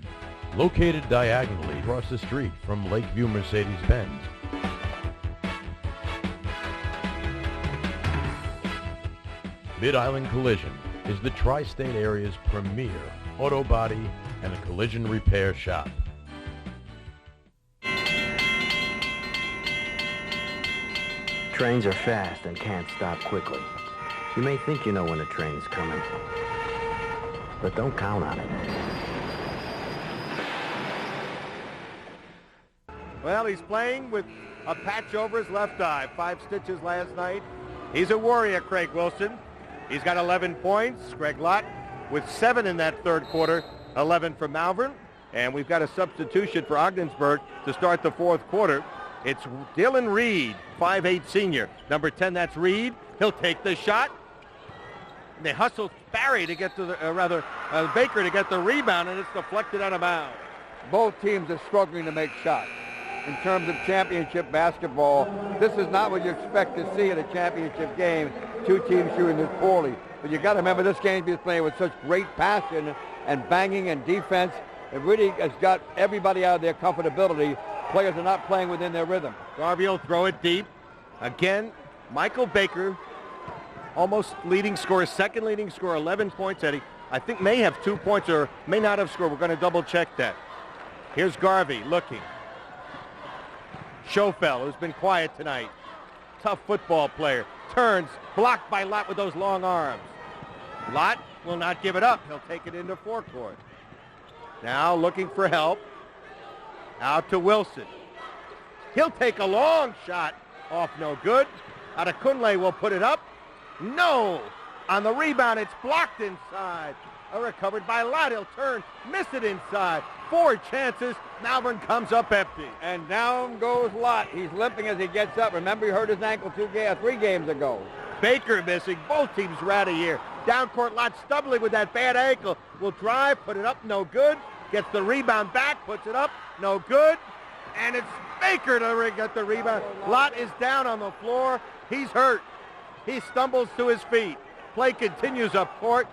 located diagonally across the street from Lakeview Mercedes-Benz. Mid-Island Collision is the tri-state area's premier auto body and a collision repair shop. Trains are fast and can't stop quickly. You may think you know when a train's coming, but don't count on it. Well, he's playing with a patch over his left eye. 5 stitches last night. He's a warrior, Craig Wilson. He's got 11 points. Greg Lott with 7 in that third quarter, 11 for Malverne. And we've got a substitution for Ogdensburg to start the fourth quarter. It's Dylan Reed, 5'8" senior. Number 10, that's Reed. He'll take the shot. They hustle Barry to get to the, Baker to get the rebound, and it's deflected out of bounds. Both teams are struggling to make shots. In terms of championship basketball, this is not what you expect to see in a championship game, 2 teams shooting this poorly. But you got to remember this game is playing with such great passion and banging and defense. It really has got everybody out of their comfortability. Players are not playing within their rhythm. Garvey will throw it deep. Again, Michael Baker, almost leading scorer, second leading scorer, 11 points, Eddie. I think may have 2 points or may not have scored. We're going to double check that. Here's Garvey looking. Schofel, who's been quiet tonight. Tough football player. Turns, blocked by Lott with those long arms. Lott will not give it up. He'll take it into forecourt. Now looking for help. Out to Wilson. He'll take a long shot. Off no good. Adekunle will put it up. No! On the rebound, it's blocked inside. Recovered by Lott. He'll turn, miss it inside. 4 chances. Malverne comes up empty. And down goes Lott. He's limping as he gets up. Remember, he hurt his ankle 3 games ago. Baker missing. Both teams are out of here. Down court, Lott stumbling with that bad ankle. Will drive, put it up, no good. Gets the rebound back, puts it up, no good. And it's Baker to get the rebound. Lott is down on the floor. He's hurt. He stumbles to his feet. Play continues up court.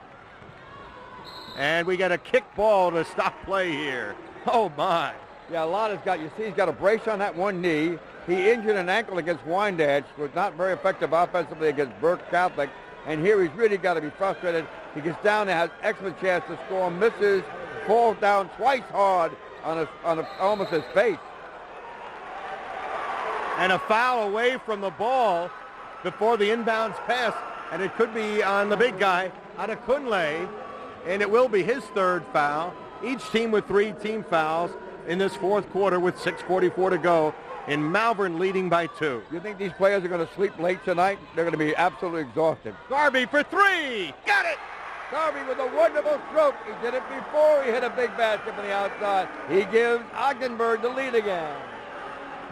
And we get a kick ball to stop play here. Oh, my. Yeah, Lott has got, you see, he's got a brace on that one knee. He injured an ankle against Wyandanch, was not very effective offensively against Burke Catholic. And here he's really got to be frustrated. He gets down there, has excellent chance to score, misses, falls down twice hard on almost his face. And a foul away from the ball before the inbounds pass. And it could be on the big guy, Adekunle. And it will be his third foul. Each team with 3 team fouls in this fourth quarter with 6:44 to go. And Malverne leading by 2. You think these players are going to sleep late tonight? They're going to be absolutely exhausted. Garvey for 3. Got it! Garvey with a wonderful stroke. He did it before he hit a big basket from the outside. He gives Ogdenburg the lead again.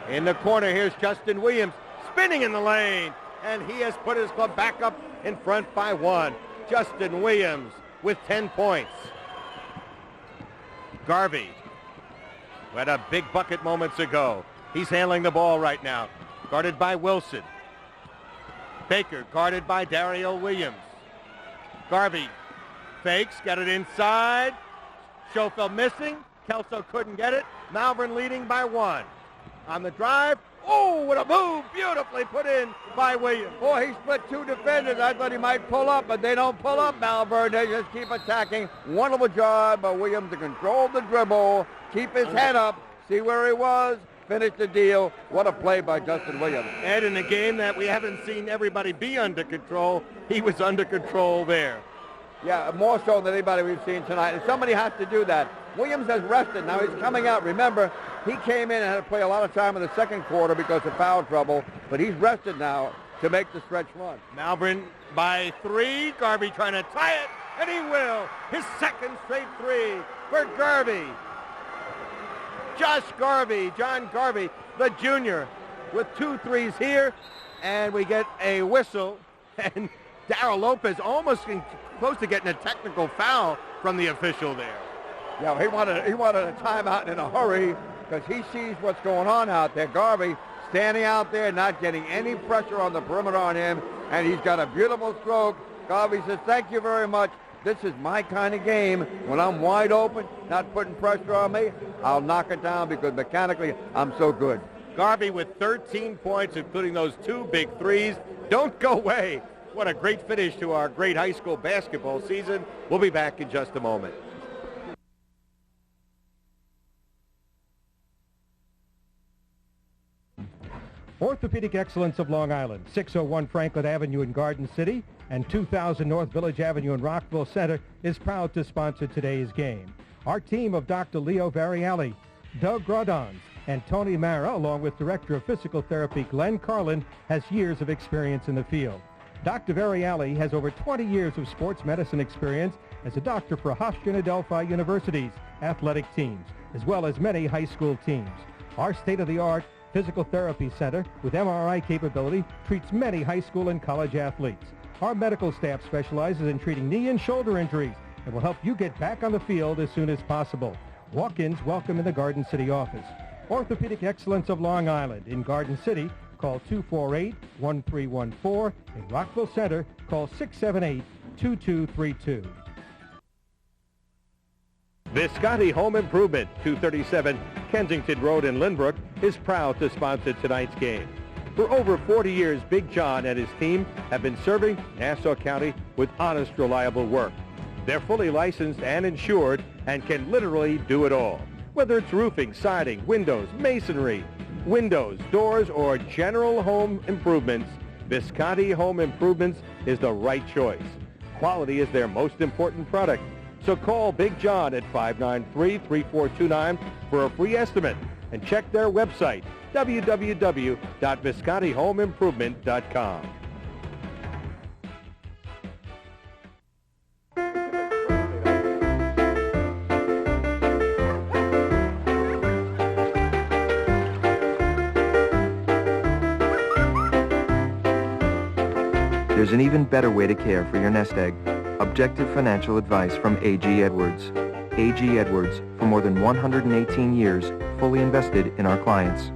In the corner, here's Justin Williams spinning in the lane. And he has put his club back up in front by 1. Justin Williams with 10 points. Garvey, who had a big bucket moments ago. He's handling the ball right now. Guarded by Wilson. Baker guarded by Dario Williams. Garvey fakes, got it inside. Schofel missing. Kelso couldn't get it. Malverne leading by 1. On the drive. Oh, what a move. Beautifully put in by Williams. Boy, he split 2 defenders. I thought he might pull up, but they don't pull up, Malverne. They just keep attacking. Wonderful job by Williams to control the dribble, keep his head up, see where he was, finish the deal. What a play by Justin Williams. And in a game that we haven't seen everybody be under control, he was under control there. Yeah, more so than anybody we've seen tonight. And somebody has to do that. Williams has rested. Now he's coming out. Remember, he came in and had to play a lot of time in the second quarter because of foul trouble, but he's rested now to make the stretch run. Malverne by 3. Garvey trying to tie it, and he will. His second straight 3 for Garvey. Josh Garvey, John Garvey, the junior, with 2 threes here, and we get a whistle, and Darryl Lopez almost close to getting a technical foul from the official there. Yeah, he wanted a timeout in a hurry because he sees what's going on out there. Garvey standing out there, not getting any pressure on the perimeter on him, and he's got a beautiful stroke. Garvey says, thank you very much. This is my kind of game. When I'm wide open, not putting pressure on me, I'll knock it down because mechanically I'm so good. Garvey with 13 points, including those 2 big threes. Don't go away. What a great finish to our great high school basketball season. We'll be back in just a moment. Orthopedic Excellence of Long Island, 601 Franklin Avenue in Garden City and 2000 North Village Avenue in Rockville Center is proud to sponsor today's game. Our team of Dr. Leo Variali, Doug Grodons, And Tony Mara, along with Director of Physical Therapy Glenn Carlin, has years of experience in the field. Dr. Variali has over 20 years of sports medicine experience as a doctor for Hofstra and Adelphi University's athletic teams, as well as many high school teams. Our state-of-the-art physical therapy center with MRI capability treats many high school and college athletes. Our medical staff specializes in treating knee and shoulder injuries and will help you get back on the field as soon as possible. Walk-ins welcome in the Garden City office. Orthopedic Excellence of Long Island in Garden City, call 248-1314. In Rockville Center, call 678-2232. Visconti Home Improvement, 237 Kensington Road in Lynbrook, is proud to sponsor tonight's game. For over 40 years, Big John and his team have been serving Nassau County with honest, reliable work. They're fully licensed and insured and can literally do it all. Whether it's roofing, siding, windows, masonry, windows, doors, or general home improvements, Visconti Home Improvements is the right choice. Quality is their most important product. So call Big John at 593-3429 for a free estimate and check their website, www.viscontihomeimprovement.com. There's an even better way to care for your nest egg. Objective financial advice from A.G. Edwards. A.G. Edwards, for more than 118 years, fully invested in our clients.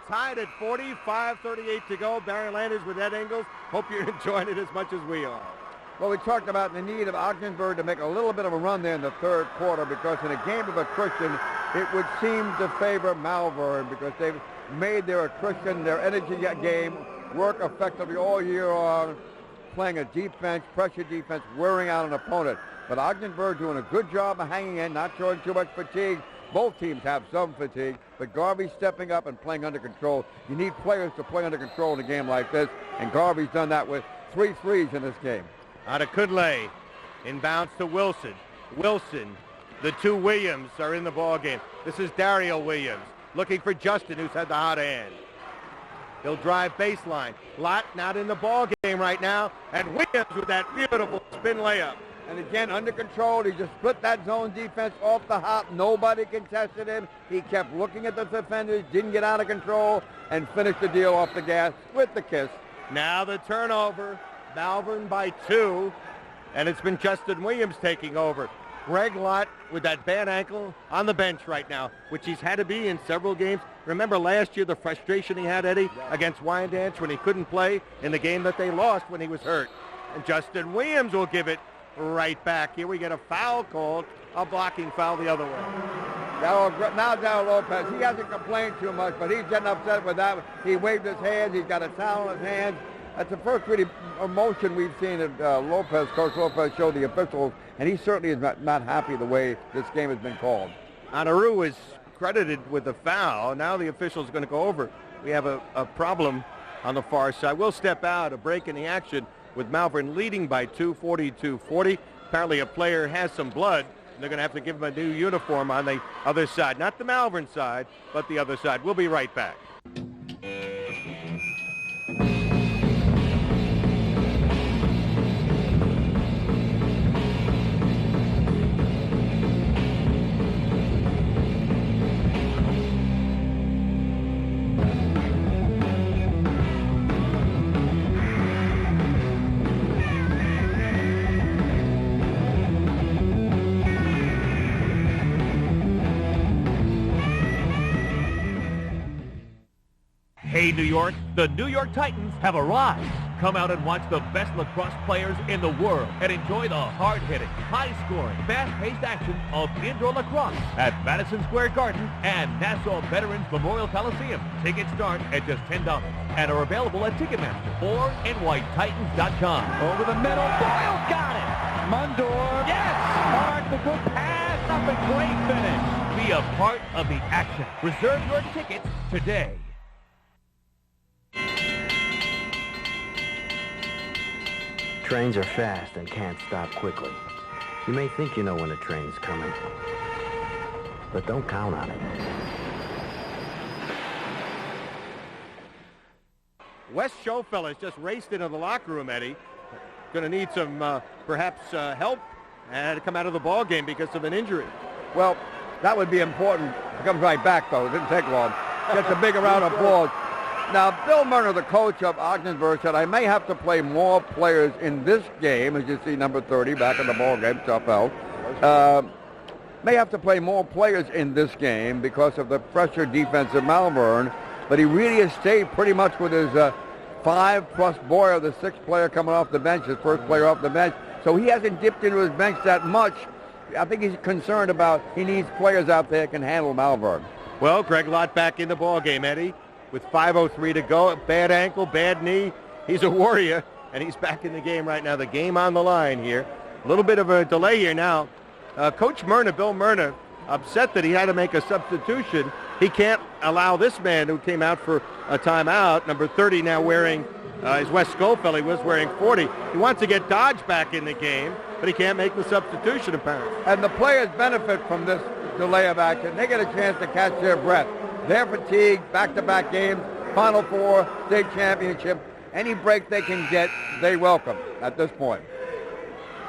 Tied at 45-38 to go. Barry Landers with Ed Ingles. Hope you're enjoying it as much as we are. Well, we talked about the need of Ogdensburg to make a little bit of a run there in the third quarter because in a game of attrition, it would seem to favor Malverne because they've made their attrition, their energy game work effectively all year long, playing a defense, pressure defense, wearing out an opponent. But Ogdensburg doing a good job of hanging in, not showing too much fatigue. Both teams have some fatigue, but Garvey's stepping up and playing under control. You need players to play under control in a game like this, and Garvey's done that with 3 threes in this game. Out of Kudlay, inbounds to Wilson. Wilson, the two Williams are in the ball game. This is Dario Williams looking for Justin, who's had the hot hand. He'll drive baseline. Lott not in the ball game right now, and Williams with that beautiful spin layup. And again, under control. He just split that zone defense off the hop. Nobody contested him. He kept looking at the defenders, didn't get out of control, and finished the deal off the gas with the kiss. Now the turnover. Malverne by 2, and it's been Justin Williams taking over. Greg Lott with that bad ankle on the bench right now, which he's had to be in several games. Remember last year the frustration he had, Eddie, against Wyandanch when he couldn't play in the game that they lost when he was hurt. And Justin Williams will give it right back. Here we get a foul called, a blocking foul the other way. Now Darryl Lopez, he hasn't complained too much, but he's getting upset with that. He waved his hands. He's got a towel in his hands. That's the first really emotion we've seen of Coach Lopez show the officials, and he certainly is not happy the way this game has been called. Anaru is credited with the foul. Now the official's going to go over. We have a problem on the far side. We'll step out, a break in the action with Malverne leading by 2, 42-40. Apparently a player has some blood. And they're going to have to give him a new uniform on the other side. Not the Malverne side, but the other side. We'll be right back. Hey, New York, the New York Titans have arrived. Come out and watch the best lacrosse players in the world and enjoy the hard-hitting, high-scoring, fast-paced action of indoor lacrosse at Madison Square Garden and Nassau Veterans Memorial Coliseum. Tickets start at just $10 and are available at Ticketmaster or NYTitans.com. Over the middle, Boyle got it. Mundor, yes! Mark, the good pass, up and great finish. Be a part of the action. Reserve your tickets today. Trains are fast and can't stop quickly. You may think you know when a train's coming, but don't count on it. Wes Schofel has just raced into the locker room, Eddie. Going to need some, perhaps, help to come out of the ball game because of an injury. Well, that would be important. He comes right back, though. It didn't take long. Gets a big round of applause. Now, Bill Malverna, the coach of Ogdensburg, said, I may have to play more players in this game, as you see number 30 back in the ball game, Schofel. May have to play more players in this game because of the pressure defense of Malverne, but he really has stayed pretty much with his 5-plus Boyer, the 6th player coming off the bench, his first player off the bench. So he hasn't dipped into his bench that much. I think he's concerned about he needs players out there that can handle Malverne. Well, Greg Lott back in the ball game, Eddie, with 5:03 to go. Bad ankle, bad knee. He's a warrior, and he's back in the game right now. The game on the line here. A little bit of a delay here now. Coach Malverna, Bill Malverna, upset that he had to make a substitution. He can't allow this man who came out for a timeout, number 30 now wearing, is Wes Schofel. He was wearing 40. He wants to get Dodge back in the game, but he can't make the substitution apparently. And the players benefit from this delay of action. They get a chance to catch their breath. They're fatigued, back-to-back games, Final Four, state championship. Any break they can get, they welcome at this point.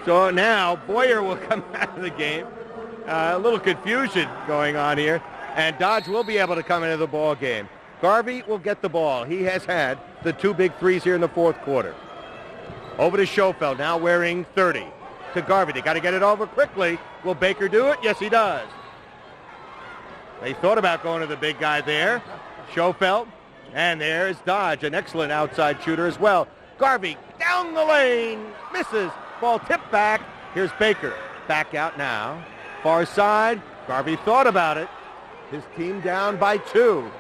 So now Boyer will come out of the game. A little confusion going on here. And Dodge will be able to come into the ball game. Garvey will get the ball. He has had the 2 big threes here in the fourth quarter. Over to Schofel, now wearing 30. To Garvey. They got to get it over quickly. Will Baker do it? Yes, he does. They thought about going to the big guy there. Schofel. And there's Dodge, an excellent outside shooter as well. Garvey down the lane. Misses. Ball tipped back. Here's Baker. Back out now. Far side. Garvey thought about it. His team down by 2.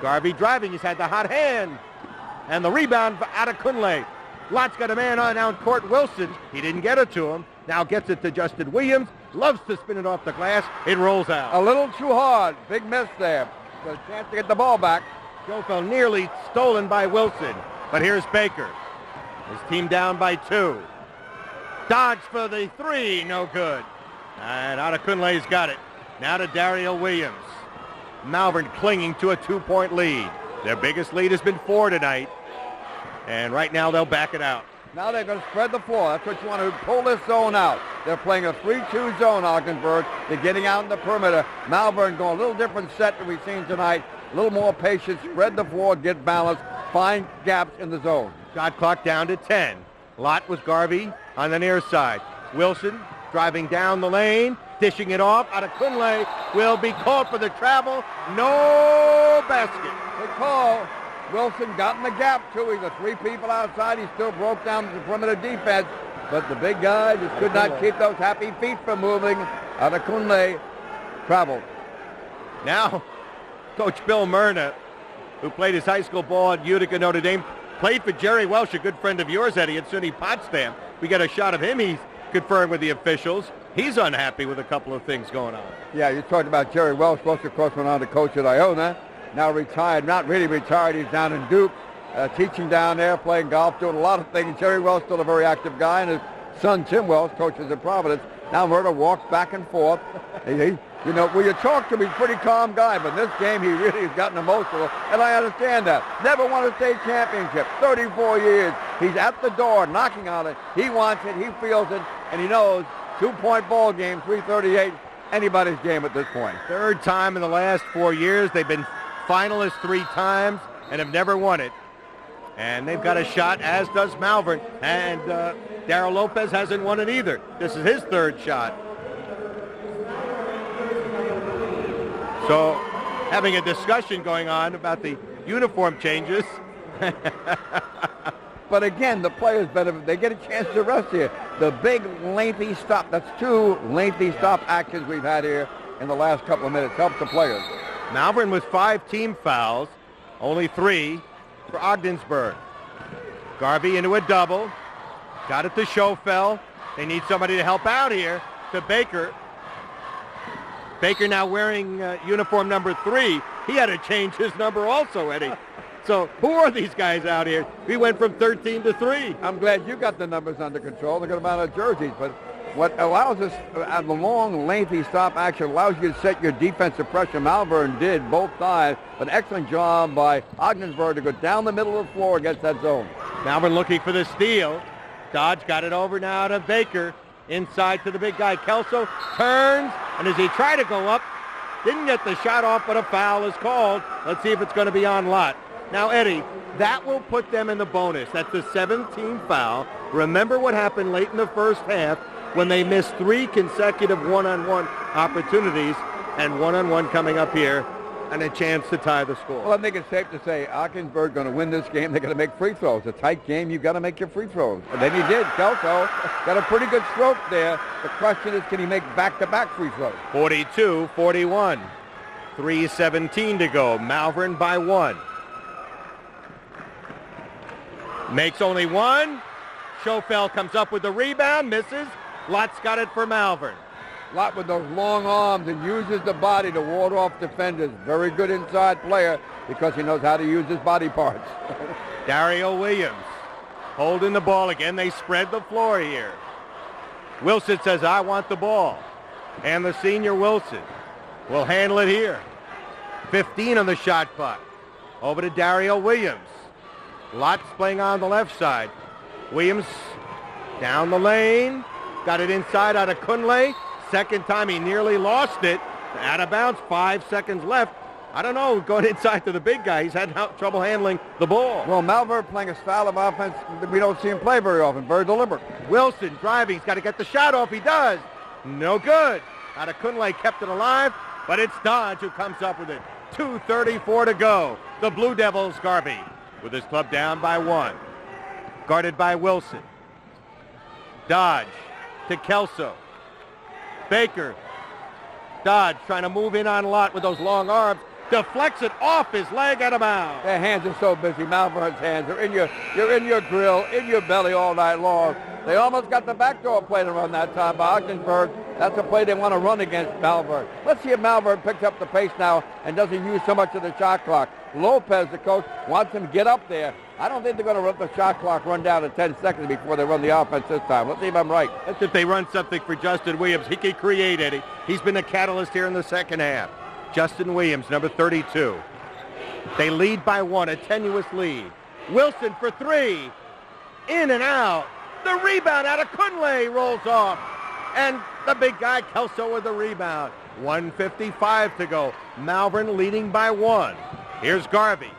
Garvey driving. He's had the hot hand. And the rebound out of Kunle. Lott's got a man on court, Wilson. He didn't get it to him. Now gets it to Justin Williams. Loves to spin it off the glass. It rolls out. A little too hard. Big miss there. A chance to get the ball back. Schofel nearly stolen by Wilson. But here's Baker. His team down by 2. Dodge for the 3. No good. And Adekunle's got it. Now to Daryl Williams. Malverne clinging to a 2-point lead. Their biggest lead has been 4 tonight. And right now they'll back it out. Now they're going to spread the floor. That's what you want to pull this zone out. They're playing a 3-2 zone, Ogdensburg. They're getting out in the perimeter. Malverne going a little different set than we've seen tonight. A little more patience, spread the floor, get balance, find gaps in the zone. Shot clock down to 10. Lott with Garvey on the near side. Wilson driving down the lane, dishing it off. Adekunle will be called for the travel. No basket. Good call. Wilson got in the gap, too. He's got 3 people outside. He still broke down the perimeter defense. But the big guy just could not keep those happy feet from moving. Adekunle traveled. Now, Coach Bill Malverna, who played his high school ball at Utica, Notre Dame, played for Jerry Welsh, a good friend of yours, Eddie, at SUNY Potsdam. We got a shot of him. He's conferring with the officials. He's unhappy with a couple of things going on. Yeah, you talked about Jerry Welsh. Welsh, of course, went on to coach at Iona. Now retired. Not really retired. He's down in Duke, teaching down there, playing golf, doing a lot of things. Jerry Welsh still a very active guy, and his son, Tim Welsh, coaches at Providence. Now Malverna walks back and forth. You know, when you talk to him, he's a pretty calm guy, but in this game, he really has gotten emotional, and I understand that. Never won a state championship, 34 years. He's at the door, knocking on it. He wants it, he feels it, and he knows 2-point ball game, 3:38, anybody's game at this point. 3rd time in the last 4 years. They've been finalists 3 times and have never won it. And they've got a shot, as does Malverne, and Daryl Lopez hasn't won it either. This is his 3rd shot. So, having a discussion going on about the uniform changes. But again, the players benefit. They get a chance to rest here. The big, lengthy stop. That's 2 lengthy stop actions we've had here in the last couple of minutes. Helps the players. Malverne with 5 team fouls. Only 3 for Ogdensburg. Garvey into a double. Got it to Schofel. They need somebody to help out here. To Baker. Baker now wearing uniform number 3. He had to change his number also, Eddie. So who are these guys out here? We went from 13 to 3. I'm glad you got the numbers under control. Look at the amount of jerseys. But what allows us, the long, lengthy stop action allows you to set your defensive pressure. Malverne did both sides. An excellent job by Ogdensburg to go down the middle of the floor against that zone. Malverne looking for the steal. Dodge got it over now to Baker. Inside to the big guy. Kelso turns, and as he tried to go up, didn't get the shot off, but a foul is called. Let's see if it's going to be on Lott. Now, Eddie, that will put them in the bonus. That's the 17th foul. Remember what happened late in the first half when they missed 3 consecutive one-on-one opportunities, and one-on-one coming up here, and a chance to tie the score. Well, I think it's safe to say Ogdensburg going to win this game. They're going to make free throws. A tight game, you've got to make your free throws. And then he did. Kelso got a pretty good stroke there. The question is, can he make back-to-back free throws? 42-41. 3:17 to go. Malverne by 1. Makes only 1. Schofeld comes up with the rebound, misses. Lott's got it for Malverne. Lott with those long arms and uses the body to ward off defenders. Very good inside player because he knows how to use his body parts. Dario Williams holding the ball again. They spread the floor here. Wilson says, I want the ball. And the senior Wilson will handle it here. 15 on the shot clock. Over to Dario Williams. Lott's playing on the left side. Williams down the lane. Got it inside out of Kunle. Second time he nearly lost it. Out of bounds, 5 seconds left. I don't know, going inside to the big guy. He's had trouble handling the ball. Well, Malverne playing a style of offense that we don't see him play very often. Very deliberate. Wilson driving. He's got to get the shot off. He does. No good. Out of Kunle kept it alive, but it's Dodge who comes up with it. 2:34 to go. The Blue Devils, Garvey, with his club down by 1. Guarded by Wilson. Dodge to Kelso. Baker. Dodge trying to move in on Lott with those long arms. Deflects it off his leg out of bounds. Their hands are so busy. Malverne's hands are you're in your grill, in your belly all night long. They almost got the backdoor play to run that time by Ogdensburg. That's a play they want to run against Malverne. Let's see if Malverne picks up the pace now and doesn't use so much of the shot clock. Lopez, the coach, wants him to get up there. I don't think they're going to let the shot clock run down to 10 seconds before they run the offense this time. Let's see if I'm right. That's if they run something for Justin Williams. He can create, Eddie. He's been a catalyst here in the second half. Justin Williams, number 32. They lead by 1, a tenuous lead. Wilson for 3. In and out. The rebound out of Kunle rolls off. And the big guy, Kelso, with the rebound. 1:55 to go. Malverne leading by 1. Here's Garvey.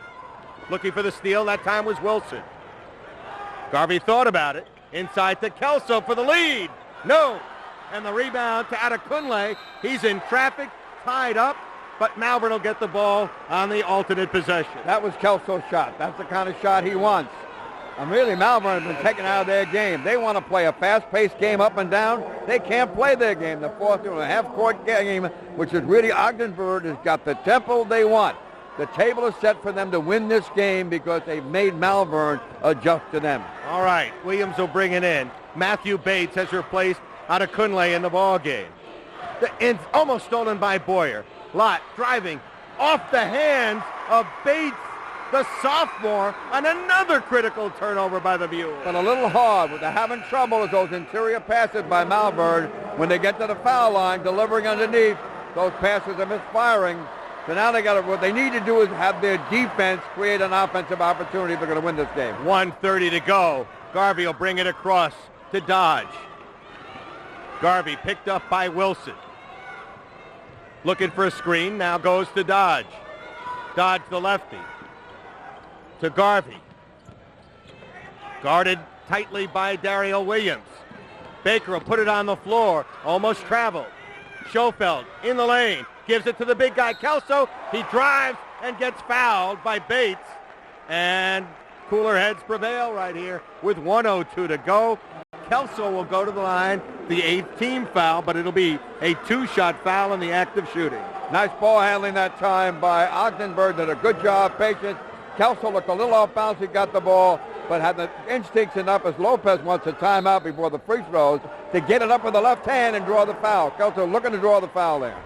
Looking for the steal. That time was Wilson. Garvey thought about it. Inside to Kelso for the lead. No. And the rebound to Adekunle. He's in traffic, tied up, but Malverne will get the ball on the alternate possession. That was Kelso's shot. That's the kind of shot he wants. And really, Malverne has been taken out of their game. They want to play a fast-paced game up and down. They can't play their game. The fourth and a half-court game, which is really Ogdensburg, has got the tempo they want. The table is set for them to win this game because they've made Malverne adjust to them. All right, Williams will bring it in. Matthew Bates has replaced Adekunle in the ball game. It's almost stolen by Boyer. Lott driving off the hands of Bates, the sophomore, on another critical turnover by the Mules. But a little hard. What they're having trouble is those interior passes by Malverne. When they get to the foul line, delivering underneath, those passes are misfiring. So now what they need to do is have their defense create an offensive opportunity if they're going to win this game. 1:30 to go. Garvey will bring it across to Dodge. Garvey picked up by Wilson. Looking for a screen, now goes to Dodge. Dodge the lefty. To Garvey. Guarded tightly by Dario Williams. Baker will put it on the floor, almost traveled. Schofeld in the lane. Gives it to the big guy, Kelso. He drives and gets fouled by Bates. And cooler heads prevail right here with 1:02 to go. Kelso will go to the line, the 8th team foul, but it'll be a 2-shot foul in the act of shooting. Nice ball handling that time by Ogdensburg. Did a good job, patient. Kelso looked a little off balance. He got the ball, but had the instincts enough as Lopez wants a timeout before the free throws to get it up with the left hand and draw the foul. Kelso looking to draw the foul there.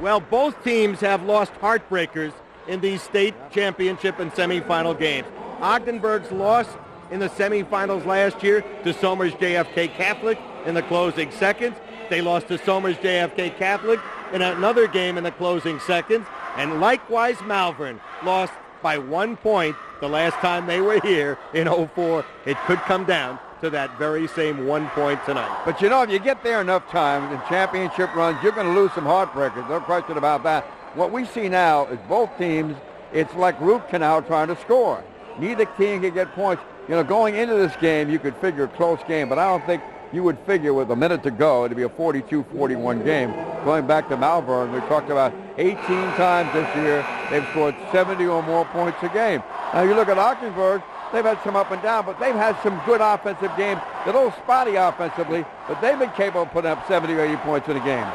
Well, both teams have lost heartbreakers in these state championship and semifinal games. Ogdenburg's lost in the semifinals last year to Somers JFK Catholic in the closing seconds. They lost to Somers JFK Catholic in another game in the closing seconds. And likewise, Malverne lost by 1 point the last time they were here in 04. It could come down to that very same 1 point tonight. But you know, if you get there enough times in championship runs, you're going to lose some heartbreakers. No question about that. What we see now is both teams, it's like root canal trying to score. Neither team can get points. You know, going into this game, you could figure a close game, but I don't think you would figure with a minute to go it'd be a 42-41 game. Going back to Malverne, we talked about 18 times this year they've scored 70 or more points a game. Now you look at Ogdenburg, they've had some up and down, but they've had some good offensive games. They're a little spotty offensively, but they've been capable of putting up 70 or 80 points in a game.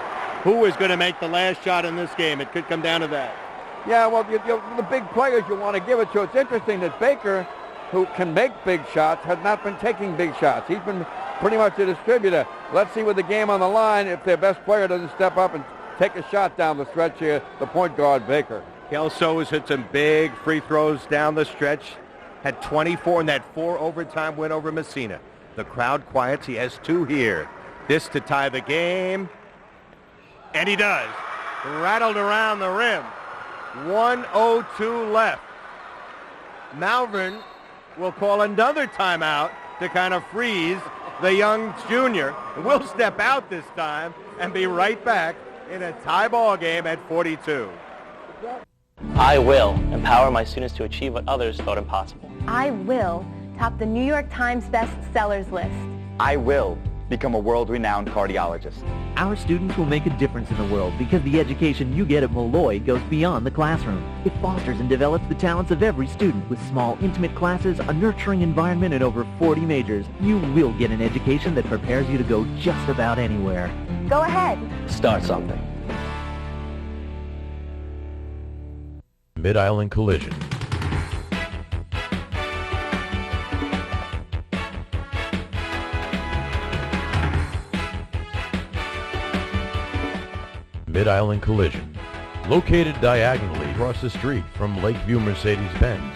Who is going to make the last shot in this game? It could come down to that. Yeah, well, the big players you want to give it to. It's interesting that Baker, who can make big shots, has not been taking big shots. He's been pretty much a distributor. Let's see with the game on the line if their best player doesn't step up and take a shot down the stretch here, the point guard, Baker. Kelso has hit some big free throws down the stretch. Had 24 in that 4 overtime win over Messina. The crowd quiets. He has 2 here. This to tie the game. And he does. Rattled around the rim. 1:02 left. Malverne will call another timeout to kind of freeze the young junior. We'll step out this time and be right back in a tie ball game at 42. I will empower my students to achieve what others thought impossible. I will top the New York Times bestsellers list. I will become a world-renowned cardiologist. Our students will make a difference in the world because the education you get at Malloy goes beyond the classroom. It fosters and develops the talents of every student with small, intimate classes, a nurturing environment, and over 40 majors. You will get an education that prepares you to go just about anywhere. Go ahead. Start something. Mid-Island Collision. Mid-Island Collision, located diagonally across the street from Lakeview Mercedes-Benz.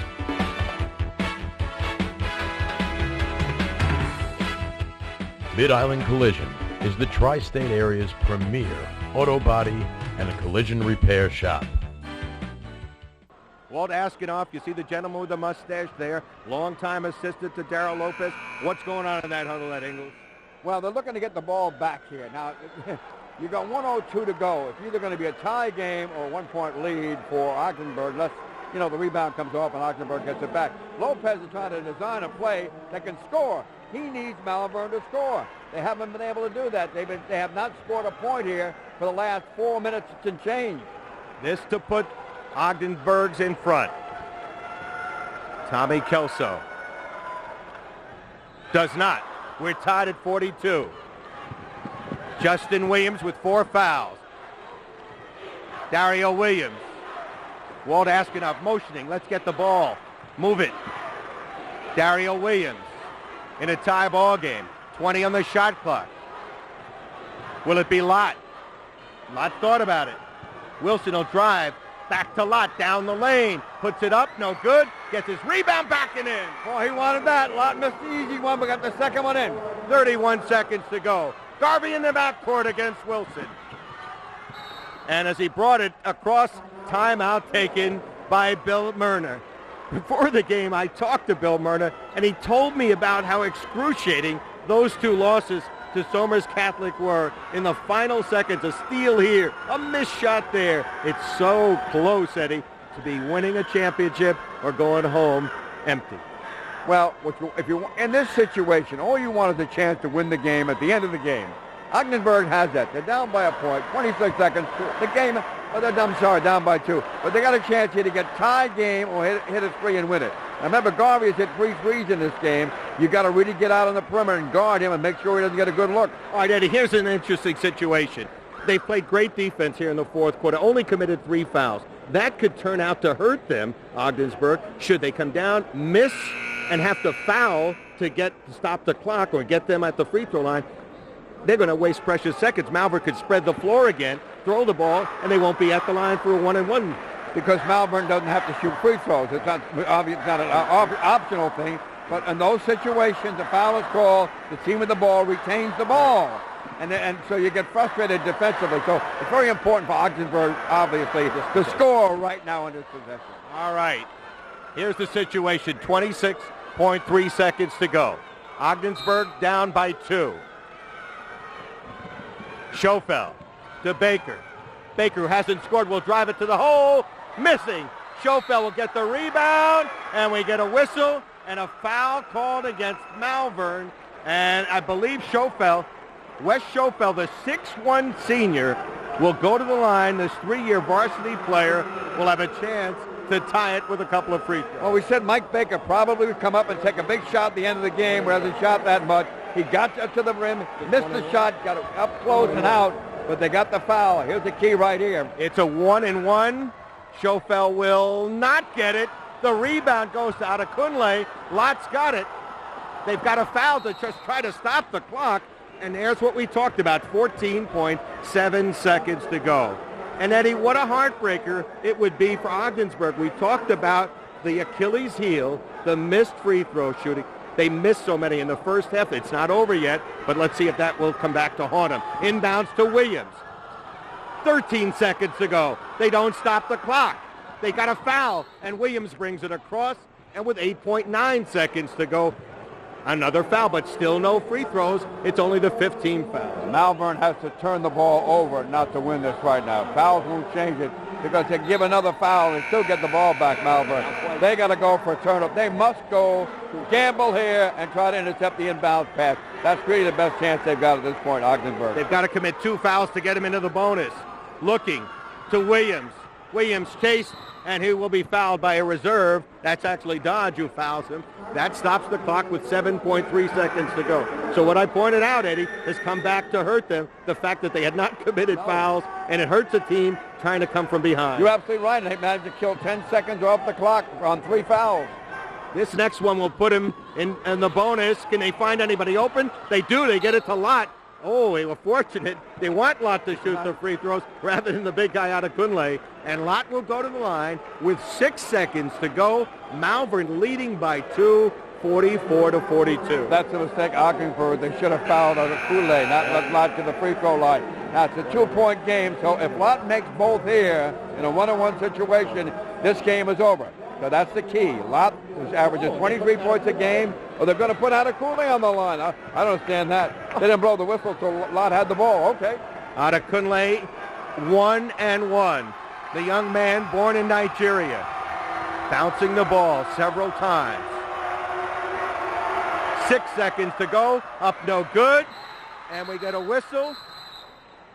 Mid-Island Collision is the tri-state area's premier auto body and a collision repair shop. Walt Askinoff, you see the gentleman with the mustache there, longtime assistant to Darryl Lopez. What's going on in that huddle at Ingles? Well, they're looking to get the ball back here. Now, you got 1:02 to go. It's either going to be a tie game or a 1-point lead for Ogdenburg. Unless, you know, the rebound comes off and Ogdenburg gets it back. Lopez is trying to design a play that can score. He needs Malverne to score. They haven't been able to do that. They have not scored a point here for the last 4 minutes and change. This to put Ogdenburg's in front. Tommy Kelso does not. We're tied at 42. Justin Williams with 4 fouls. Dario Williams. Walt Askinoff motioning. Let's get the ball. Move it. Dario Williams in a tie ball game. 20 on the shot clock. Will it be Lott? Lott thought about it. Wilson will drive. Back to Lott down the lane. Puts it up. No good. Gets his rebound back and in. Oh, he wanted that. Lott missed the easy one, but got the second one in. 31 seconds to go. Garvey in the backcourt against Wilson. And as he brought it across, timeout taken by Bill Murner. Before the game, I talked to Bill Murner, and he told me about how excruciating those 2 losses to Somers Catholic were in the final seconds. A steal here, a missed shot there. It's so close, Eddie, to be winning a championship or going home empty. Well, if you in this situation, all you want is a chance to win the game at the end of the game. Ogdenburg has that. They're down by a point, 26 seconds. The game, down by 2. But they got a chance here to get tie game or hit a 3 and win it. Now remember, Garvey has hit 3 threes in this game. You got to really get out on the perimeter and guard him and make sure he doesn't get a good look. All right, Eddie, here's an interesting situation. They played great defense here in the 4th quarter, only committed 3 fouls. That could turn out to hurt them, Ogdensburg, should they come down, miss, and have to foul to stop the clock or get them at the free throw line. They're going to waste precious seconds. Malverne could spread the floor again, throw the ball, and they won't be at the line for a 1-and-1 because Malverne doesn't have to shoot free throws. It's not obvious, not an optional thing. But in those situations, the foul is called, the team with the ball retains the ball. And so you get frustrated defensively. So it's very important for Ogdensburg, obviously, to score right now in this possession. All right. Here's the situation. 26.3 seconds to go. Ogdensburg down by 2. Schofel to Baker. Baker, who hasn't scored, will drive it to the hole. Missing. Schofel will get the rebound, and we get a whistle and a foul called against Malverne. And I believe Schofel, Wes Schofel, the 6'1 senior, will go to the line. This 3-year varsity player will have a chance to tie it with a couple of free throws. Well, we said Mike Baker probably would come up and take a big shot at the end of the game, where he hasn't shot that much. He got to the rim, missed the shot, got it up close and out, but they got the foul. Here's the key right here. It's a 1-and-1. Schofel will not get it. The rebound goes to Adekunle. Lott's got it. They've got a foul to just try to stop the clock. And there's what we talked about, 14.7 seconds to go. And Eddie, what a heartbreaker it would be for Ogdensburg. We talked about the Achilles heel, the missed free throw shooting. They missed so many in the first half. It's not over yet, but let's see if that will come back to haunt them. Inbounds to Williams. 13 seconds to go. They don't stop the clock. They got a foul, and Williams brings it across, and with 8.9 seconds to go, another foul, but still no free throws. It's only the 15th foul. Malverne has to turn the ball over not to win this right now. Fouls won't change it, because they give another foul and still get the ball back, Malverne. They got to go for a turnover. They must go gamble here and try to intercept the inbound pass. That's really the best chance they've got at this point, Ogdensburg. They've got to commit 2 fouls to get him into the bonus. Looking to Williams. Williams chased, and he will be fouled by a reserve. That's actually Dodge who fouls him. That stops the clock with 7.3 seconds to go. So what I pointed out, Eddie, has come back to hurt them, the fact that they had not committed fouls, and it hurts a team trying to come from behind. You're absolutely right. They managed to kill 10 seconds off the clock on 3 fouls. This next one will put him in the bonus. Can they find anybody open? They do. They get it to Lott. Oh, they were fortunate. They want Lott to shoot the free throws rather than the big guy out of Kunle. And Lott will go to the line with 6 seconds to go. Malverne leading by 2, 44-42. That's a mistake, Ogdensburg. They should have fouled on Kunle, not let Lott to the free throw line. Now, it's a 2-point game, so if Lott makes both here in a 1-on-1 situation, this game is over. So that's the key. Lott averages 23 points a game, or they're going to put Adekunle on the line. I don't understand that. They didn't blow the whistle until Lott had the ball. Okay. Adekunle, 1-and-1. The young man born in Nigeria, bouncing the ball several times. 6 seconds to go. Up no good. And we get a whistle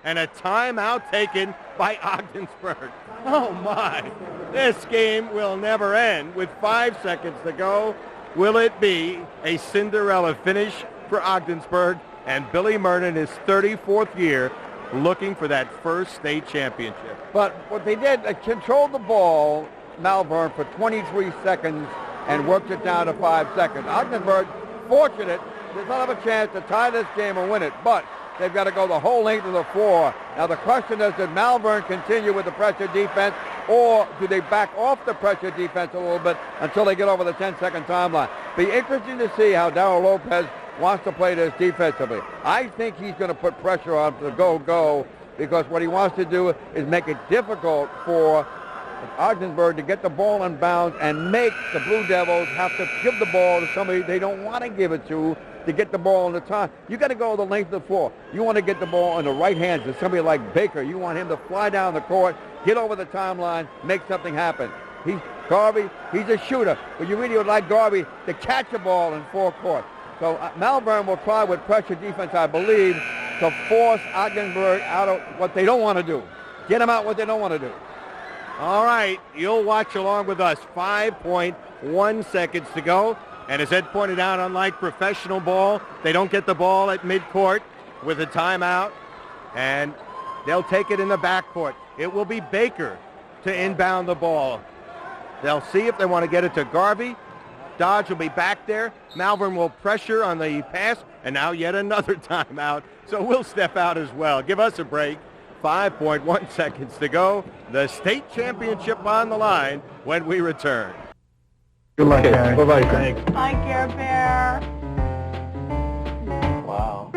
and a timeout taken by Ogdensburg. Oh, my. This game will never end. With 5 seconds to go, will it be a Cinderella finish for Ogdensburg and Billy Murden in his 34th year looking for that first state championship? But what they did, they controlled the ball, Malverne, for 23 seconds and worked it down to 5 seconds. Ogdensburg, fortunate, does not have a chance to tie this game and win it, but they've got to go the whole length of the floor. Now the question is, does Malverne continue with the pressure defense, or do they back off the pressure defense a little bit until they get over the 10-second timeline? Be interesting to see how Darryl Lopez wants to play this defensively. I think he's going to put pressure on the go, because what he wants to do is make it difficult for Ogdensburg to get the ball in bounds and make the Blue Devils have to give the ball to somebody they don't want to give it to get the ball in the time. You got to go the length of the floor. You want to get the ball in the right hands of somebody like Baker. You want him to fly down the court, get over the timeline, make something happen. Garvey, he's a shooter, but you really would like Garvey to catch a ball in forecourt. So Malverne will try with pressure defense, I believe, to force Ogdensburg out of what they don't want to do. Get them out what they don't want to do. All right, you'll watch along with us. 5.1 seconds to go. And as Ed pointed out, unlike professional ball, they don't get the ball at midcourt with a timeout, and they'll take it in the backcourt. It will be Baker to inbound the ball. They'll see if they want to get it to Garvey. Dodge will be back there. Malverne will pressure on the pass, and now yet another timeout. So we'll step out as well. Give us a break. 5.1 seconds to go. The state championship on the line when we return. Good luck, Gary. Bye-bye. Thanks. Bye, Care Bear. Wow.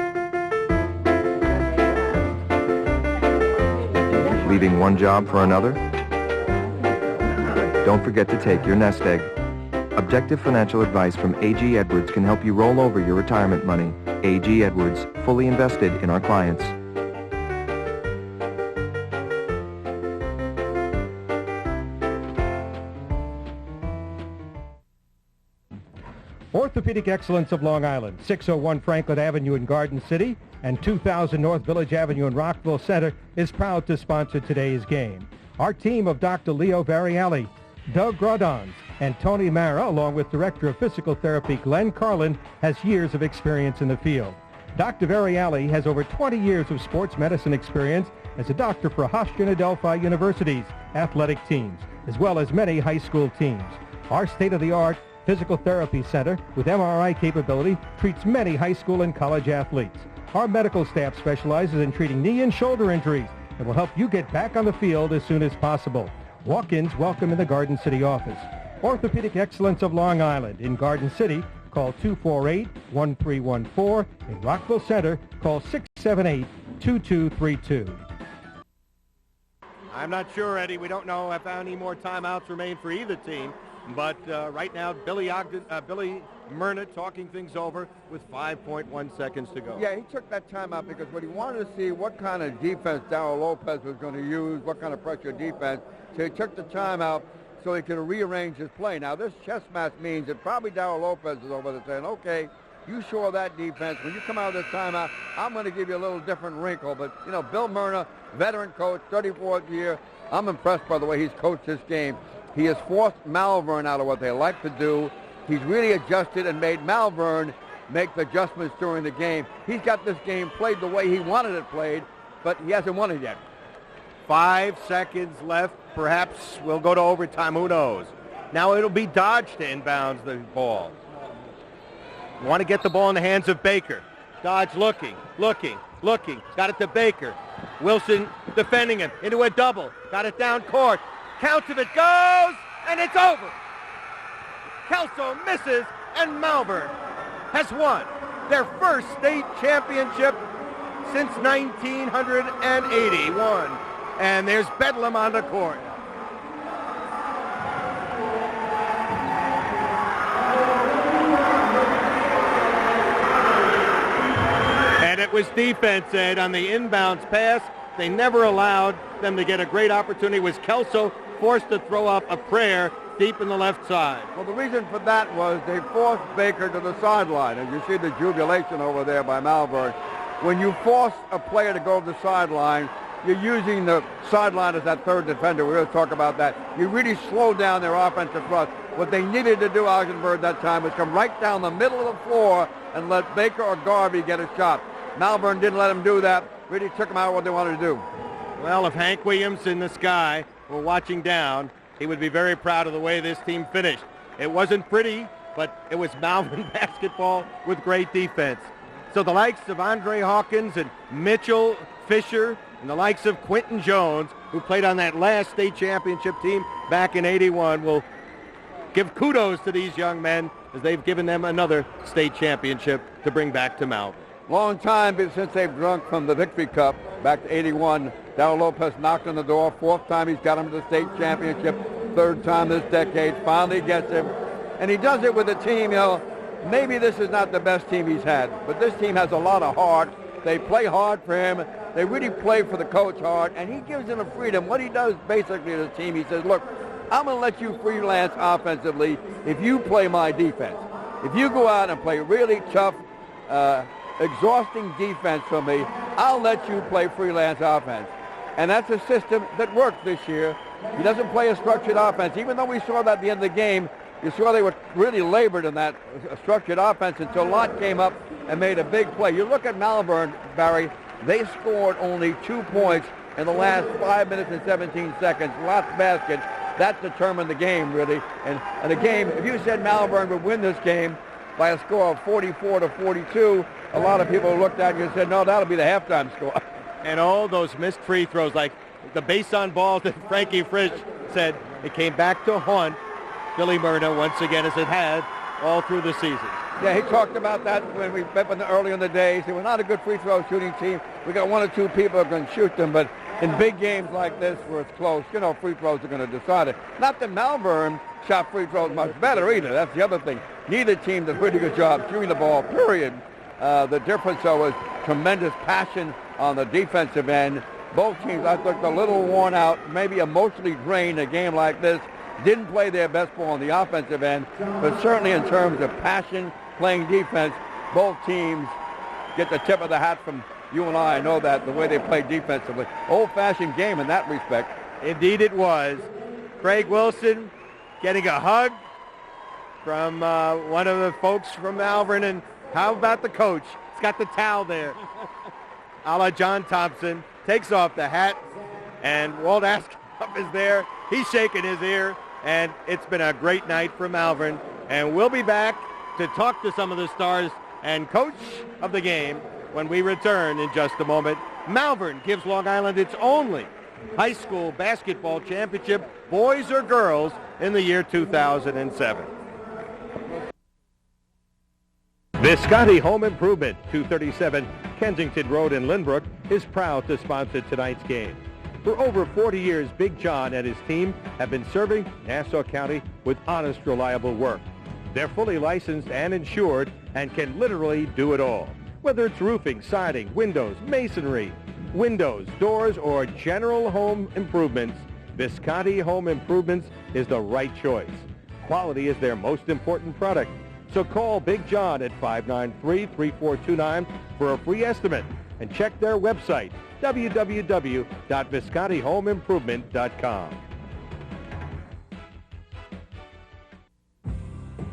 Leaving one job for another? Don't forget to take your nest egg. Objective financial advice from A.G. Edwards can help you roll over your retirement money. A.G. Edwards, fully invested in our clients. Orthopedic Excellence of Long Island, 601 Franklin Avenue in Garden City and 2000 North Village Avenue in Rockville Center is proud to sponsor today's game. Our team of Dr. Leo Variali, Doug Grodons, and Tony Mara, along with Director of Physical Therapy Glenn Carlin, has years of experience in the field. Dr. Variali has over 20 years of sports medicine experience as a doctor for Hofstra and Adelphi University's athletic teams, as well as many high school teams. Our state-of-the-art Physical Therapy Center with MRI capability treats many high school and college athletes. Our medical staff specializes in treating knee and shoulder injuries and will help you get back on the field as soon as possible. Walk-ins welcome in the Garden City office. Orthopedic Excellence of Long Island in Garden City, call 248-1314. In Rockville Center, call 678-2232. I'm not sure, Eddie. We don't know if any more timeouts remain for either team. But right now, Billy Myrna talking things over with 5.1 seconds to go. Yeah, he took that timeout because what he wanted to see what kind of defense Darryl Lopez was going to use, what kind of pressure defense. So he took the timeout so he could rearrange his play. Now, this chess match means that probably Darryl Lopez is over there saying, okay, you show that defense. When you come out of this timeout, I'm going to give you a little different wrinkle. But, you know, Bill Myrna, veteran coach, 34th year, I'm impressed by the way he's coached this game. He has forced Malverne out of what they like to do. He's really adjusted and made Malverne make the adjustments during the game. He's got this game played the way he wanted it played, but he hasn't won it yet. 5 seconds left. Perhaps we'll go to overtime. Who knows? Now it'll be Dodge to inbounds the ball. You want to get the ball in the hands of Baker. Dodge looking. Got it to Baker. Wilson defending him into a double. Got it down court. Counts if it goes, and it's over. Kelso misses, and Malverne has won their first state championship since 1981. And there's Bedlam on the court. And it was defense, Ed, on the inbounds pass. They never allowed them to get a great opportunity. It was Kelso forced to throw up a prayer deep in the left side. Well, the reason for that was they forced Baker to the sideline. And you see the jubilation over there by Malverne. When you force a player to go to the sideline, you're using the sideline as that third defender. We're going to talk about that. You really slow down their offensive thrust. What they needed to do, Augsburg, that time was come right down the middle of the floor and let Baker or Garvey get a shot. Malverne didn't let him do that. Really took them out of what they wanted to do. Well, if Hank Williams in the sky were watching down, he would be very proud of the way this team finished. It wasn't pretty, but it was Malverne basketball with great defense. So the likes of Andre Hawkins and Mitchell Fisher and the likes of Quentin Jones, who played on that last state championship team back in '81, will give kudos to these young men as they've given them another state championship to bring back to Malverne. Long time since they've drunk from the Victory Cup back to '81. Darryl Lopez knocked on the door. Fourth time he's got him to the state championship. Third time this decade. Finally gets him. And he does it with a team, you know, maybe this is not the best team he's had, but this team has a lot of heart. They play hard for him. They really play for the coach hard, and he gives them a freedom. What he does basically to the team, he says, look, I'm going to let you freelance offensively if you play my defense. If you go out and play really tough, exhausting defense for me, I'll let you play freelance offense. And that's a system that worked this year. He doesn't play a structured offense. Even though we saw that at the end of the game, you saw they were really labored in that structured offense until Lott came up and made a big play. You look at Malverne, Barry, they scored only 2 points in the last 5 minutes and 17 seconds. Lott's basket, that determined the game, really. And the game, if you said Malverne would win this game by a score of 44-42, a lot of people looked at you and said, no, that'll be the halftime score. And all those missed free throws, like the base on balls that Frankie Frisch said, it came back to haunt Billy Myrna once again, as it had all through the season. Yeah, he talked about that when we met early in the days. They were not a good free throw shooting team. We got one or two people who can shoot them, but in big games like this where it's close, free throws are going to decide it. Not that Malverne shot free throws much better either. That's the other thing. Neither team did a pretty good job shooting the ball, period. The difference, though, was tremendous passion on the defensive end. Both teams, I looked a little worn out, maybe emotionally drained in a game like this. Didn't play their best ball on the offensive end, but certainly in terms of passion, playing defense, both teams get the tip of the hat from you and I know that, the way they play defensively. Old-fashioned game in that respect. Indeed it was. Craig Wilson getting a hug from one of the folks from Malverne, and how about the coach? He's got the towel there. A la John Thompson, takes off the hat, and Walt Askoff is there. He's shaking his ear, and it's been a great night for Malverne. And we'll be back to talk to some of the stars and coach of the game when we return in just a moment. Malverne gives Long Island its only high school basketball championship, boys or girls, in the year 2007. Visconti Home Improvement, 237 Kensington Road in Lynbrook, is proud to sponsor tonight's game. For over 40 years, Big John and his team have been serving Nassau County with honest, reliable work. They're fully licensed and insured and can literally do it all. Whether it's roofing, siding, windows, masonry, windows, doors, or general home improvements, Visconti Home Improvements is the right choice. Quality is their most important product. So call Big John at 593-3429 for a free estimate and check their website, www.viscontihomeimprovement.com.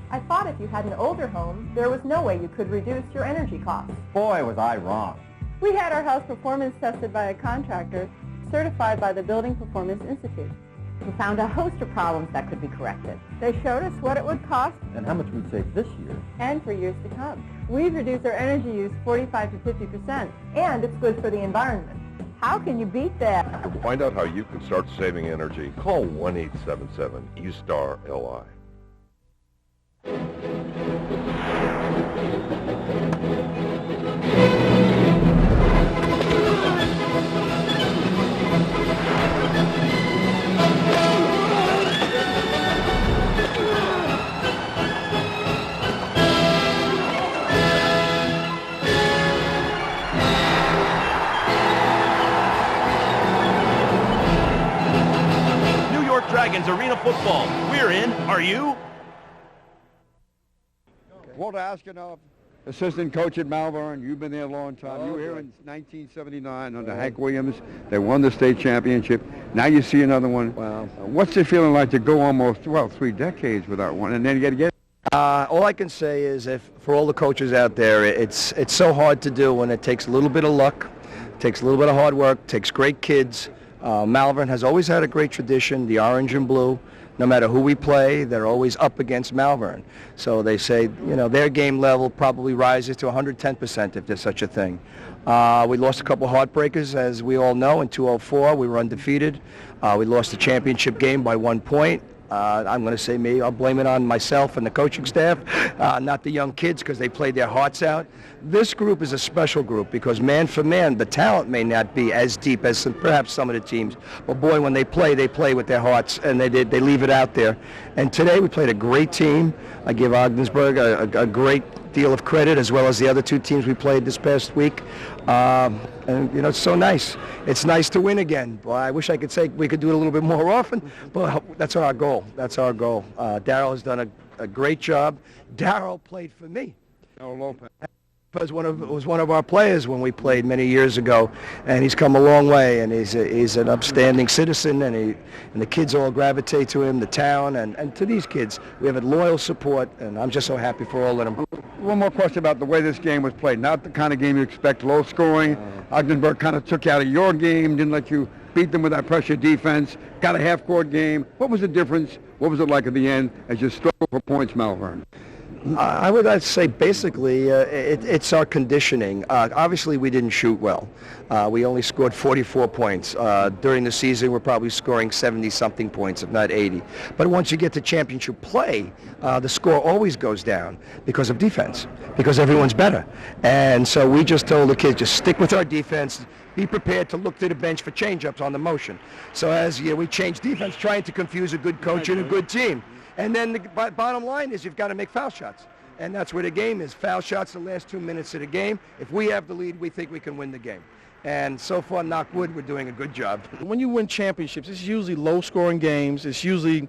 I thought if you had an older home, there was no way you could reduce your energy costs. Boy, was I wrong. We had our house performance tested by a contractor certified by the Building Performance Institute. We found a host of problems that could be corrected. They showed us what it would cost And how much we'd save this year. and for years to come. We've reduced our energy use 45 to 50%, and it's good for the environment. How can you beat that? To find out how you can start saving energy, call 1-877-U-STAR-LI. New York Dragons Arena Football. We're in. Are you? Walter Askoff, assistant coach at Malverne. You've been there a long time. You were here in 1979 under Hank Williams. They won the state championship. Now you see another one. Wow. What's it feeling like to go almost, 3 decades without one, and then you got to get... All I can say is, if for all the coaches out there, it's so hard to do, and it takes a little bit of luck, takes a little bit of hard work, takes great kids. Malverne has always had a great tradition, the orange and blue. No matter who we play, they're always up against Malverne. So they say, their game level probably rises to 110% if there's such a thing. We lost a couple heartbreakers, as we all know. In 2004, we were undefeated. We lost the championship game by 1 point. I'm going to say me. I'll blame it on myself and the coaching staff, not the young kids, because they played their hearts out. This group is a special group because man for man, the talent may not be as deep as perhaps some of the teams. But boy, when they play with their hearts, and they leave it out there. And today we played a great team. I give Ogdensburg a great deal of credit, as well as the other 2 teams we played this past week. And it's so nice. It's nice to win again. Boy, I wish I could say we could do it a little bit more often, but that's our goal. That's our goal. Darryl has done a great job. Darryl played for me. Oh, Lopez. Was one of our players when we played many years ago, and he's come a long way, and he's an upstanding citizen, and the kids all gravitate to him, the town, and to these kids. We have a loyal support, and I'm just so happy for all of them. One more question about the way this game was played. Not the kind of game you expect, low scoring. Ogdensburg kind of took you out of your game, didn't let you beat them with that pressure defense, got a half-court game. What was the difference? What was it like at the end as you struggled for points, Malverne? I'd say basically it's our conditioning. Obviously, we didn't shoot well. We only scored 44 points. During the season, we're probably scoring 70-something points, if not 80. But once you get to championship play, the score always goes down because of defense, because everyone's better. And so we just told the kids, just stick with our defense. Be prepared to look to the bench for change-ups on the motion. So as we change defense, trying to confuse a good coach and a good team. And then the bottom line is you've got to make foul shots. And that's where the game is. Foul shots the last 2 minutes of the game. If we have the lead, we think we can win the game. And so far, knock wood, we're doing a good job. When you win championships, it's usually low-scoring games. It's usually,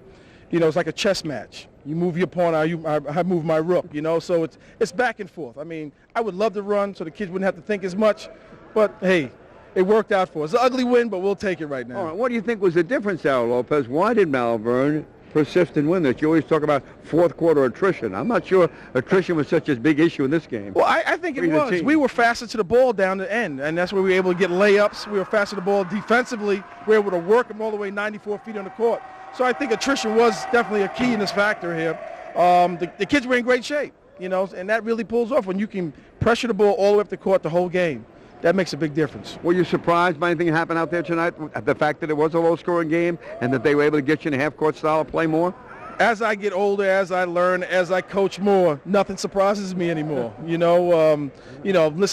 it's like a chess match. You move your pawn, I move my rook, So it's back and forth. I mean, I would love to run so the kids wouldn't have to think as much. But, hey, it worked out for us. It's an ugly win, but we'll take it right now. All right, what do you think was the difference, Al Lopez? Why did Malverne persist and win this? You always talk about fourth quarter attrition. I'm not sure attrition was such a big issue in this game. Well, I think it was. We were faster to the ball down the end, and that's where we were able to get layups. We were faster to the ball defensively. We were able to work them all the way 94 feet on the court. So I think attrition was definitely a key in this factor here. The kids were in great shape, and that really pulls off when you can pressure the ball all the way up the court the whole game. That makes a big difference. Were you surprised by anything that happened out there tonight? The fact that it was a low-scoring game and that they were able to get you in a half-court style of play more? As I get older, as I learn, as I coach more, nothing surprises me anymore. Listen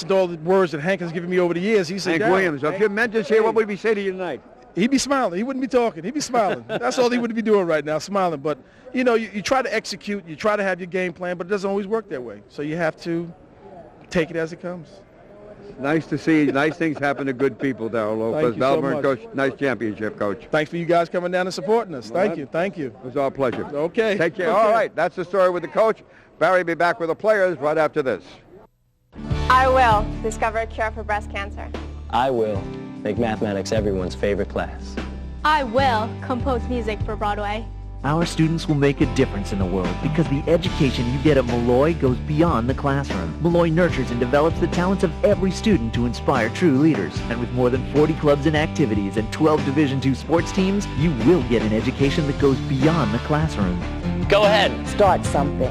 to all the words that Hank has given me over the years. He said, Hank Williams, if your mentor's here, what would he say to you tonight? He'd be smiling. He wouldn't be talking. He'd be smiling. That's all he would be doing right now, smiling. But, you try to execute, you try to have your game plan, but it doesn't always work that way. So you have to take it as it comes. Nice to see nice things happen to good people, Darryl Lopez. Malverne coach, nice championship, coach. Thanks for you guys coming down and supporting us. Thank you. It was our pleasure. Okay. Take care. Okay. All right, that's the story with the coach. Barry will be back with the players right after this. I will discover a cure for breast cancer. I will make mathematics everyone's favorite class. I will compose music for Broadway. Our students will make a difference in the world because the education you get at Malloy goes beyond the classroom. Malloy nurtures and develops the talents of every student to inspire true leaders. And with more than 40 clubs and activities and 12 Division II sports teams, you will get an education that goes beyond the classroom. Go ahead. Start something.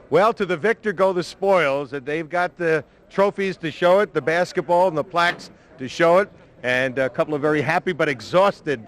Well, to the victor go the spoils, and they've got the trophies to show it, the basketball and the plaques to show it, and a couple of very happy but exhausted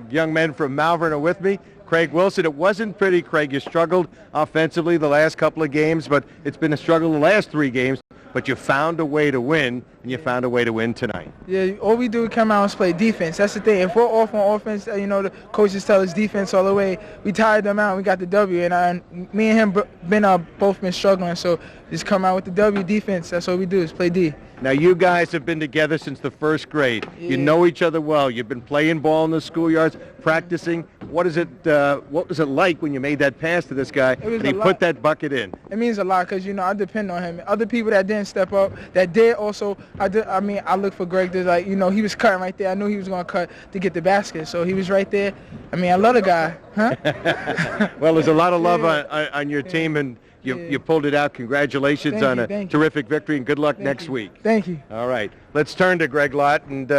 young men from Malverne are with me. Craig Wilson, it wasn't pretty, Craig. You struggled offensively the last couple of games, but it's been a struggle the last 3 games, but you found a way to win, and you found a way to win tonight. Yeah, all we do is come out and play defense. That's the thing. If we're off on offense, the coaches tell us defense all the way. We tired them out. We got the W, and me and him both been struggling. So just come out with the W defense. That's all we do is play D. Now, you guys have been together since the 1st grade. Yeah. You know each other well. You've been playing ball in the schoolyards, practicing. What was it like when you made that pass to this guy and he put that bucket in? It means a lot because, I depend on him. Other people that didn't step up, that did also, I look for Greg to, he was cutting right there. I knew he was going to cut to get the basket, so he was right there. I love the guy. Huh? Well, there's a lot of love on your team, and you pulled it out. Congratulations on a terrific victory, and good luck next week. Thank you. All right. Let's turn to Greg Lott. And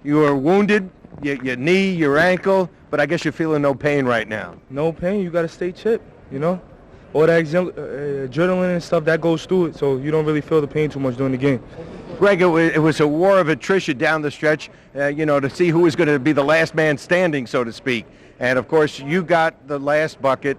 you were wounded, your knee, your ankle, but I guess you're feeling no pain right now. No pain. You got to stay chip, All that adrenaline and stuff, that goes through it, so you don't really feel the pain too much during the game. Greg, it was a war of attrition down the stretch, to see who was going to be the last man standing, so to speak. And, of course, you got the last bucket.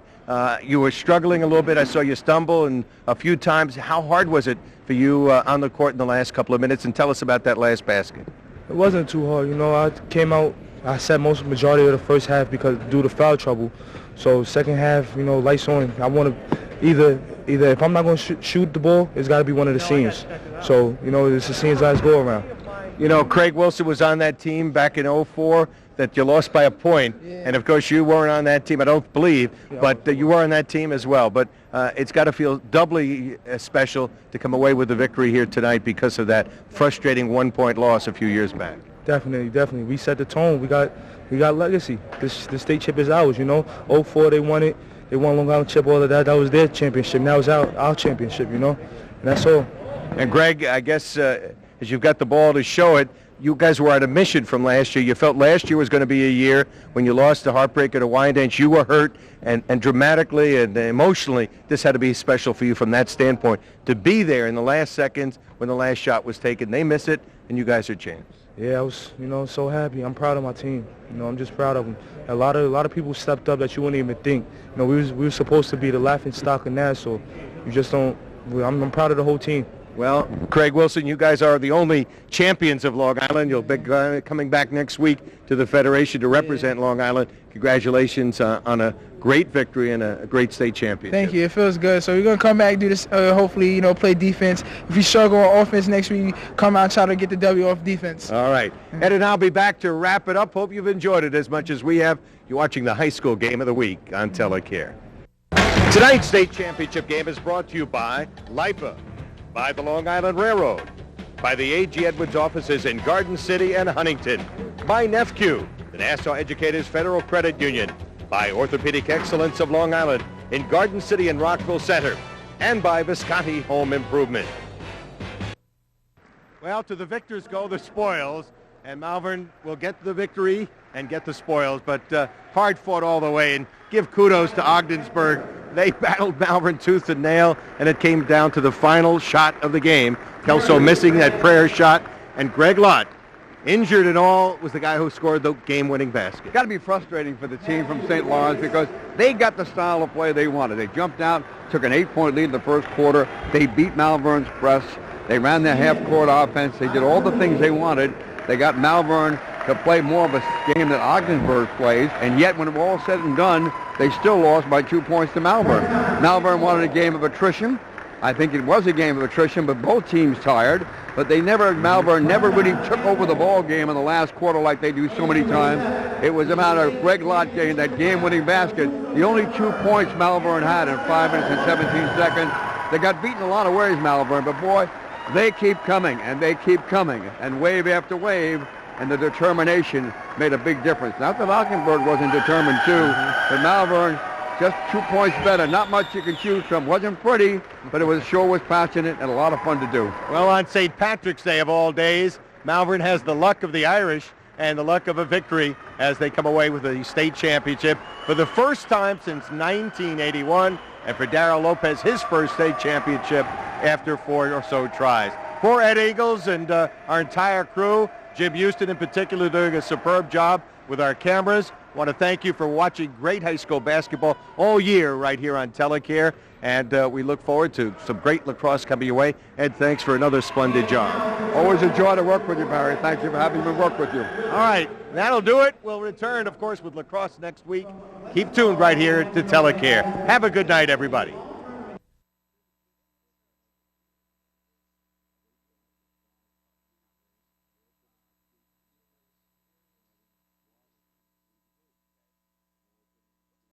You were struggling a little bit. I saw you stumble and a few times. How hard was it for you on the court in the last couple of minutes? And tell us about that last basket. It wasn't too hard. I came out. I sat majority of the first half because due to foul trouble. So second half, lights on. I want to either if I'm not going to shoot the ball, it's got to be one of the seniors. So, it's the seniors' last go around. Craig Wilson was on that team back in 2004. that you lost by a point, and of course you weren't on that team, I don't believe, but you were on that team as well. But it's got to feel doubly special to come away with the victory here tonight because of that frustrating 1-point loss a few years back. Definitely. We set the tone. We got legacy. The state chip is ours, you know. 04 they won it. They won Long Island chip, all of that. That was their championship. Now it's our championship, you know. And that's all. And Greg, I guess as you've got the ball to show it, you guys were at a mission from last year. You felt last year was going to be a year when you lost the heartbreaker to Wyandanch. You were hurt, and dramatically and emotionally, this had to be special for you from that standpoint. To be there in the last seconds when the last shot was taken, they miss it, and you guys are champs. Yeah, I was, so happy. I'm proud of my team. I'm just proud of them. A lot of people stepped up that you wouldn't even think. We were supposed to be the laughing stock in that, so you just don't. I'm proud of the whole team. Well, Craig Wilson, you guys are the only champions of Long Island. You'll be coming back next week to the Federation to represent Long Island. Congratulations on a great victory and a great state championship. Thank you. It feels good. So we're going to come back, do this, hopefully, play defense. If we struggle on offense next week, come out and try to get the W off defense. All right. Ed and I'll be back to wrap it up. Hope you've enjoyed it as much as we have. You're watching the high school game of the week on Telecare. Tonight's state championship game is brought to you by LIPA, by the Long Island Railroad, by the A.G. Edwards offices in Garden City and Huntington, by NEFCU, the Nassau Educators Federal Credit Union, by Orthopedic Excellence of Long Island in Garden City and Rockville Center, and by Visconti Home Improvement. Well, to the victors go the spoils, and Malverne will get the victory and get the spoils, but hard fought all the way, and give kudos to Ogdensburg. They battled Malverne tooth and nail, and it came down to the final shot of the game. Kelso missing that prayer shot, and Greg Lott, injured and all, was the guy who scored the game-winning basket. Got to be frustrating for the team from St. Lawrence because they got the style of play they wanted. They jumped out, took an 8-point lead in the first quarter. They beat Malverne's press. They ran their half-court offense. They did all the things they wanted. They got Malverne to play more of a game that Ogdensburg plays, and yet when it was all said and done, they still lost by 2 points to Malverne. Malverne wanted a game of attrition. I think it was a game of attrition, but both teams tired. But Malverne never really took over the ball game in the last quarter like they do so many times. It was a matter of Greg Lott getting that game-winning basket. The only 2 points Malverne had in 5 minutes and 17 seconds. They got beaten a lot of ways, Malverne, but boy, they keep coming, and they keep coming. And wave after wave, and the determination made a big difference. Not that Ogdensburg wasn't determined too, but Malverne just 2 points better. Not much you can choose from. Wasn't pretty, but it sure was passionate and a lot of fun to do. Well, on St. Patrick's Day of all days, Malverne has the luck of the Irish and the luck of a victory as they come away with the state championship for the first time since 1981, and for Darryl Lopez, his first state championship after 4 or so tries. For Ed Eagles and our entire crew, Jim Houston in particular doing a superb job with our cameras. I want to thank you for watching great high school basketball all year right here on Telecare, and we look forward to some great lacrosse coming your way. Ed, thanks for another splendid job. Always a joy to work with you, Barry. Thank you for having me work with you. All right, that'll do it. We'll return, of course, with lacrosse next week. Keep tuned right here to Telecare. Have a good night, everybody.